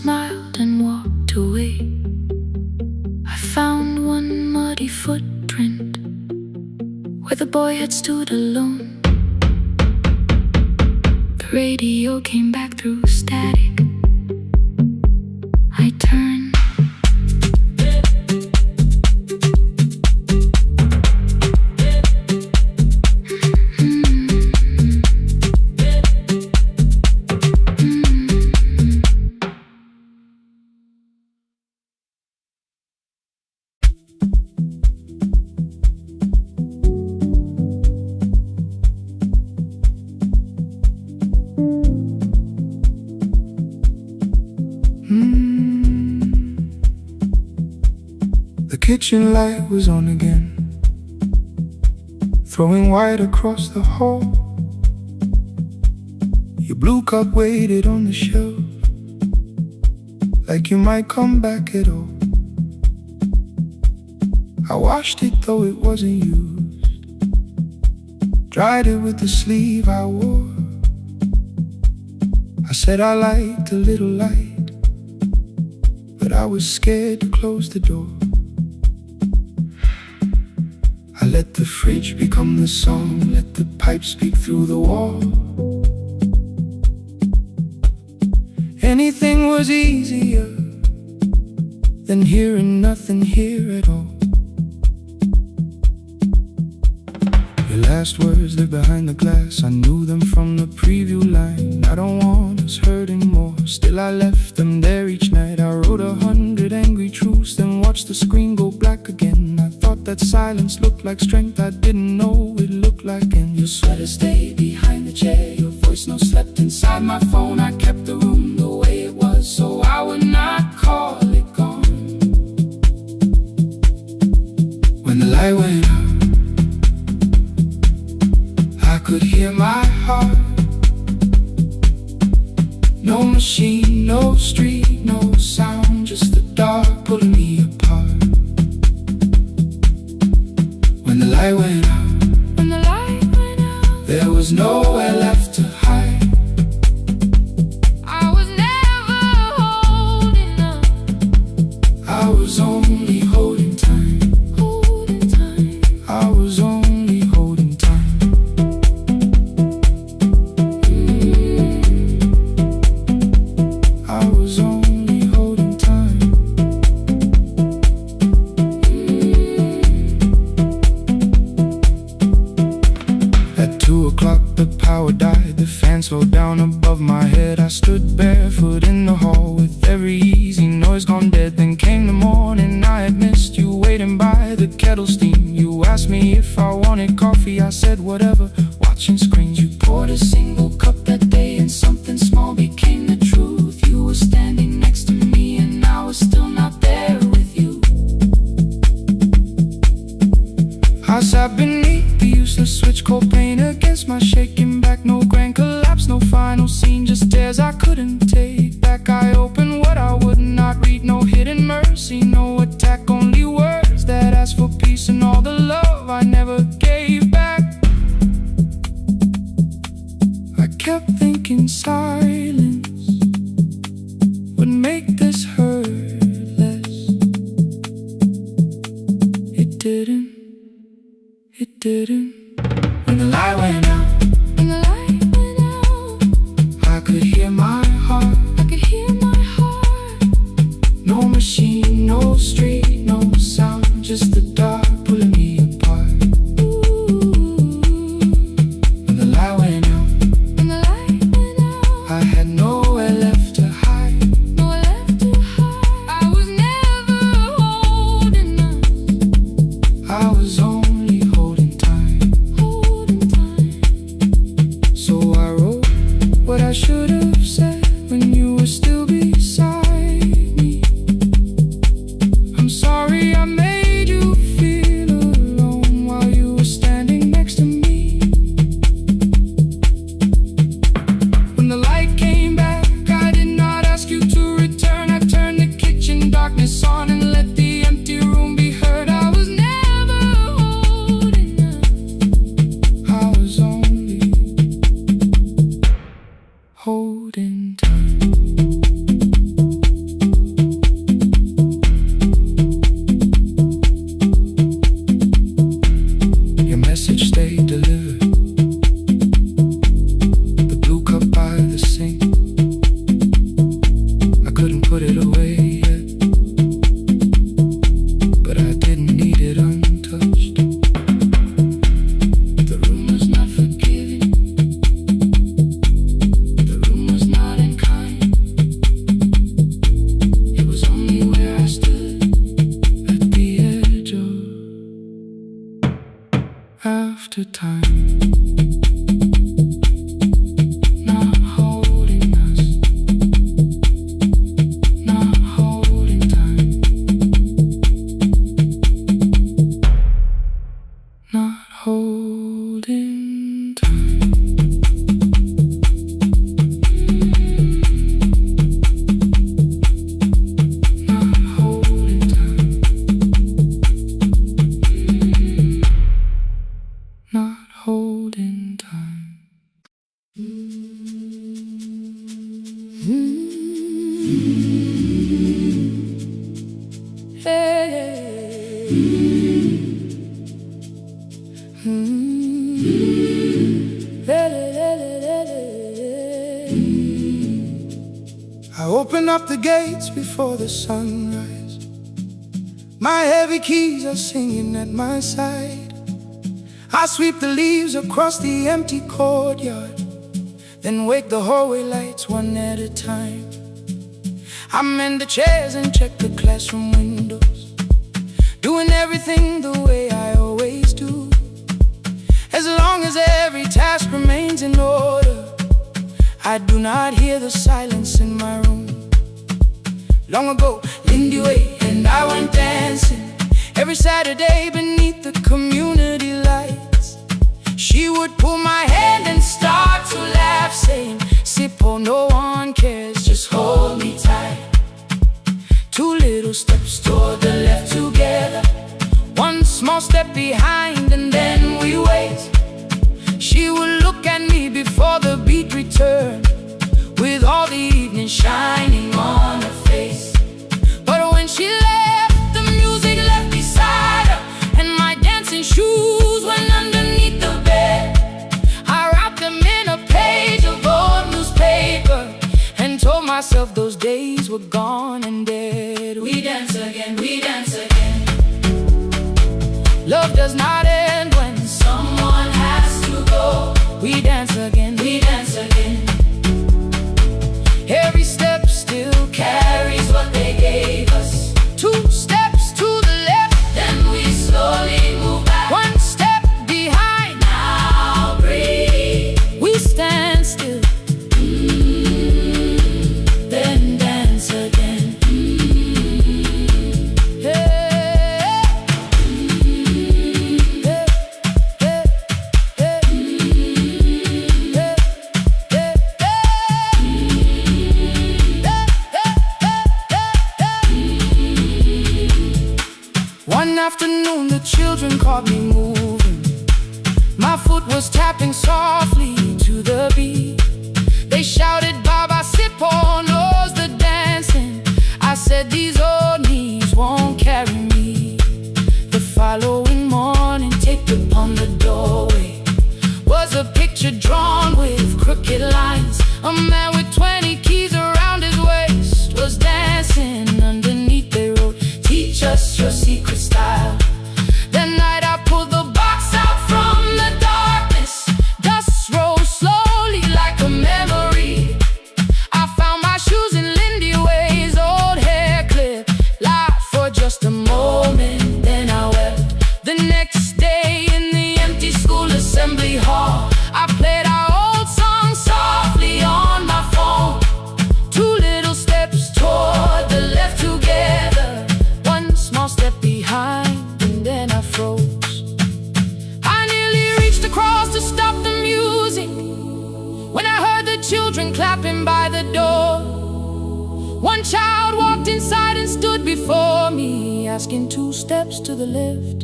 S1: smiled and walked away. I found one muddy footprint where the boy had stood alone. The radio came back through static. I turned.
S2: The kitchen light was on again, throwing white across the hall. Your blue cup waited on the shelf, like you might come back at all. I washed it though it wasn't used, dried it with the sleeve I wore. I said I liked a little light, but I was scared to close the door. I let the fridge become the song, let the pipe speak through the wall. Anything was easier than hearing nothing here at all. Your last words live behind the glass, I knew them from the preview line. I don't want us hurting more, still I left them there each night. I wrote 100 angry truths, then watched the screen go black again. I thought that silence looked like strength, I didn't know it looked like. And your sweater stayed behind the chair, your voice no slept inside my phone. I kept the room the way it was, so I would not call it gone. When the light went out, I could hear my heart. No machine, no street, no sound, just the dark pulling me apart. When the light went out, there was nowhere left to hide.
S1: I was never holding up,
S2: I was only holding time. I was only holding time. I was only holding time. At 2 o'clock the power died, the fan slowed down above my head. I stood barefoot in the hall with every easy noise gone dead. Then came the morning, I had missed you waiting by the kettle steam. You asked me if I wanted coffee, I said whatever, watching screens. You poured a single cup that day and something small became the truth. You were standing next to me and I was still not there with you. I sat beneath the useless switch, cold pain against my shaking back. No grand collapse, no final scene, just tears I couldn't take back. I opened what I would not read, no hidden mercy, no attack, only words that ask for peace and all the love I never gave back. I kept thinking silence would make this hurt less. It didn't. It didn't. When the light went out, I could hear my heart. No machine, no street, no sound, just the dark pulling me apart. When the light went out, I had nowhere left to hide.
S1: I was never holding up,
S2: I was only holding time. So I wrote what I should have said when you were still beside me. I'm sorry I made you away yet, but I didn't need it untouched. The room was not forgiving, the room was not unkind. It was only where I stood at the edge of after time. Holding time. Not holding time. Not holding time. I open up the gates before the sunrise. My heavy keys are singing at my side. I sweep the leaves across the empty courtyard, then wake the hallway lights one at a time. I mend the chairs and check the classroom windows, doing everything the way I always do. As long as every task remains in order, I do not hear the silence in my room. Long ago, Lindy Way and I went dancing every Saturday beneath the community lights. She would pull my hand and start to laugh, saying, "Sippo, no one cares, just hold me tight." Two little steps toward the left together, one small step behind, and then we wait. She would look at me before the beat returned, with all the evening shining on her face. But when she left, the music left beside her, and my dancing shoes went underneath the bed. I wrapped them in a page of old newspaper and told myself those days were gone and dead. We dance again, we dance again. Love does not end when someone has to go. We dance again, we dance again. Every step still carries what they gave us. Two steps to the left, then we slowly move back. One step behind, now breathe. We stand still, then dance again. One afternoon the children caught me moving. My foot was tapping softly to the beat. They shouted, "Baba Sippo knows the dancing." I said, "These old knees won't carry me." The following morning, taped upon the doorway was a picture drawn with crooked lines. A man with 20 keys around his waist was dancing underneath. They wrote, "Teach us your secret style." That night I pulled the box out from the darkness. Dust rose slowly like a memory. I found my shoes in Lindy Way's old hair clip. Laughed for just a moment, then I wept. The next day in the empty school assembly hall, I played our old song softly on my phone. Two little steps toward the left together, one small step behind, and then I froze. I nearly reached across to stop the music when I heard the children clapping by the door. One child walked inside and stood before me, asking, "Two steps to the left,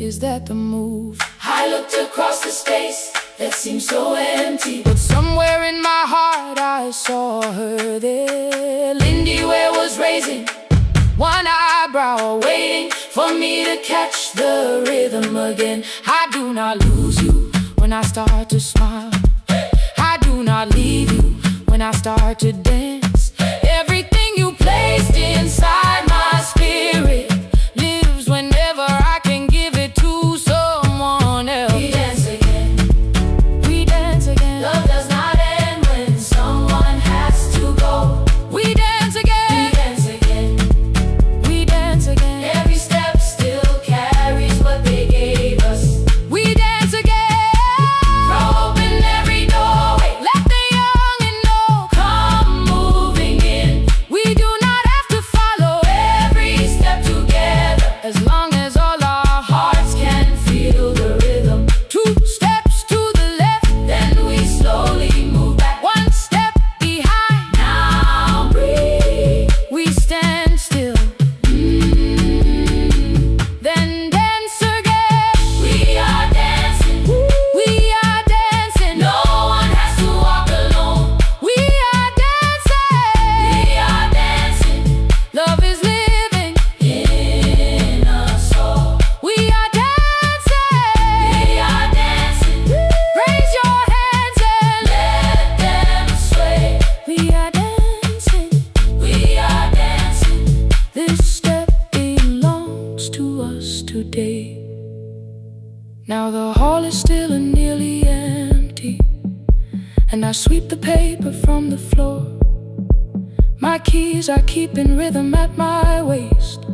S2: is that the move?" I looked across the space that seemed so empty, but somewhere in my heart I saw her there. Lindy Ware was raising one eyebrow, waiting for me to catch the rhythm again. I do not lose you when I start to smile. I do not leave you when I start to dance. Now the hall is still nearly empty, and I sweep the paper from the floor. My keys I keep in rhythm at my waist,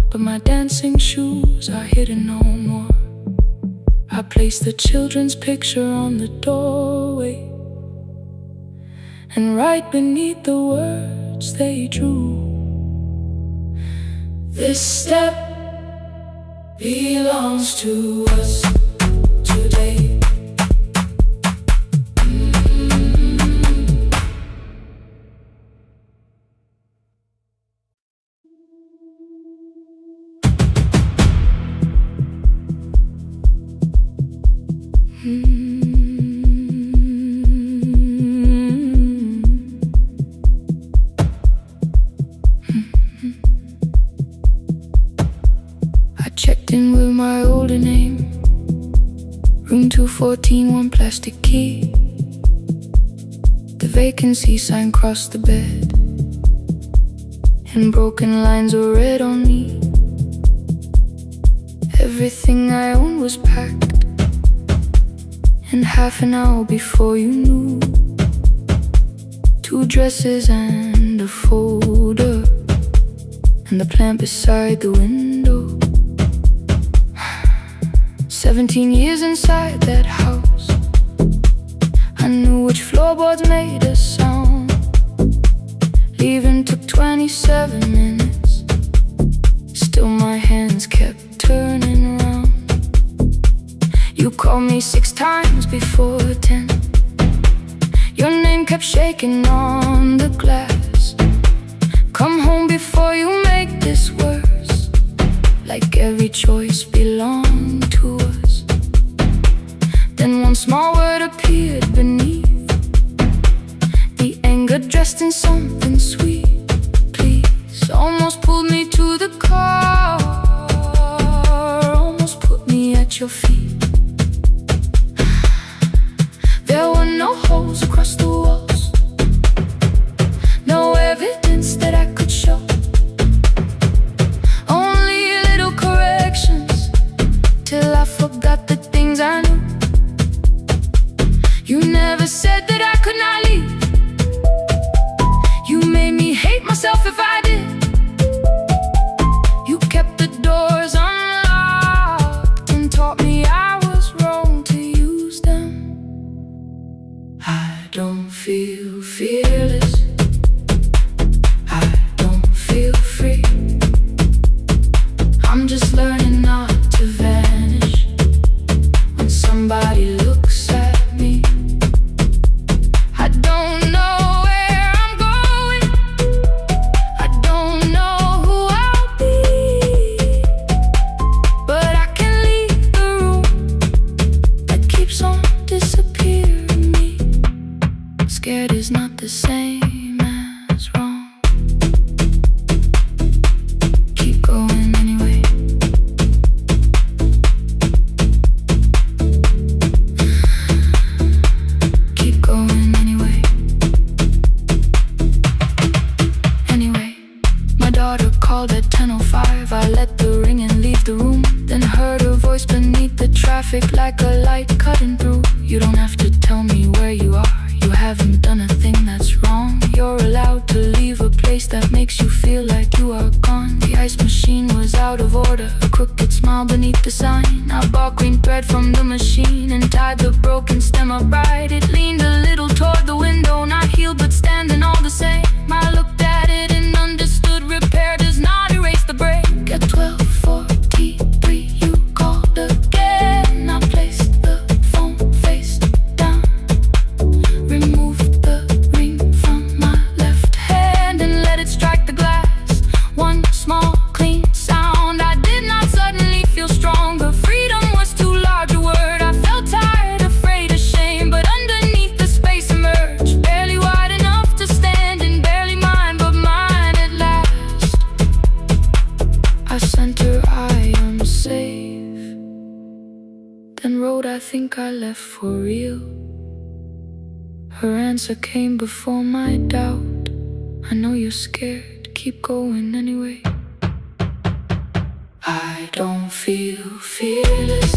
S2: but my dancing shoes are hidden no more. I place the children's picture on the doorway, and right beneath the words they drew, this step belongs to us today. I checked in with my older name, room 214, one plastic key. The vacancy sign crossed the bed, and broken lines were read on me. Everything I owned was packed, and half an hour before you knew, 2 dresses and a folder, and the plant beside the window. 17 years inside that house, I knew which floorboards made a sound. Leaving took 27 minutes, still my hands kept turning round. You called me 6 times before 10. Your name kept shaking on the glass. Come home before you make this worse, like every choice belonged to us. Then one small word appeared beneath, the anger dressed in something sweet. Please, almost pulled me to the car, almost put me at your feet. There were no holes across the walls, no evidence that I could show, only little corrections, till I forgot the things I knew. You never said that I could not leave. You made me hate myself if I did. You kept the doors unlocked and taught me I was wrong to use them. I don't feel fearless, I don't feel free. I'm just learning not to vanish when somebody looks at me. I don't know where I'm going, I don't know who I'll be, but I can leave the room that keeps on disappearing me. Scared is not the same as wrong. Keep going anyway. Keep going anyway. Anyway, my daughter called at 10:05. I let the ring and leave the room, then heard her voice beneath the traffic like a light cutting through. You don't have to tell me where you are, you haven't done a thing that's wrong. You're allowed to leave a place that makes you feel like you are gone. The ice machine was out of order, a crooked smile beneath the sign. I bought green thread from the machine and tied the broken stem upright. It leaned a little toward the window, not healed but standing all the same. I looked at it and understood repair does not erase the break. At 12:43 you called again. I placed the phone face down, removed the ring from my left hand and let it strike the glass. One small clean sound. I did not suddenly feel stronger. Freedom was too large a word. I felt tired, afraid, ashamed, but underneath the space emerged, barely wide enough to stand and barely mine, but mine at last. I sent her, I am safe, then wrote, I think I left for real. Her answer came before my doubt. I know you're scared, keep going anyway. I don't feel fearless,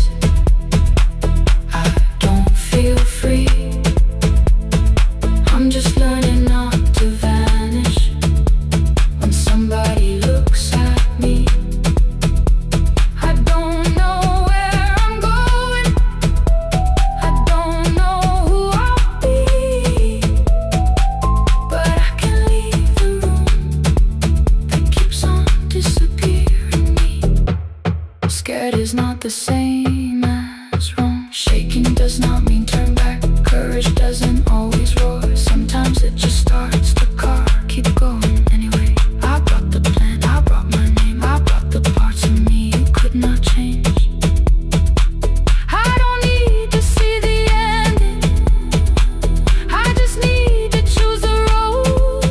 S1: the same as wrong. Shaking does not mean turn back. Courage doesn't always roar. Sometimes it just starts the car. Keep going anyway. I brought the plan, I brought my name, I brought the parts of me you could not change. I don't need to see the ending, I just need to choose the road.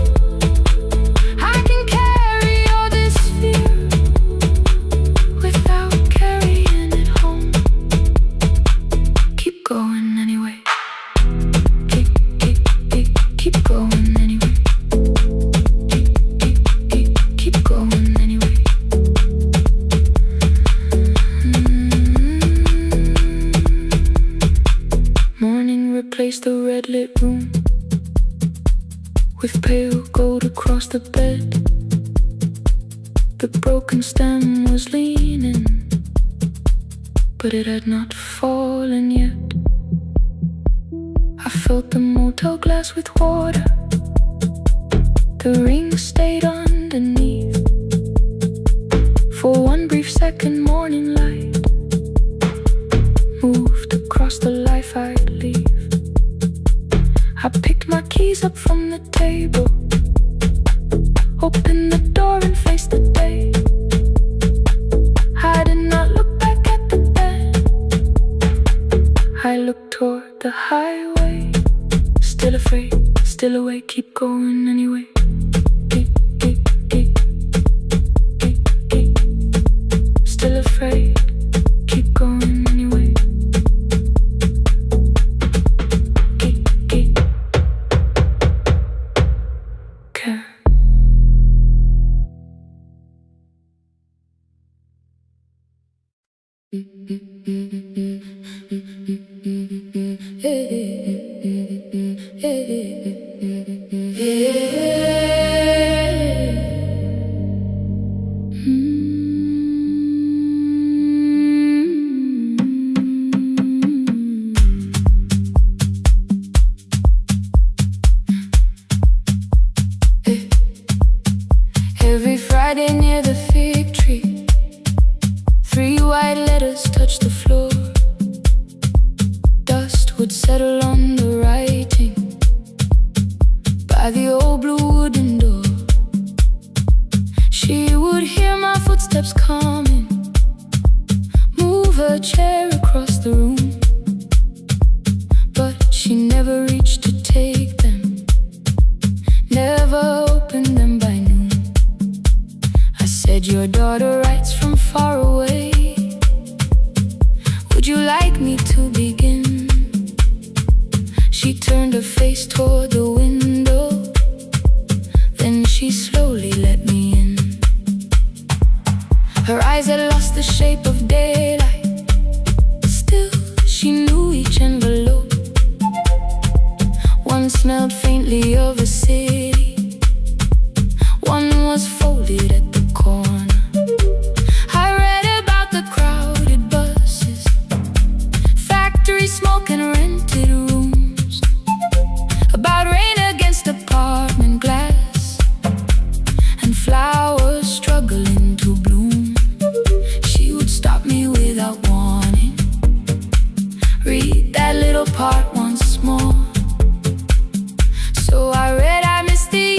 S1: I can carry all this fear without carrying it home. Keep going anyway. Keep going anyway. Keep going anyway. Morning replaced the red lit room with pale gold across the bed. The broken stem was leaning, but it had not fallen yet. I filled the motel glass with water. The ring stayed underneath. For one brief second, morning light moved across the life I'd leave. I picked my keys up from the table, opened the door and faced the day. I did not look back at the bed, I looked toward the highway. Still afraid, still awake, keep going anyway. Still afraid, keep going anyway. Care. Every Friday near the fig tree, 3 white letters touched the floor. Dust would settle on the writing by the old blue wooden door. She would hear my footsteps coming, move her chair across the room, but she never reached to take them, never opened them by noon. I said, your daughter writes from far away, would you like me to begin? She turned her face toward the window, then she slowly let me in. Her eyes had lost the shape of daylight, still she knew each envelope. One smelled faintly of a city, one was folded at the corner. I read about the crowded buses, factory smoke and rented rooms, about rain against apartment glass and flowers struggling to bloom. She would stop me without warning, read that little part once more. So I read, I missed the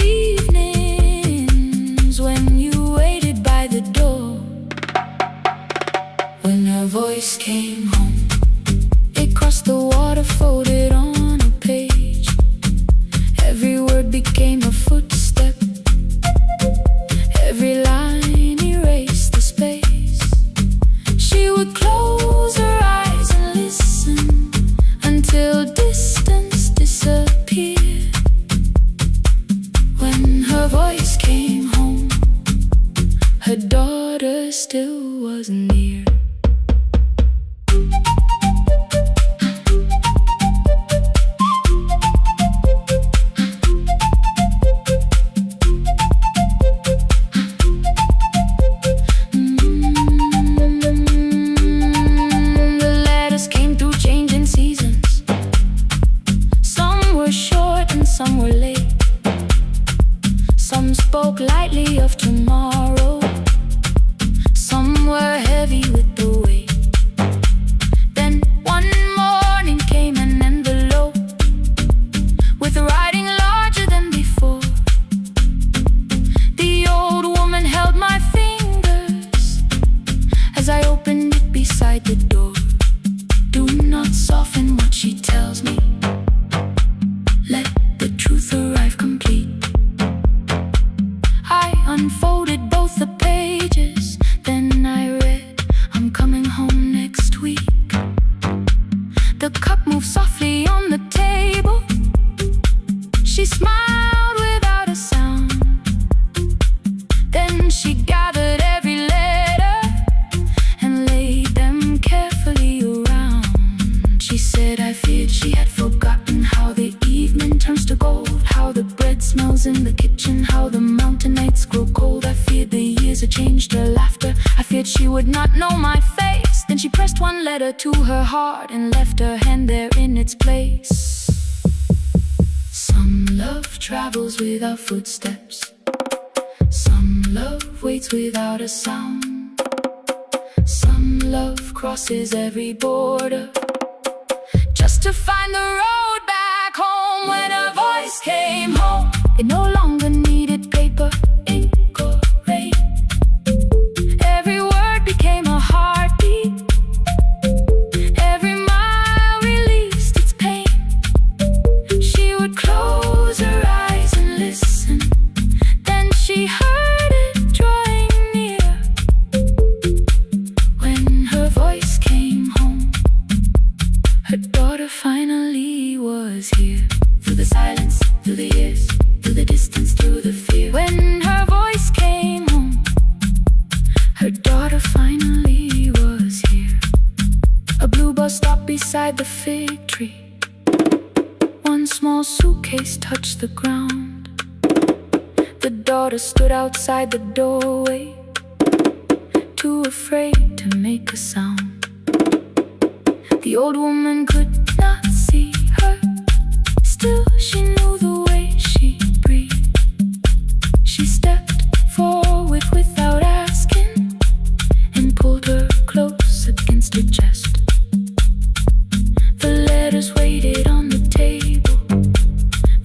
S1: evenings when you waited by the door. When her voice came home, it crossed the water, folded on a page. Every word became a footstep, every line erased the space. She would close her eyes and listen until distance disappeared. When her voice came home, her daughter still was near. The letters came through changing seasons. Some were short and some were late. Some spoke lightly of tomorrow, some were heavy with the weight. unfolded both the pages. Then I read, I'm coming home next week. The cup moved softly on the table. She smiled without a sound. Then she gathered every letter and laid them carefully around. She said, I feared she had forgotten how the evening turns to gold, how the bread smells in the kitchen, how the mountain nights grow cold. I feared the years had changed her laughter. I feared she would not know my face. Then she pressed one letter to her heart and left her hand there in its place. Some love travels without footsteps. Some love waits without a sound. Some love crosses every border just to find the road back home. When her voice came home, it no longer needed paper, ink or rain. Every word became a heartbeat. Every mile released its pain. She would close her eyes and listen. Then she heard it drawing near. When her voice came home, her daughter finally was here. Through the silence, through the years, through the distance, through the fear. When her voice came home, her daughter finally was here. A blue bus stopped beside the fig tree. One small suitcase touched the ground. The daughter stood outside the doorway, too afraid to make a sound. The old woman could not see her. Still, she knew the way she breathed. She stepped forward without asking and pulled her close against her chest. The letters waited on the table.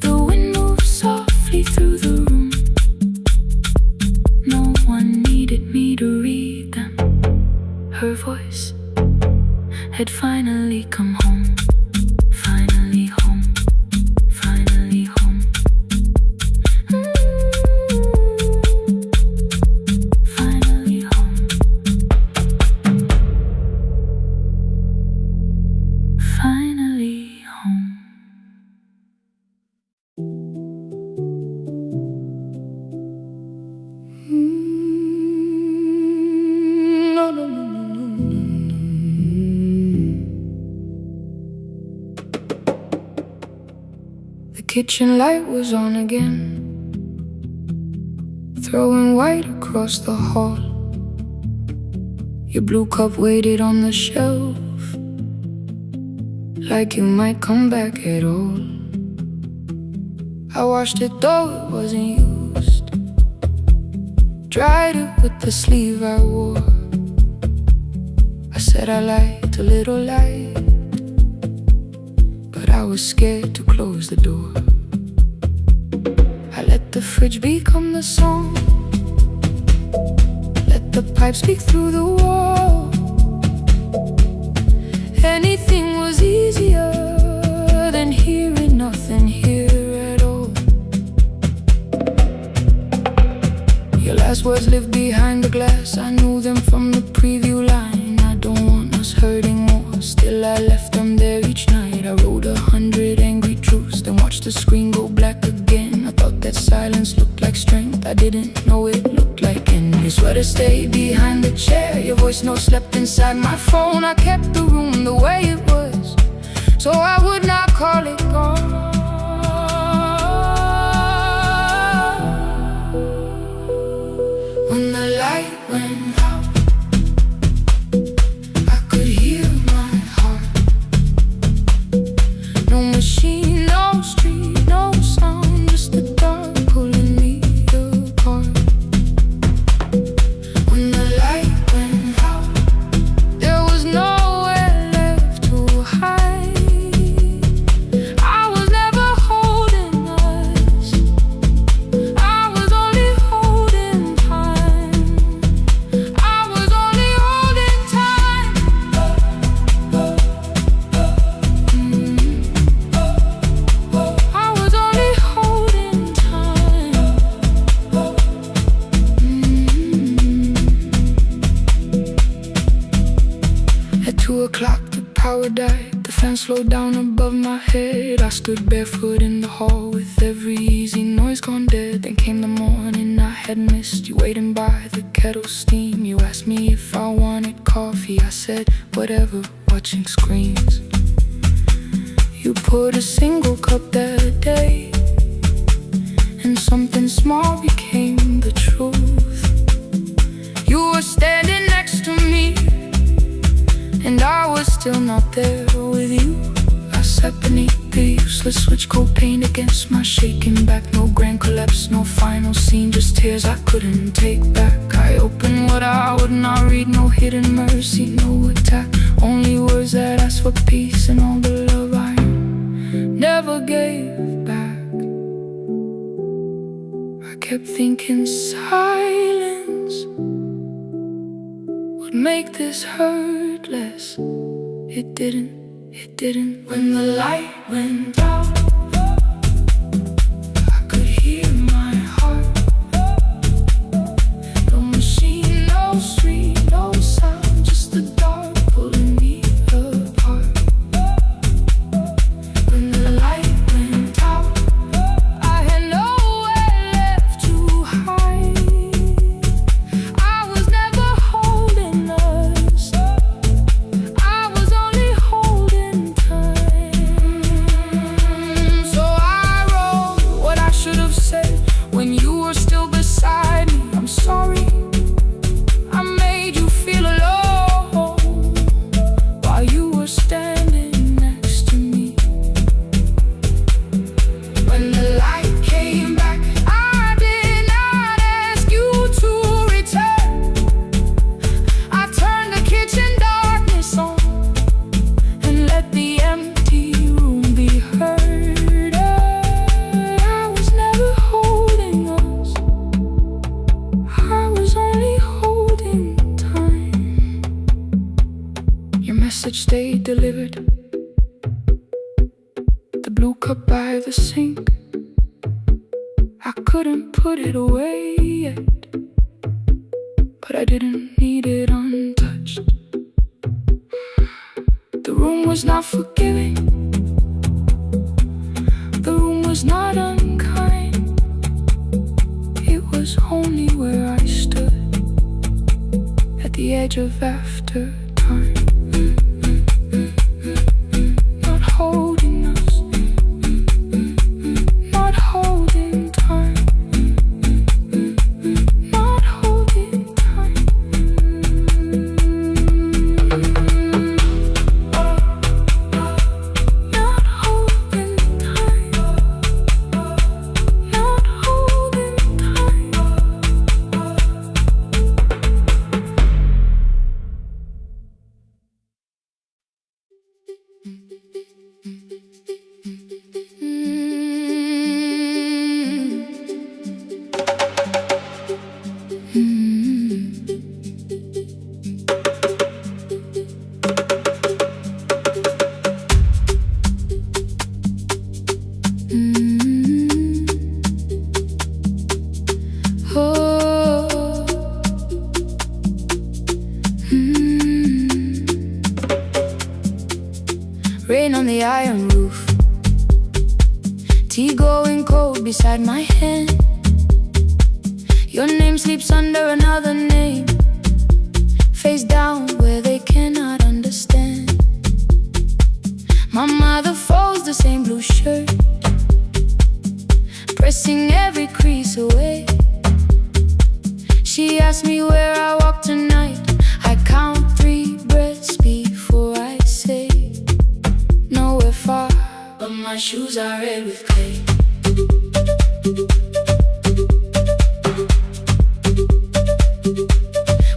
S1: The wind moved softly through the room. No one needed me to read them. Her voice had finally come home. Finally home. Finally home. Finally home. Finally home.
S2: No, no, no, no, no, no, no. The kitchen light was on again, throwing white across the hall. Your blue cup waited on the shelf, like you might come back at all. I washed it though it wasn't used, dried it with the sleeve I wore. I said I liked a little light, but I was scared to close the door. I let the fridge become the song, let the pipe speak through the wall. Anything was easier than hearing nothing here at all. Your last words lived behind the glass. I knew them from the preview line. I don't want us hurting more. Still I left them there each night. I wrote 100 angry truths, then watched the screen go black again. I thought that silence looked like strength. I didn't know it looked like end. Your sweater stayed behind the chair. Your voice note slept inside my phone. I kept the room the way it was, so I would not call it gone. When the light went out, I could hear my heart. No machine, no street, no sound, just the dark pulling me apart. When the light went out, there was nowhere left to hide. I was never holding us, I was only holding time. I
S1: o'clock, the power died. The fan slowed down above my head. I stood barefoot in the hall with every easy noise gone dead. Then came the morning I had missed. You waiting by the kettle steam. You asked me if I wanted coffee. I said whatever, watching screens. You poured a single cup that day, and something small became the truth. You were standing next to me, and I was still not there with you. I sat beneath the useless switch, cold paint against my shaking back. No grand collapse, no final scene, just tears I couldn't take back. I opened what I would not read, no hidden mercy, no attack. Only words that asked for peace and all the love I never gave back. I kept thinking silence would make this hurt less. It didn't. When the light went out, I could hear my heart. No machine, no street, no sound, just the dark pulling me apart. When the light went out, I had nowhere left to hide. I was never holding us, I was only holding time. So I wrote what I should have said when you were still beside me. I'm sorry I made you feel alone while you were standing next to me. When the light came back, I did not ask you to return. I turned the kitchen darkness on and let the empty room be heard. I was never holding us, I was only holding time. Your message stayed delivered, the blue cup by the sink. I couldn't put it away yet, but I didn't need it untouched. The room was not forgiving, the room was not unkind. It was only where I stood at the edge of after time. Not holding us, not holding time, not holding time. Not holding time, not holding Rain on the iron roof, tea going cold beside my hand. Your name sleeps under another name, face down where they cannot understand. My mother folds the same blue shirt, pressing every crease away. She asks me where I walk tonight. I count 3 breaths before I say nowhere far, but my shoes are red with clay.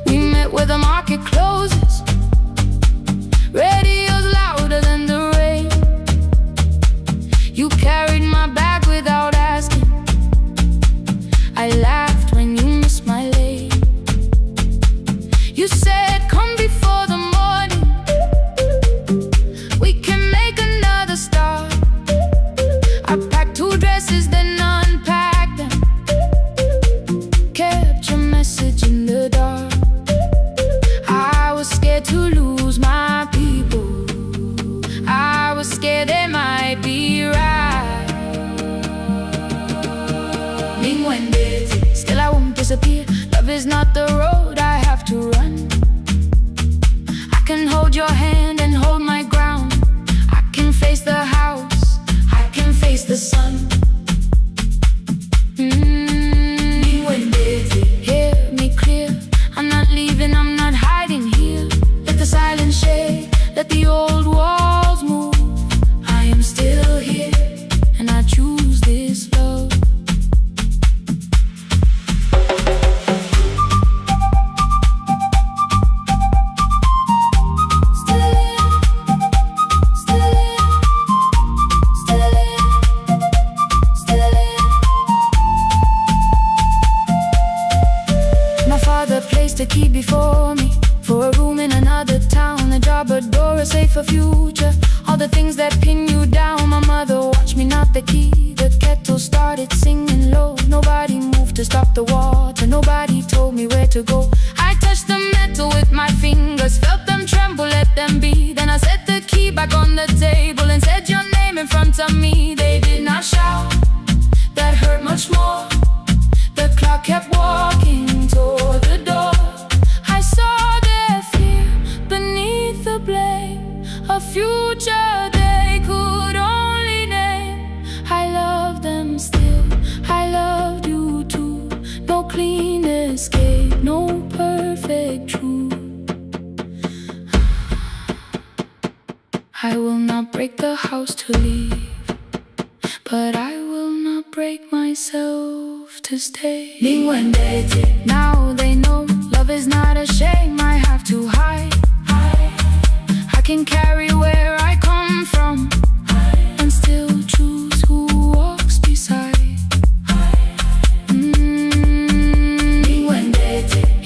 S1: We met where the market closes, radio's louder than the rain. You carried my bag without asking, I laughed when you missed my lane. You said come before the morning, we can make another start. I packed 2 dresses then unpacked to keep before me. For a room in another town, a job, a door, a safer future. All the things that pin you down. My mother watched me knock the key. The kettle started singing low. Nobody moved to stop the water. Nobody told me where to go. I touched the metal with my fingers, felt them tremble, let them be. Then I set the key back on the table and said your name in front of me. They did not shout, that hurt much more. The clock kept walking toward the door. I saw their fear beneath the blame, a future they could only name. I love them still, I loved you too. No clean escape, no perfect truth. I will not break the house to leave, but I will not break myself to stay. Now they know love is not a shame I have to hide. I can carry where I come from and still choose who walks beside.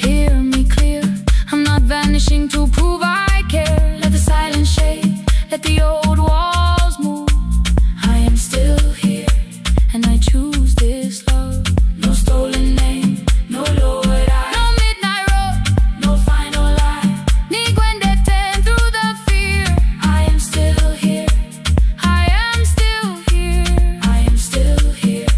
S1: Hear me clear, I'm not vanishing to prove I care. Let the silence shake, let the old walls move. I am still here, and I choose this love. No stolen name, no lowered eye, no midnight road, no final lie. Ni Gwendete through the fear. I am still here, I am still here, I am still here.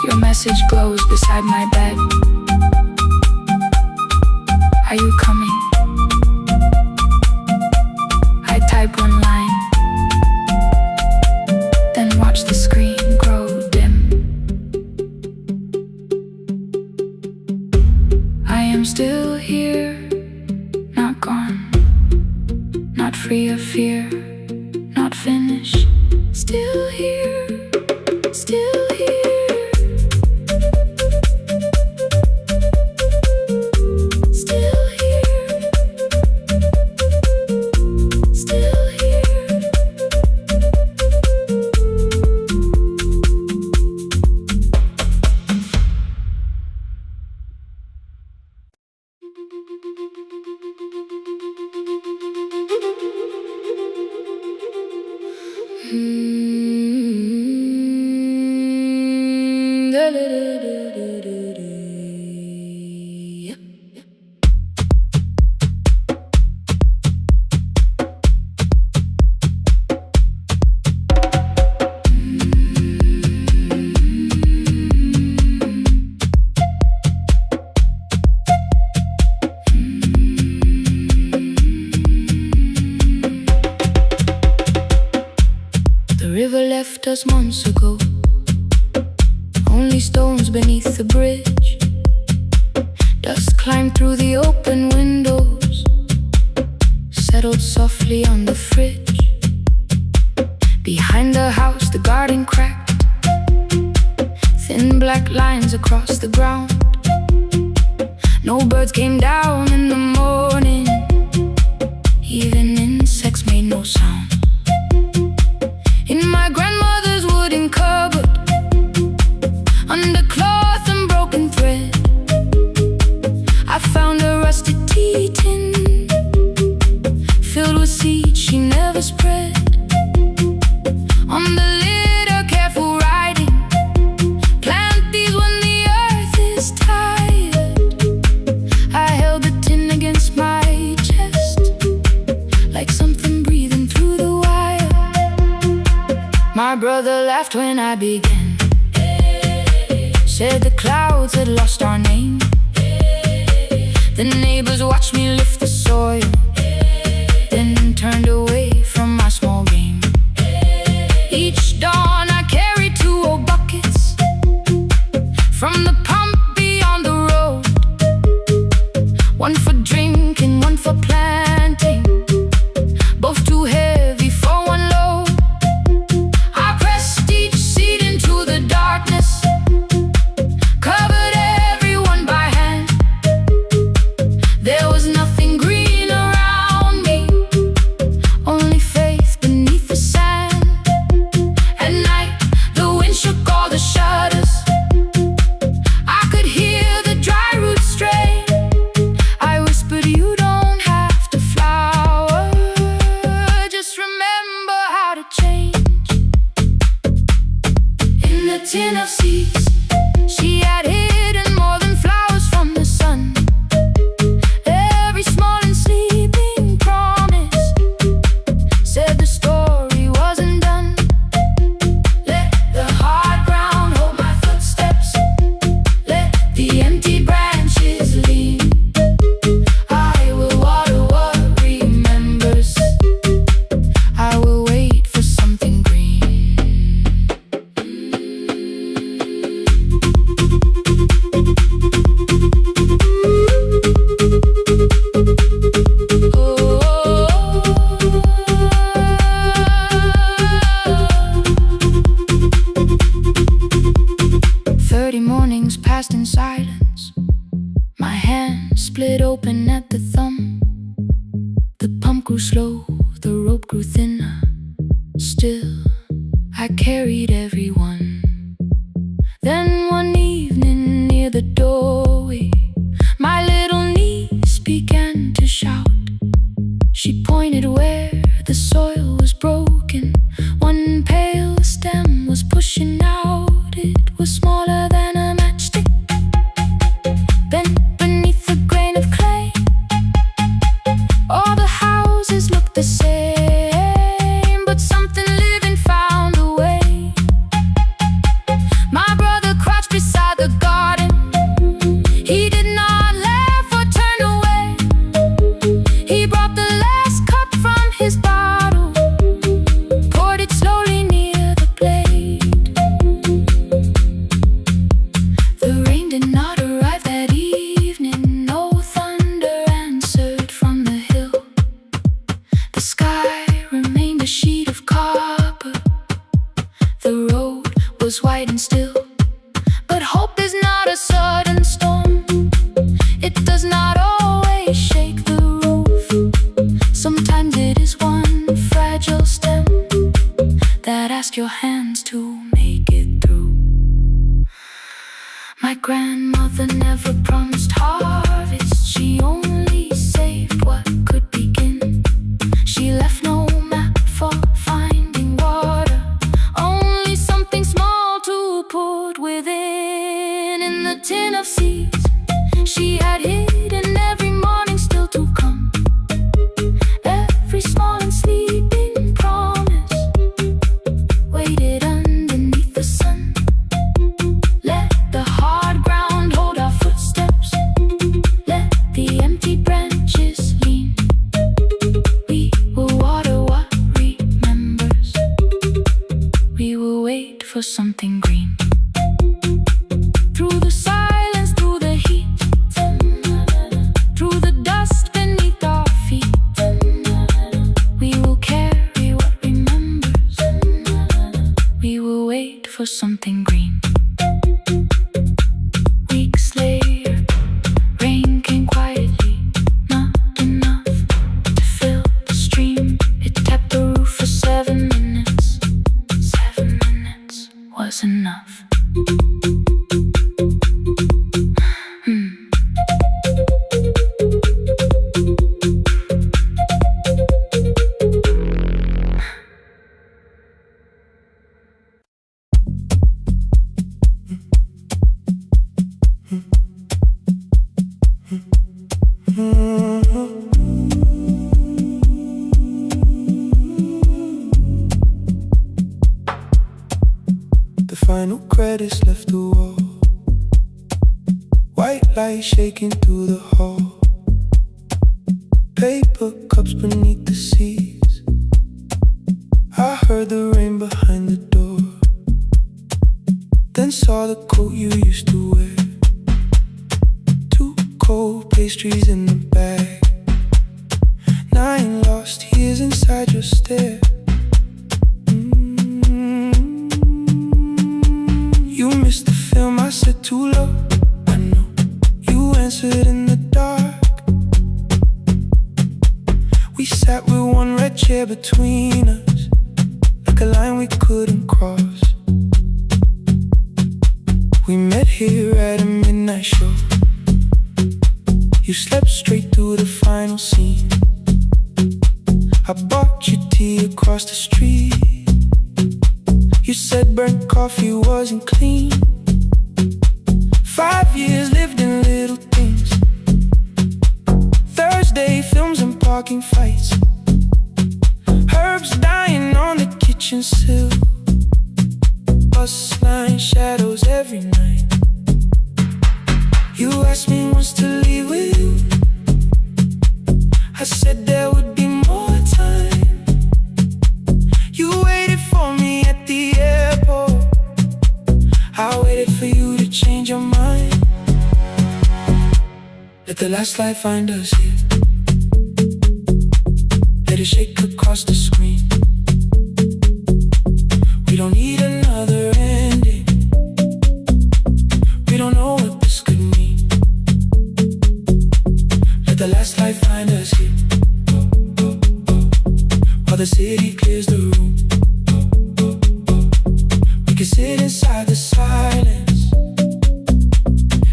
S1: Your message glows beside my bed. Are you coming? I type one line, then watch the screen grow dim. I am still here, not gone, not free of fear, not finished. Still here, still here. Left us months ago, only stones beneath the bridge. Dust climbed through the open windows, settled softly on the fridge. Behind the house the garden cracked, thin black lines across the ground. No birds came down in the morning, even insects made no sound. In my grandmother's wooden cupboard, under cloth and broken thread, I found a rusted tea tin filled with seeds she never spread. On the lid a careful writing, plant these when the earth is tired. I held the tin against my chest, like something breathing through the wire. My brother laughed when I began, said the clouds had lost our name. The neighbors watched me lift the soil, then turned away from my small game. Each dawn I carried 2 old buckets from the pump beyond the road, one for drinking, one for planting, both too heavy for one load. I pressed each seed into the darkness, covered everyone by hand. There was nothing green around me, tin of seeds. She had hidden more than flowers from the sun. Every small and sleeping promise said the story wasn't done. Let the hard ground hold my footsteps. Let the empty branches lean. I will water what remembers. I will wait for something green. 30 mornings passed in silence. My hand split open at the thumb. The pump grew slow, the rope grew thinner. Still, I carried everyone. Then one evening near the doorway, my little niece began to shout. She pointed where the soil was broken. One pale stem was pushing out. It was smaller than a matchstick, bent beneath a grain of clay. All the houses looked the same, but something living found a way. My brother crouched beside the garden. He did not laugh or turn away. He brought the last cup from his bottle, poured it slowly near the blade. The rain did not arrive that evening. No thunder answered from the hill. The sky remained a sheet of copper. The road was white and still. But hope is not a sudden storm. It does not always shake the roof. Sometimes it is one fragile stem that asks your hands to make it through. My grandmother never promised harvest. She only saved what could begin. She left no map for finding water, only something small to put within. In the tin of seeds she had hidden every morning still to come. Every small and sleeping promise waited underneath the sun. Let the hard ground hold our footsteps. Let the empty branches lean. We will water what remembers. We will wait for something green. Through the silence, through the heat, through the dust beneath our feet, we will carry what remembers. We will wait for something green. Weeks later, rain came quietly, not enough to fill the stream. It tapped the roof for 7 minutes. 7 minutes was enough.
S2: The final credits left the wall. White light shaking through the hall. Paper cups beneath the seats. I heard the rain behind the door. Then saw the coat you used to wear. 2 cold pastries in the bag. 9 lost years inside your stare. You missed the film, I said too low. I know you answered in the dark. We sat with one red chair between us, like a line we couldn't cross. We met here at a midnight show. You slept straight through the final scene. I bought you tea across the street. You said burnt coffee wasn't clean. 5 years lived in little things. Thursday films and parking fights. Herbs dying on the kitchen sill. Bus line shadows every night. You asked me once to leave with you. I said there would be more time. You waited for me at the airport. I waited for you to change your mind. Let the last light find us here. Let it shake across the screen. We don't need another ending. We don't know what this could mean. Let the last light find us here. While the city clears the room, we can sit inside the silence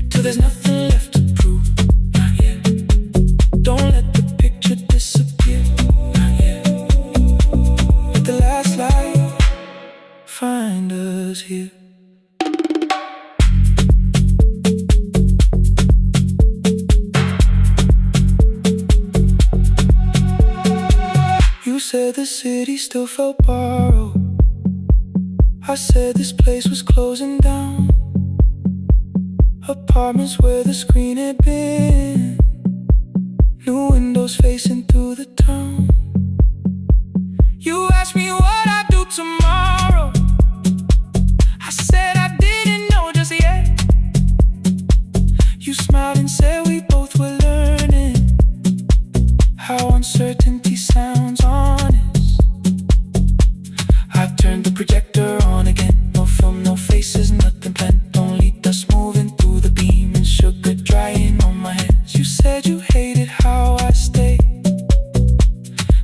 S2: till there's nothing left to prove. Not yet. Don't let the picture disappear. Not yet. Let the last light find us here. You said the city still felt borrowed. I said this place was closing down. Apartments where the screen had been. New windows facing through the town. You asked me what I'd do tomorrow. I said I didn't know just yet. You smiled and said we both were learning how uncertainty sounds honest. I turned the projector on again. No film, no faces, nothing planned. Only dust moving through the beam and sugar drying on my hands. You said you hated how I stayed,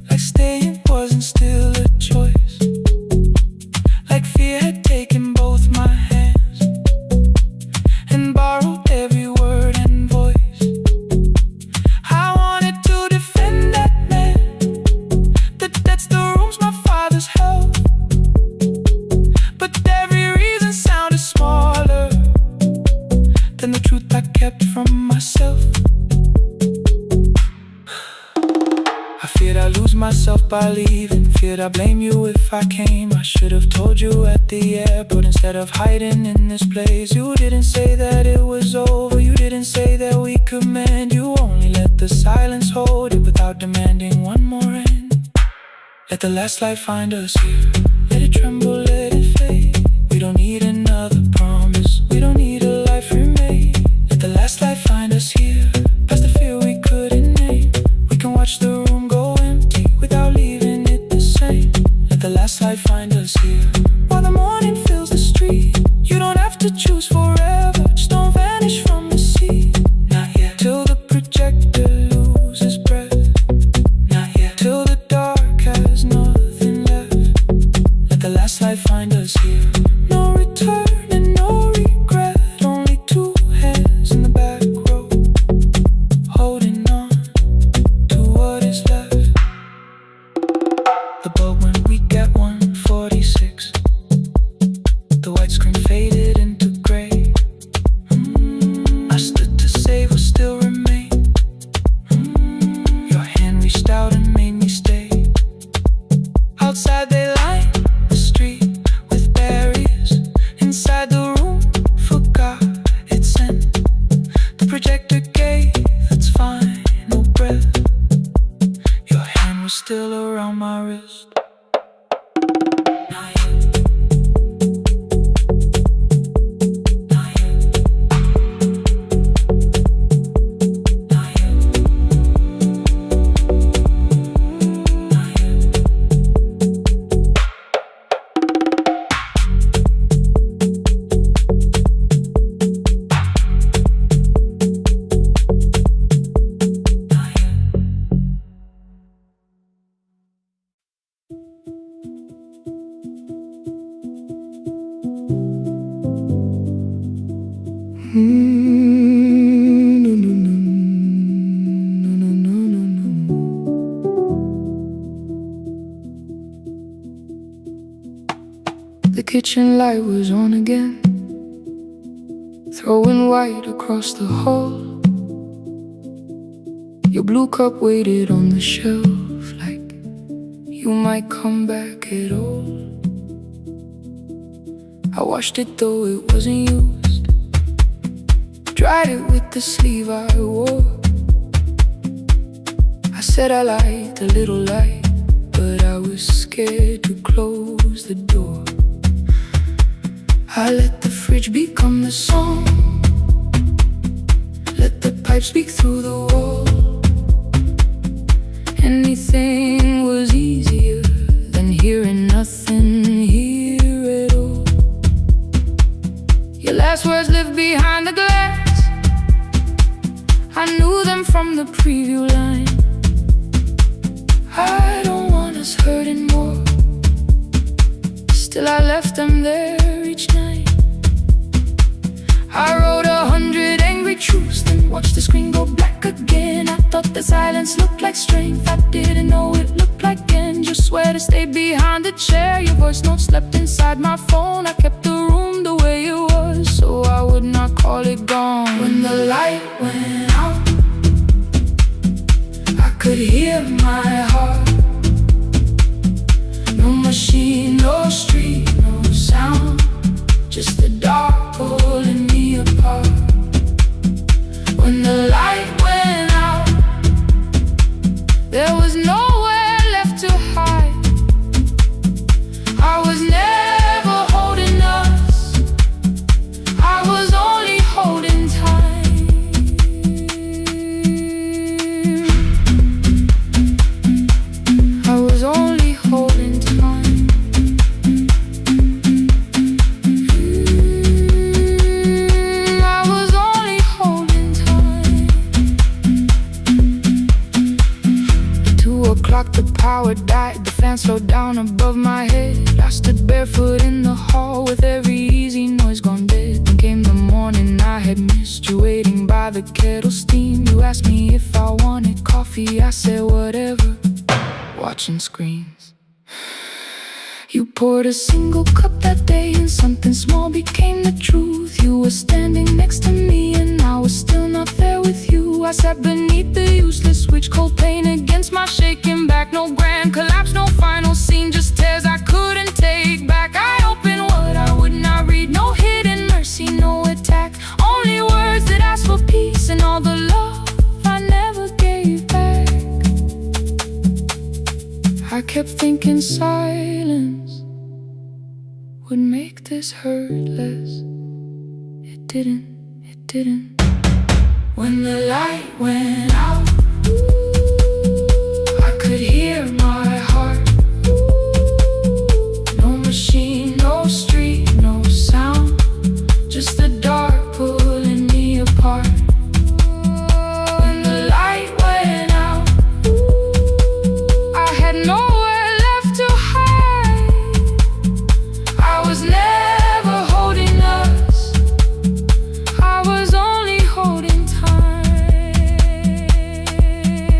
S2: like staying wasn't still a choice, like fear had taken both my hands and borrowed every word and voice. I wanted to defend that man that's the rooms my father's held, but every reason sounded smaller than the truth I kept from myself. I feared I'd lose myself by leaving. Feared I'd blame you if I came. I should have told you at the airport instead of hiding in this place. You didn't say that it was over. You didn't say that we could mend. You only let the silence hold it without demanding one more end. Let the last light find us here. Let it tremble, let it fade. We don't need another promise. We don't need a life remade. Let the last light find us here. Past the fear we couldn't name. We can watch the room go empty without leaving it the same. Let the last light find us here. While the morning fills the street, you don't have to choose forever. Just don't vanish from the sea. Not yet. Till the projector loses breath. Not yet. Till the dark has nothing left. Let the last light find us here. No return and no regret. Only two hands in the back row, holding on to what is left. The bulb when we get 146. The white screen faded into gray. I stood to save what still remained. Your hand reached out and made me stay. Outside they line the street with barriers. Inside the room forgot its scent. The projector gave its final breath. Your hand was still around my wrist. Not yet. Not yet. Not yet. Not yet. The kitchen light was on again, throwing white across the hall. Your blue cup waited on the shelf, like you might come back at all. I washed it though it wasn't used, dried it with the sleeve I wore. I said I liked a little light, but I was scared to close the door. I let the fridge become the song, let the pipe speak through the wall. Anything was easier than hearing nothing here at all. Your last words lived behind the glass, I knew them from the preview line. I don't want us hurting more, still I left them there each night. I wrote 100 angry truths, then watched the screen go black again. I thought the silence looked like strength, I didn't know it looked like end. Just swear to stay behind the chair, your voice note slept inside my phone. I kept the room the way it was, so I would not call it gone. When the light went out, I could hear my heart. No machine, no street, no sound, just the dark pulling me apart. When the light went out, there was nowhere left to hide. I was never holding us, I was only holding time. I was only holding time. I was only holding time. 2 o'clock, the power died, the fan slowed down above my head. I stood barefoot in the hall with every easy noise gone dead. Then came the morning I had missed you, waiting by the kettle steam. You asked me if I wanted coffee, I said whatever, watching screens. You poured a single cup that day, and something small became the truth. You were standing next to me, and I was still not there with you. I sat beneath the useless switch, cold pain against my shaking back. No grand collapse, no final scene, just tears I couldn't take back. I opened what I would not read, no hidden mercy, no attack. Only words that asked for peace and all the love I never gave back. I kept thinking silence would make this hurt less. It didn't, it didn't. When the light went out, I could hear my heart. No machine, no street, no sound, just the dark pulling me apart. When the light went out, I had nowhere left to hide. I was never holding us, I was only holding time.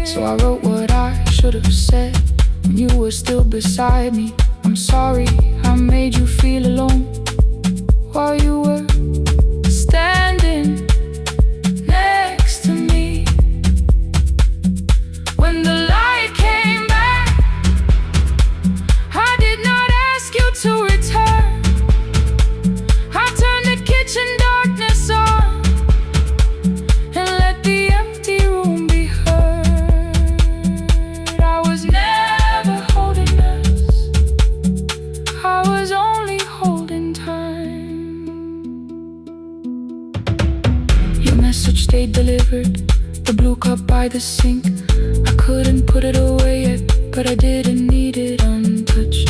S2: So I wrote what I should have said when you were still beside me. I'm sorry I made you feel alone while you were standing next to me. When the light came back, I did not ask you to return. I turned the kitchen darkness on and let the empty room be heard. I was never holding us, I was only holding time. Your message stayed delivered, the blue cup by the sink. I couldn't put it away yet, but I didn't need it untouched.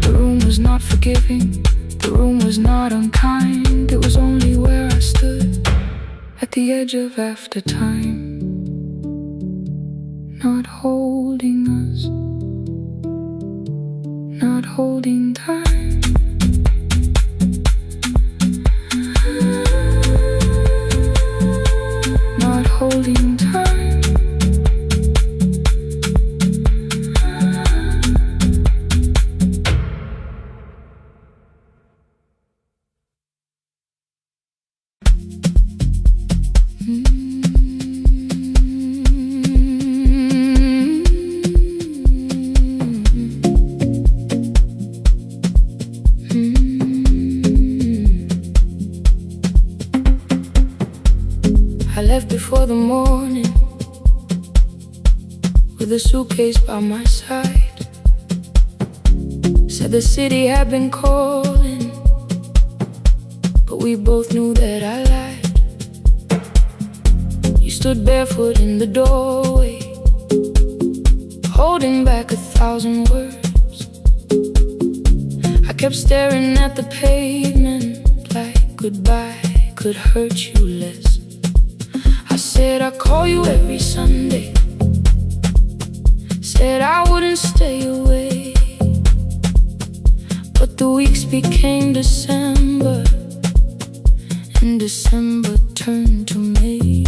S2: The room was not forgiving, the room was not unkind. It was only where I stood at the edge of after time, not holding us, not holding time. Not holding time.
S1: before the morning, with a suitcase by my side. Said the city had been calling, but we both knew that I lied. You stood barefoot in the doorway, holding back 1,000 words. I kept staring at the pavement like goodbye could hurt you less. I said I'd call you every Sunday, said I wouldn't stay away. But the weeks became December, and December turned to May.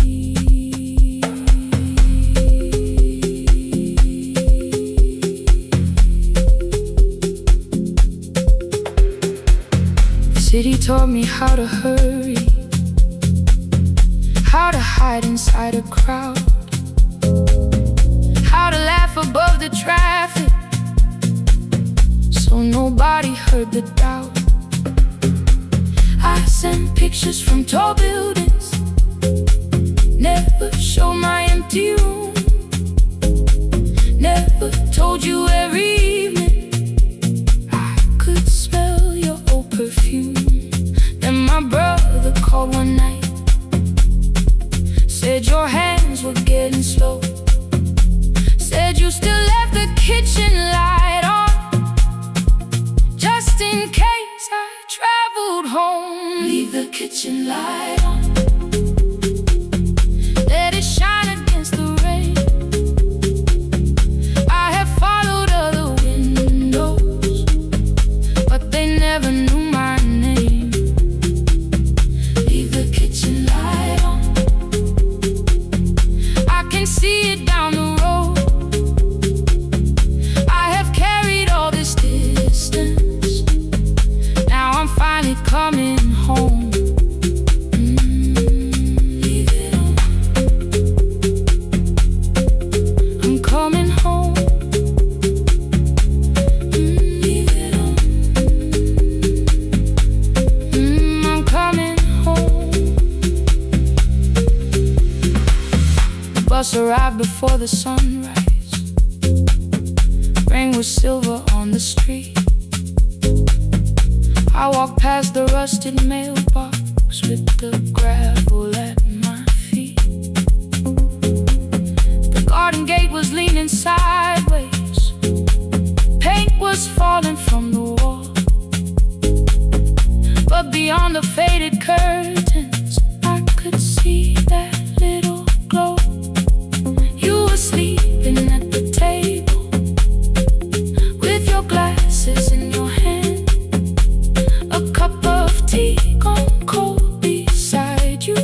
S1: The city taught me how to hurry, how to hide inside a crowd, how to laugh above the traffic so nobody heard the doubt. I sent pictures from tall buildings, never showed my empty room, never told you every evening I could smell your old perfume. Then my brother called one night, said your hands were getting slow, said you still left the kitchen light on, just in case I traveled home. Leave the kitchen light on, let it shine against the rain. I have followed other windows, but they never knew my name. Leave the kitchen light on, I can see it down the road. I have carried all this distance, now I'm finally coming home. Leave it on, I'm coming home. Leave it on, I'm coming home. The bus arrived before the sunrise, rain was silver on the street. I walked past the rusted mailbox with the gravel at my feet. The garden gate was leaning sideways, paint was falling from the wall, but beyond the faded curtains I could see that little glow. You were sleeping at the table with your glasses in your hand, a cup of tea gone cold beside you,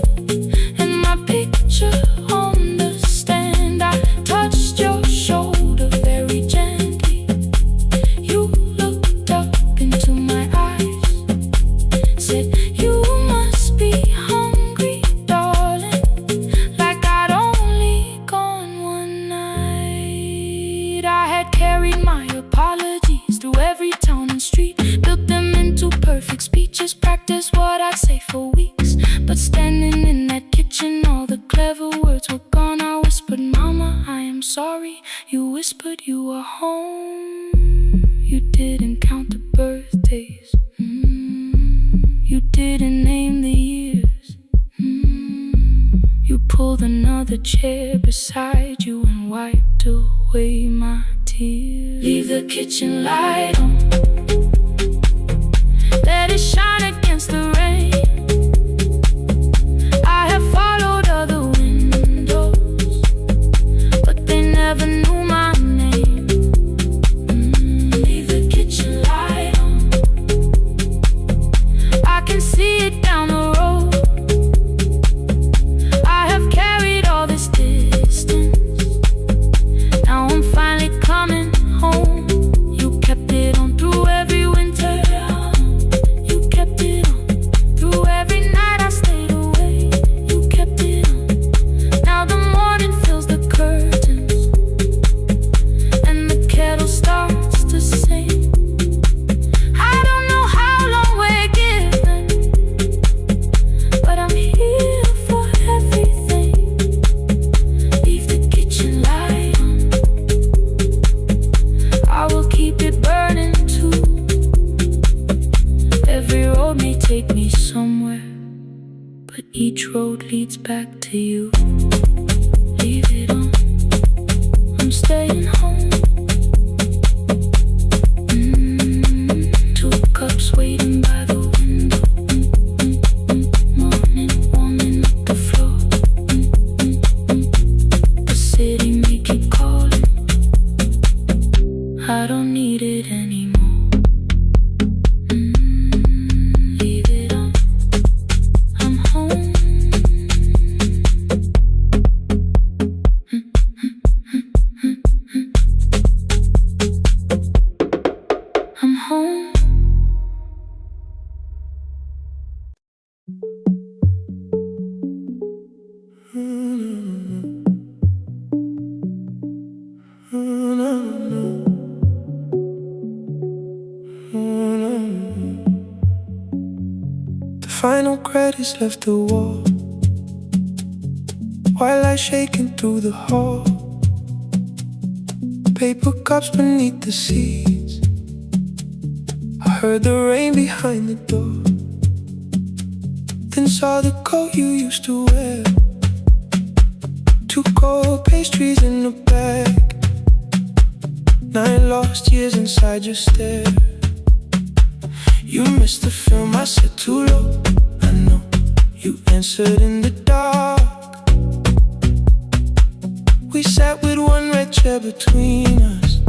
S1: and my picture on the stand. I touched your shoulder very gently. You looked up into my eyes, said you must be hungry, darling, like I'd only gone one night. I had carried my apologies through every town and street, built them into perfect speeches, practiced what I'd say for weeks. But standing in that kitchen, all the clever words were gone. I whispered, Mama, I am sorry. You whispered you were home. You didn't count the birthdays, you didn't name the years. You pulled another chair beside you and wiped away my tears. Leave the kitchen light on, let it shine against the rain. I have followed other windows, but they never knew my name. Leave the kitchen light on, I can see it down the road. I have carried all this distance, now I'm finally coming home. You kept it on through Each road leads back to you. Leave it on, I'm staying home. Two cups waiting by the window. Morning warming up the floor. The city may keep calling, I don't need it anymore. Leave it on, I'm home. I'm home.
S2: The final credits left the wall, white light shaking through the hall. Paper cups beneath the seats. I heard the rain behind the door, then saw the coat you used to wear. Two cold pastries in a bag. 9 lost years inside your stare. You missed the film, I said too low. I know, you answered in the dark. We sat with one red chair between us,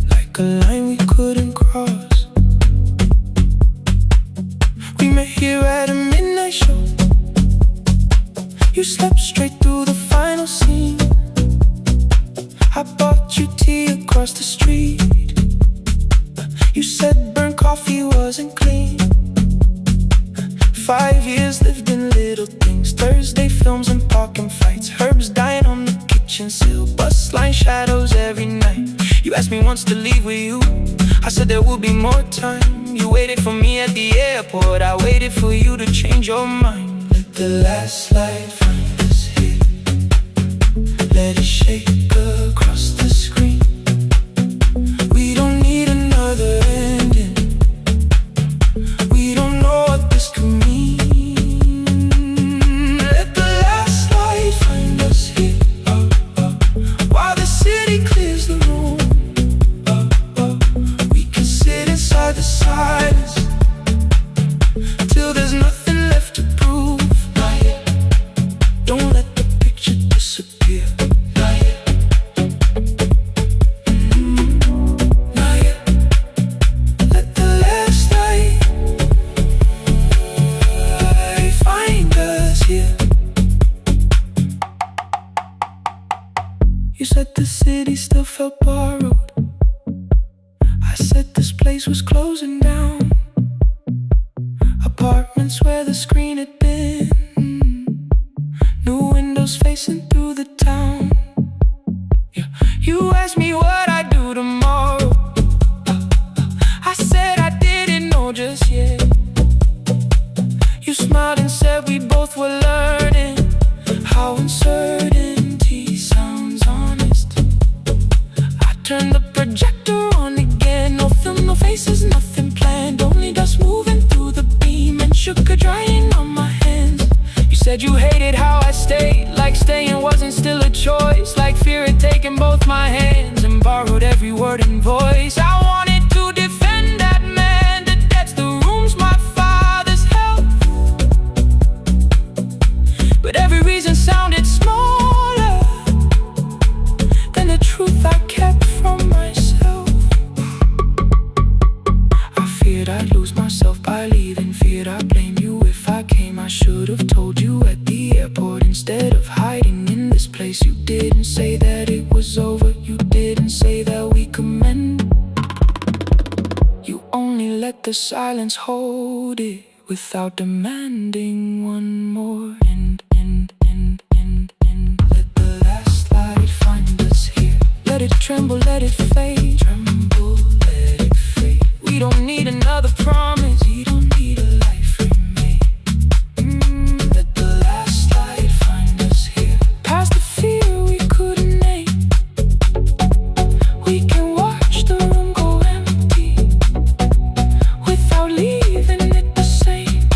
S2: like a line we couldn't cross. We met here at a midnight show. You slept straight through the final scene. I bought you tea across the street. You said burnt coffee wasn't clean. 5 years lived in little things. Thursday films and parking fights. Herbs dying on the kitchen sill. Bus line shadows every night. You asked me once to leave with you. I said there would be more time. You waited for me at the airport. I waited for you to change your mind. Let the last light find us here. Let it shake across the screen. We don't need another ending. We don't know what this could mean. Let the last light find us here, while the city clears the room. We can sit inside the silence till there's nothing left to prove. Not yet. Don't let the picture disappear. Not yet. Not yet. Let the last light find us here. You said the city still felt borrowed. I said this place was closing down. Apartments where the screen had been. New windows facing through the town. Yeah. You asked me what I'd do tomorrow. I said I didn't know just yet. You smiled and said we both were learning how uncertainty sounds honest. I turned the projector on again. No film, no faces, nothing planned. Only dust moving through the beam and sugar drying on my hands. You said you hated how I stayed, like staying wasn't still a choice, like fear had taken both my hands and borrowed every word and voice. I wanted to defend that man. The debts, the rooms, my father's health, but every reason sounded smaller than the truth I kept from myself. I feared I'd lose myself by leaving. Feared I'd blame you if I came. I should have told you at the airport instead of hiding in this place. You didn't say that it was over. You didn't say that we could mend. You only let the silence hold it without demanding one more. Let the last light find us here. Let it tremble, let it fade. Tremble, let it fade. We don't need another promise. We don't need a life remade. Let the last light find us here. Past the fear we couldn't name. We can watch the room go empty without leaving it the same.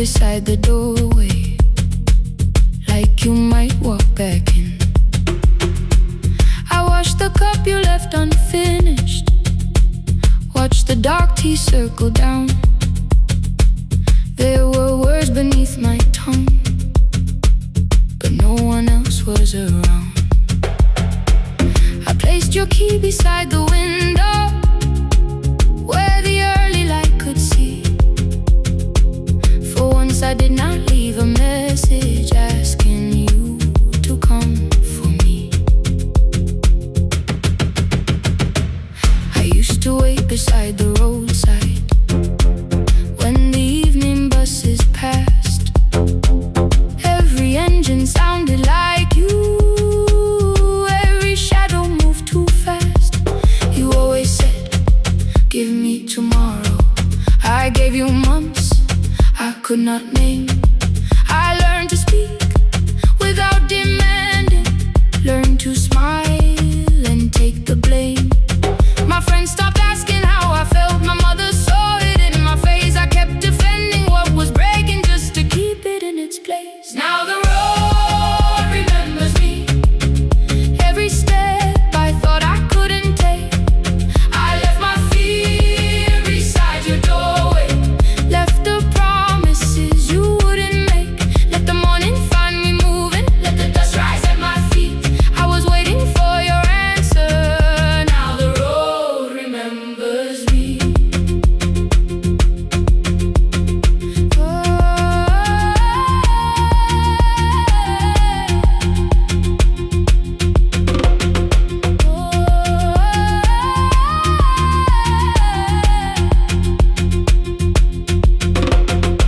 S1: beside the doorway, like you might walk back in. I washed the cup you left unfinished, watched the dark tea circle down. There were words beneath my tongue, but no one else was around. I placed your key beside the window, where the early light could see. For once I did not leave a message asking you to come for me. I used to wait beside the roadside when the evening buses passed. Every engine sounded like you, every shadow moved too fast. You always said, give me tomorrow. I gave you months I could not name. I learned to speak without demanding, learned to smile and take the blame. My friends stopped asking how I felt, my mother saw it in my face. I kept defending what was breaking just to keep it in its place. Now the road remembers me, every step I thought I couldn't take. I left my fear beside your doorway, left the promises you wouldn't make. Let the morning find me moving, let the dust rise at my feet. I was waiting for your answer, now the road remembers me.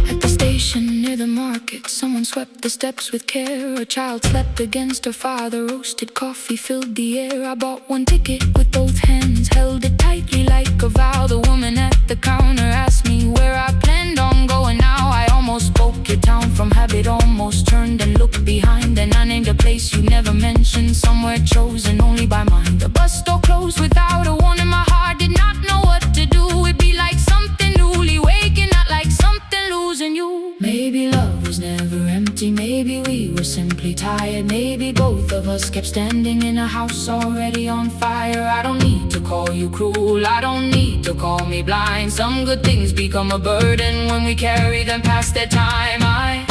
S1: At the station near the market, someone swept the steps with care. A child slept against her father, roasted coffee filled the air. I bought one ticket with both hands, held it tightly like a vow. The woman at the counter asked me where I planned on going now. I almost spoke your town from habit, almost turned and looked behind. Then I named a place you never mentioned, somewhere chosen only by mine. The bus door closed without a warning, my heart did not know what to do. It'd be like something newly waking, not like something losing you. Maybe love was never empty, maybe we were simply tired. Maybe both of us kept standing in a house already on fire. I don't need to call you cruel, I don't need to call me blind. Some good things become a burden when we carry them past their time. I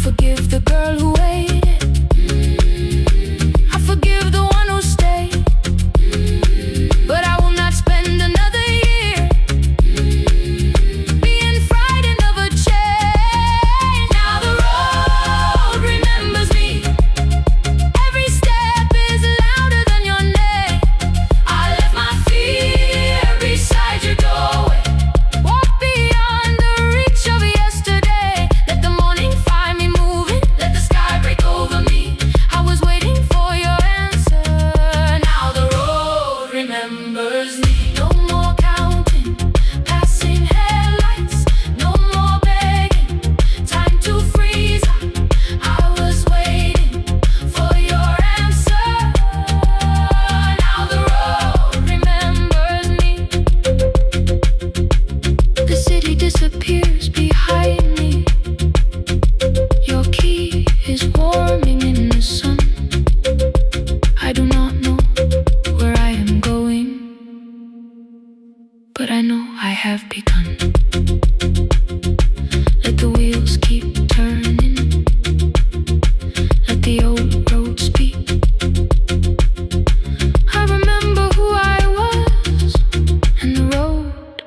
S1: forgive the girl who waited, I forgive the one who stayed, but I will not spend another year being frightened of a change. Now the road remembers me, every step is louder than your name. I left my fear beside your doorway, walk beyond the reach of yesterday. Let the morning find me moving, let the sky break over me. I was waiting for your answer, now the road remembers me. No more counting, passing headlights, no more begging, time to freeze up. I was waiting for your answer, now the road remembers me. The city disappears behind me, your key is warming in the sun. I do not know where I am going, but I know I have begun. Let the wheels keep turning, let the old road speak. I remember who I was, and the road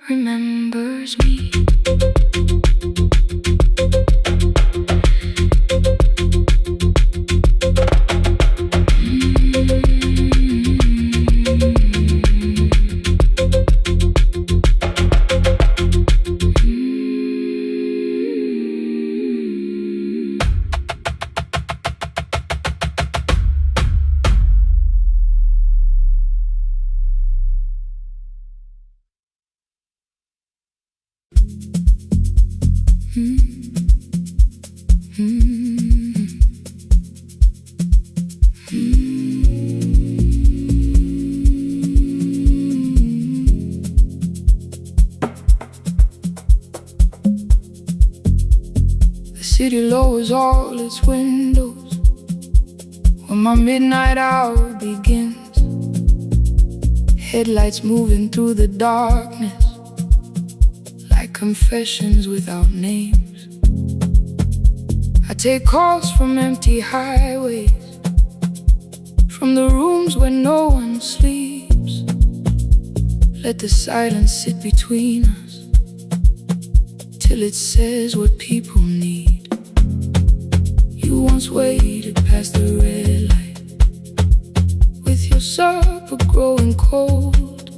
S1: remembers me. The city lowers all its windows when my midnight hour begins. Headlights moving through the darkness like confessions without names. I take calls from empty highways, from the rooms where no one sleeps. Let the silence sit between us till it says what people need. You once waited past the red light with your supper growing cold.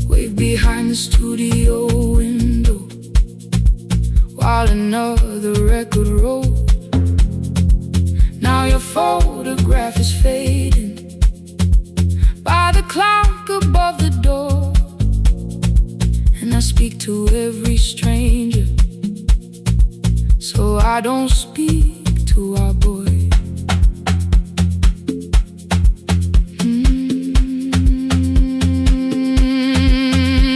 S1: Wave behind the studio window while another record rolls. Now your photograph is fading by the clock above the door, and I speak to every stranger, so I don't speak to our boy.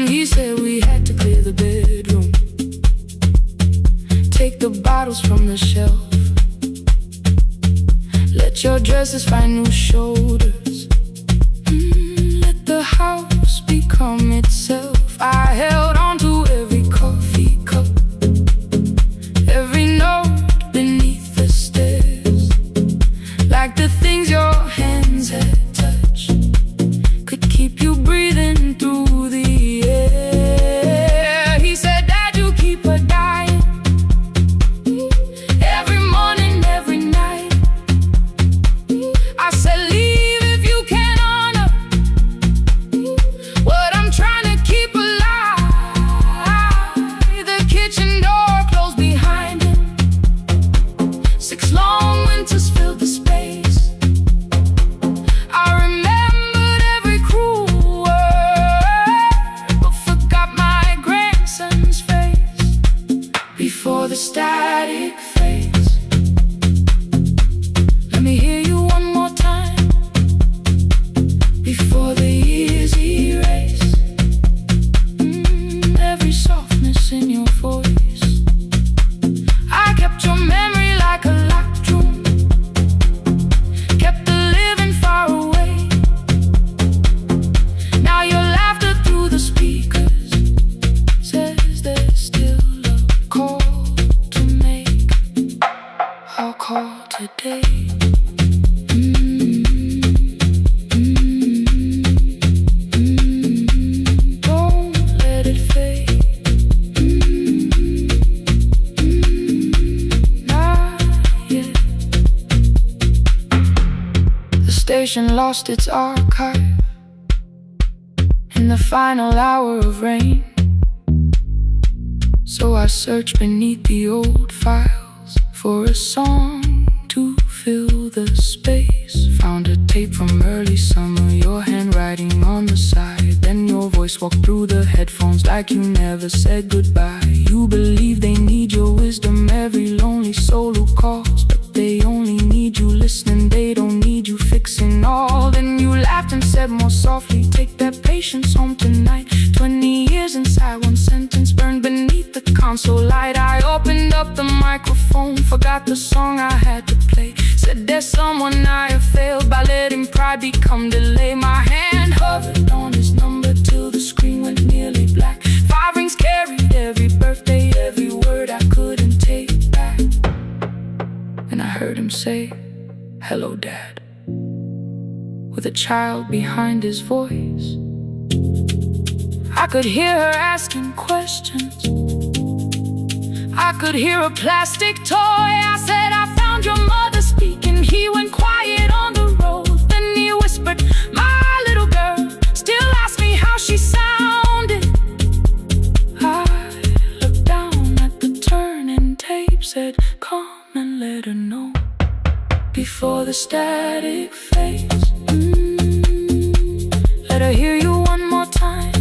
S1: He said we had to clear the bedroom, take the bottles from the shelf, let your dresses find new shoulders, let the house become itself. I held on to every coffee cup, every note beneath the stairs, like the things your hands had touched could keep you breathing through the air. He said, Dad, you keep her dying every morning, every night. I said, leave if you can honor what I'm trying to keep alive. The kitchen door closed behind him, 6 long winters filled the space. I remembered every cruel word, but forgot my grandson's face. Before the static fades, let me hear you one more time. Before the years erase every softness in your voice. I kept your memory like a locked room, kept the living far away. Now your laughter through the speakers says there's still a call to make. I'll call today. Don't let it fade. Not yet. The station lost its archive in the final hour of rain, so I searched beneath the old files for a song to fill the space. Found a tape from early summer, your handwriting on the side. Then your voice walked through the headphones like you never said goodbye. You believe they need your wisdom, every lonely soul who calls, but they only need you listening, they don't need you fixing all. Then you laughed and said more softly, take that patience home tonight. 20 years inside one sentence burned beneath the console light. I opened up the microphone, forgot the song I had to play. Said there's someone I have failed by letting pride become delay. My hand hovered on his number till the screen went nearly black. 5 rings carried every birthday, every word I couldn't take back. And I heard him say, hello, Dad, with a child behind his voice. I could hear her asking questions, I could hear a plastic toy. I said, I found your mother speaking. He went quiet on the road, then he whispered, my little girl still asks me how she sounded. I looked down at the turning tape, said, come and let her know before the static fades. Let her hear you one more time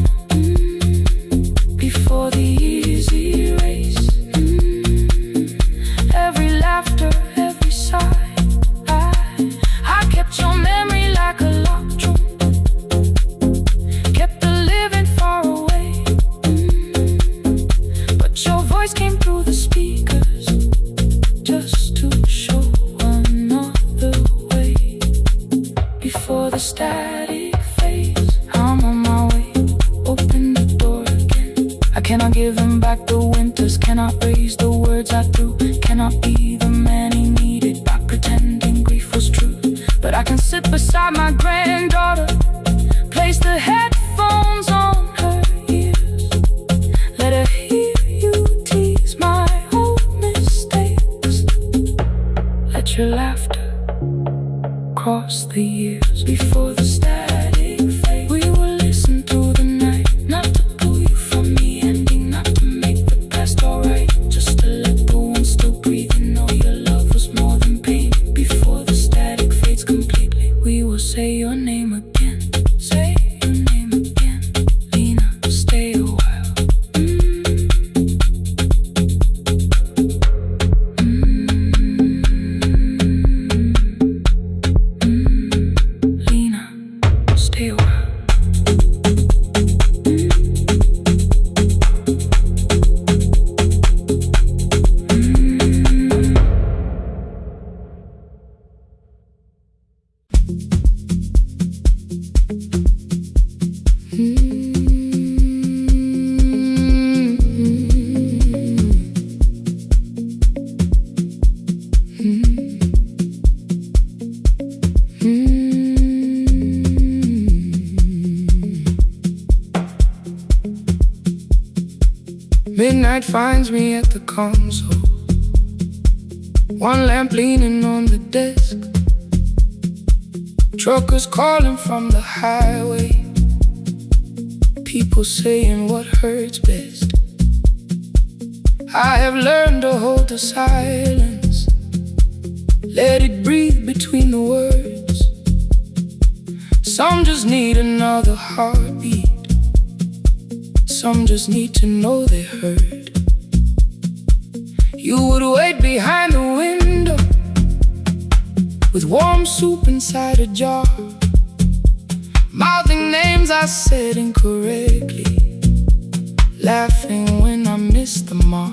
S1: before the years erase every laughter, every sigh. I kept your memory like a locked room, kept the living far away, but your voice came through the speakers
S2: answers, cannot raise the words I threw, cannot be the man he needed by pretending grief was true. But I can sit beside my granddaughter, place the headphones on her ears, let her hear you tease my old mistakes. Let your laughter cross the years before the static fades. We will listen through the night, not to pull you from the ending, not to make the past alright, just to let the one still breathing know your love was more than pain. Before the static fades completely, we will say your name again. Say your name again. Lena, stay a while. Lena, stay a while. Midnight finds me at the console, one lamp leaning on the desk, truckers calling from the highway, people saying what hurts best. I have learned to hold the silence, let it breathe between the words. Some just need another heartbeat, some just need to know they heard. You would wait behind the window with warm soup inside a jar, mouthing names I said incorrectly, laughing when I missed the mark.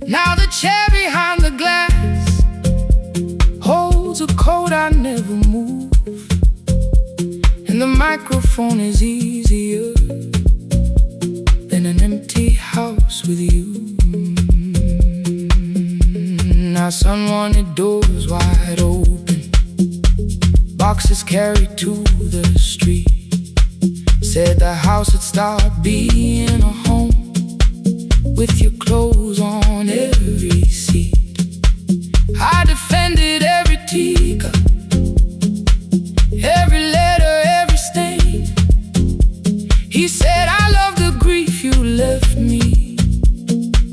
S2: Now the chair behind the glass holds a coat I never move, and the microphone is easier than an empty house with you. Now sun wanted doors wide open, boxes carried to the street, said the house would start being a home with your clothes on every seat. I defended every teacup, every letter, every stain. He said I love the grief you left me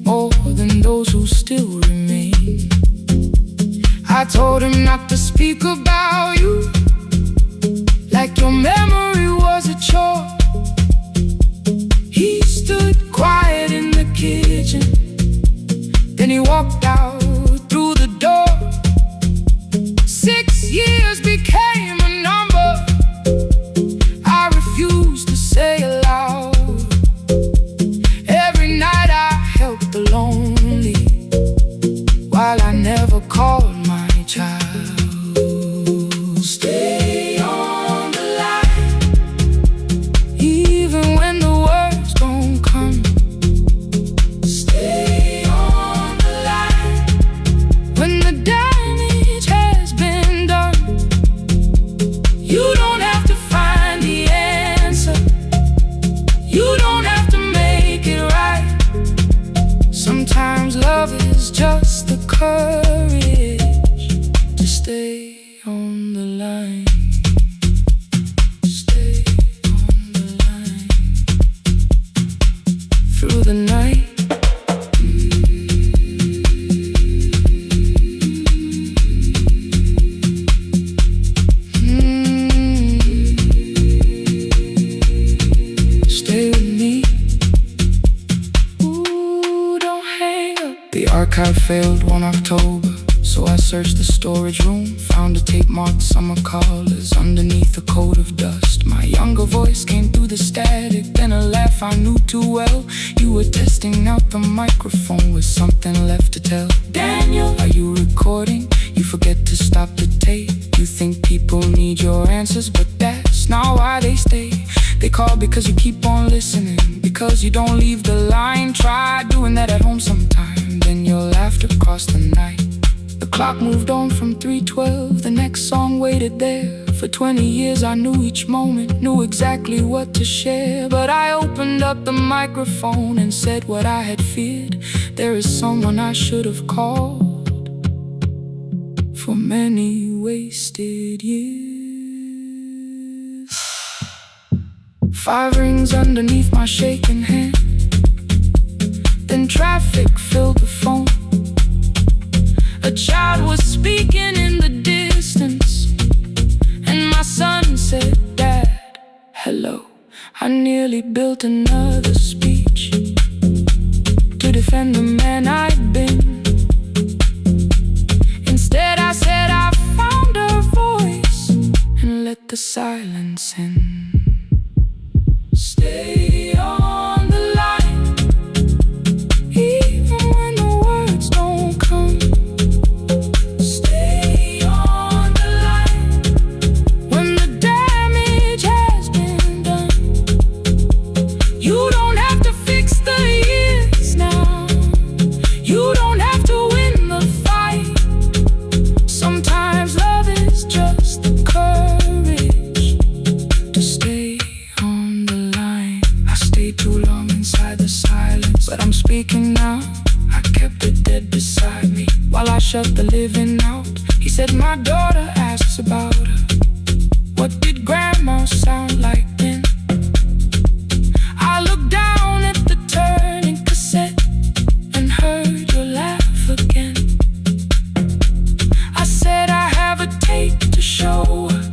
S2: more than those who still remain. I told him not to speak about you like your memory was a chore. He stood quiet in the kitchen, then he walked out through the door. 6 years became a number I refused to say aloud. Every night I helped the lonely while I never called my child. Stay on the line, even when the words don't come. Stay on the line when the damage has been done. You don't have to find the answer, you don't have to make it right. Sometimes love is just the courage to stay on the line. Stay on the line through the night. Stay with me. Ooh, don't hang up. The archive failed one October, so I searched the storage room, found a tape marked summer callers underneath a coat of dust. My younger voice came through the static, then a laugh I knew too well. You were testing out the microphone with something left to tell. Daniel, are you recording? You forget to stop the tape. You think people need your answers, but that's not why they stay. They call because you keep on listening, because you don't leave the line. Try doing that at home sometime, then you'll laugh across the night. The clock moved on from 3:12, the next song waited there. For 20 years I knew each moment, knew exactly what to share. But I opened up the microphone and said what I had feared. There is someone I should have called for many wasted years. 5 rings underneath my shaking hand, then traffic filled the phone. A child was speaking in the distance, and my son said, "Dad, hello." I nearly built another speech to defend the man I'd been. Instead I said I found a voice and let the silence in. Stay on the line, even when the words don't come. Stay on the line when the damage has been done. You don't have to fix the years now. You don't have to win the fight. Sometimes love is just the courage to stay on the line. I stayed too long inside the silence, but I'm speaking now. I kept it dead beside me while I shut the living out. He said, "My daughter asks about her. What did grandma sound like then?" I looked down at the turning cassette and heard your laugh again. I said, "I have a tape to show her."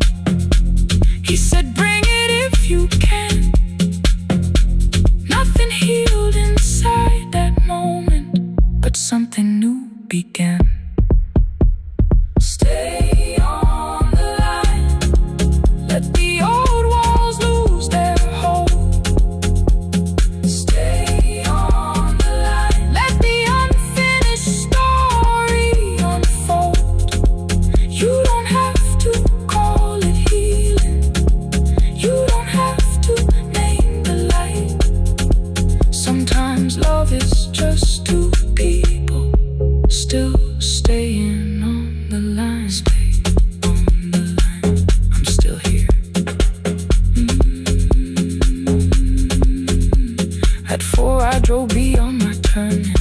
S2: He said, "Bring it if you can." Nothing healed inside that moment, but something new began. Stay on the line, let the old walls lose their hold. Stay on the line, let the unfinished story unfold. You don't have to call it healing, you don't have to name the light. Sometimes love is just two people still staying on the line. Stay on the line, I'm still here. At 4 I drove beyond my turning,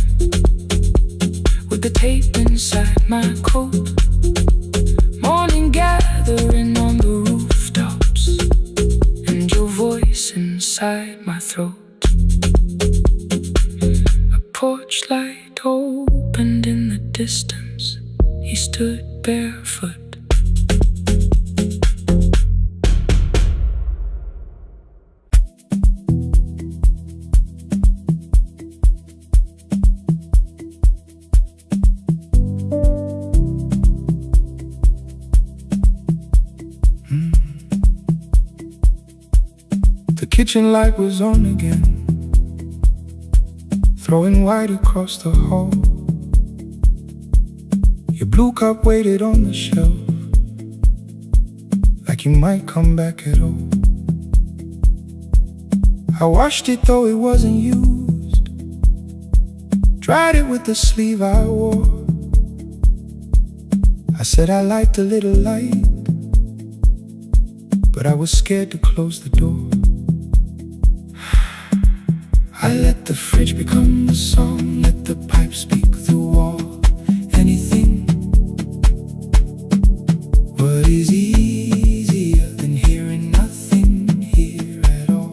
S2: with the tape inside my coat. Morning gathering on the rooftops, and your voice inside my throat. A porch light opened in the distance. He stood barefoot. The kitchen light was on again, throwing white across the hall. Your blue cup waited on the shelf, like you might come back at all. I washed it though it wasn't used, dried it with the sleeve I wore. I said I liked a little light, but I was scared to close the door. I let the fridge become the song, let the pipe speak the wall. Anything. What is easier than hearing nothing here at all?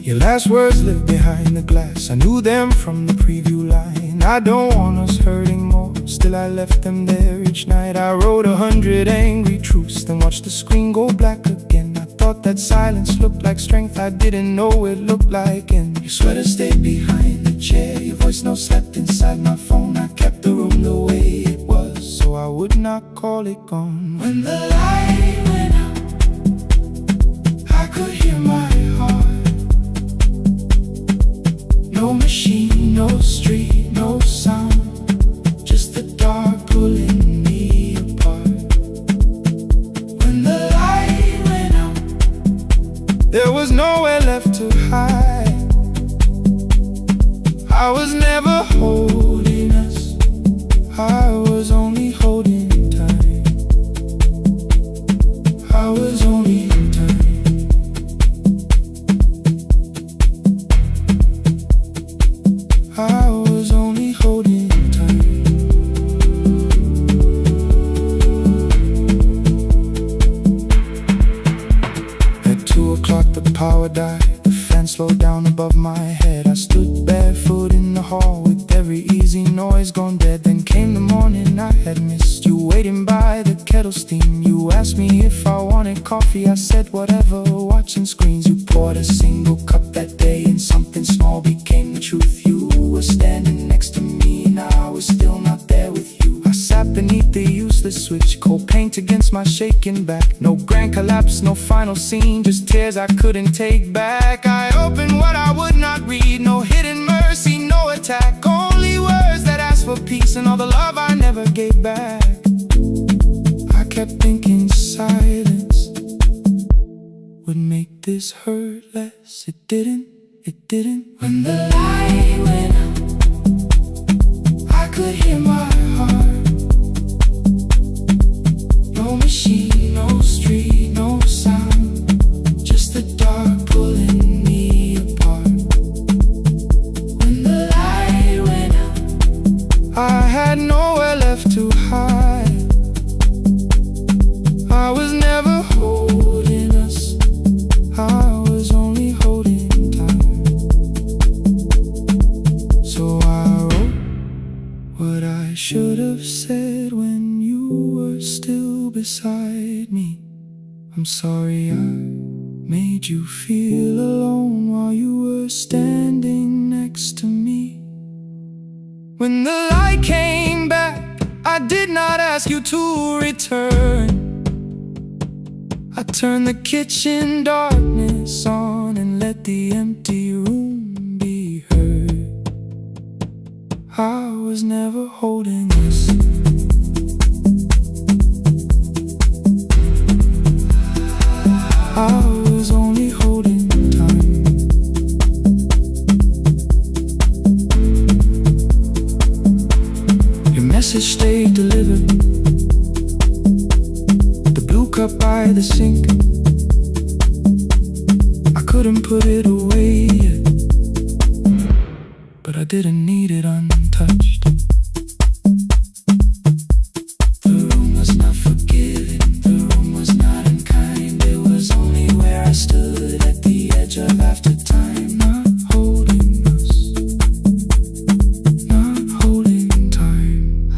S2: Your last words live behind the glass. I knew them from the preview line. I don't want us hurting more, still I left them there each night. I wrote 100 angry truths, then watched the screen go black again. I thought that silence looked like strength, I didn't know it looked like. And your sweater stayed behind the chair, your voice no slept inside my phone. I kept the room the way it was, so I would not call it gone. When the light went out, I could hear my heart. No machine, no street, no sound, just the dark pulling me apart. When the light went I was never holding us, I was only holding time. I was only time. I was only holding time. At 2 o'clock the power died. The fan slowed down above my head. I stood barefoot in the hall with every easy noise gone dead. Then came the morning I had missed you, waiting by the kettle steam. You asked me if I wanted coffee, I said whatever, watching screens. You poured a single cup that day and something small became the truth. You were standing next to me and I was still not there with you. I sat beneath the useless switch, cold paint against my shaking back. No grand collapse, no final scene, just tears I couldn't take back. I opened what I would not read, no hidden mercy, no attack. Only words that asked for peace and all the love I never gave back. I kept thinking silence would make this hurt less. It didn't. When the light went out, I could hear my heart. No machine, no street, no sound, just the dark pulling me apart. When the light went out, I had nowhere left to hide. I was never holding us, I was only holding time. So I wrote what I should have said when you were still beside me. I'm sorry I made you feel alone while you were standing next to me. When the light came back, I did not ask you to return. I turned the kitchen darkness on and let the empty room be heard. I was never holding us, I was only holding time. Your message stayed delivered, the blue cup by the sink. I couldn't put it away yet, but I didn't need it untouched. The room was not forgiving, the room was not unkind. It was only where I stood at the edge of after time. Not holding us, not holding time,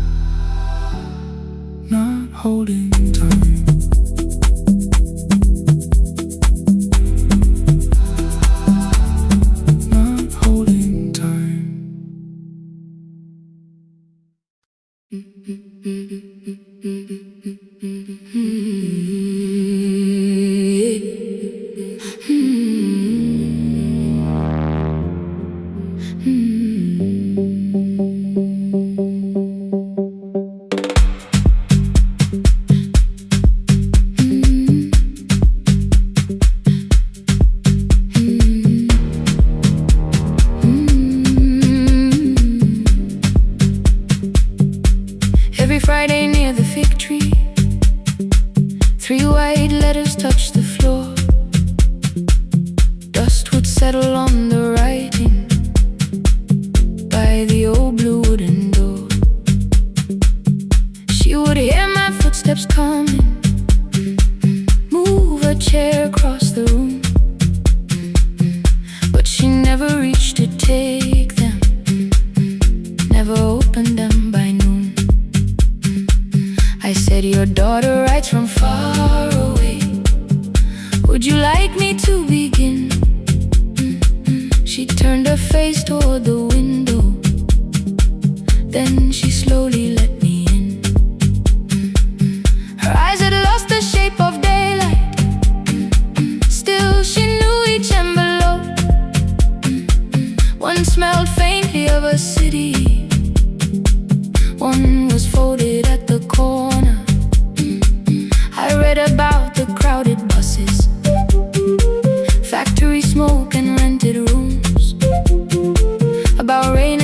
S2: not holding time. Not holding time.
S1: Every Friday near the fig tree, 3 white letters touched the floor. Dust would settle on the writing by the old blue wooden door. She would hear my footsteps coming, move a chair across the room, but she never reached to take them, never opened them by noon. I said, your daughter writes from far away, would you like me to begin? She turned her face toward the window, then she slowly let me in. Her eyes had lost the shape of daylight, still she knew each envelope. One smelled faintly of a city, one was folded at the corner. I read about the crowded buses, factory smoke and rented rooms, about rain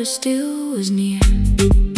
S1: water still was near.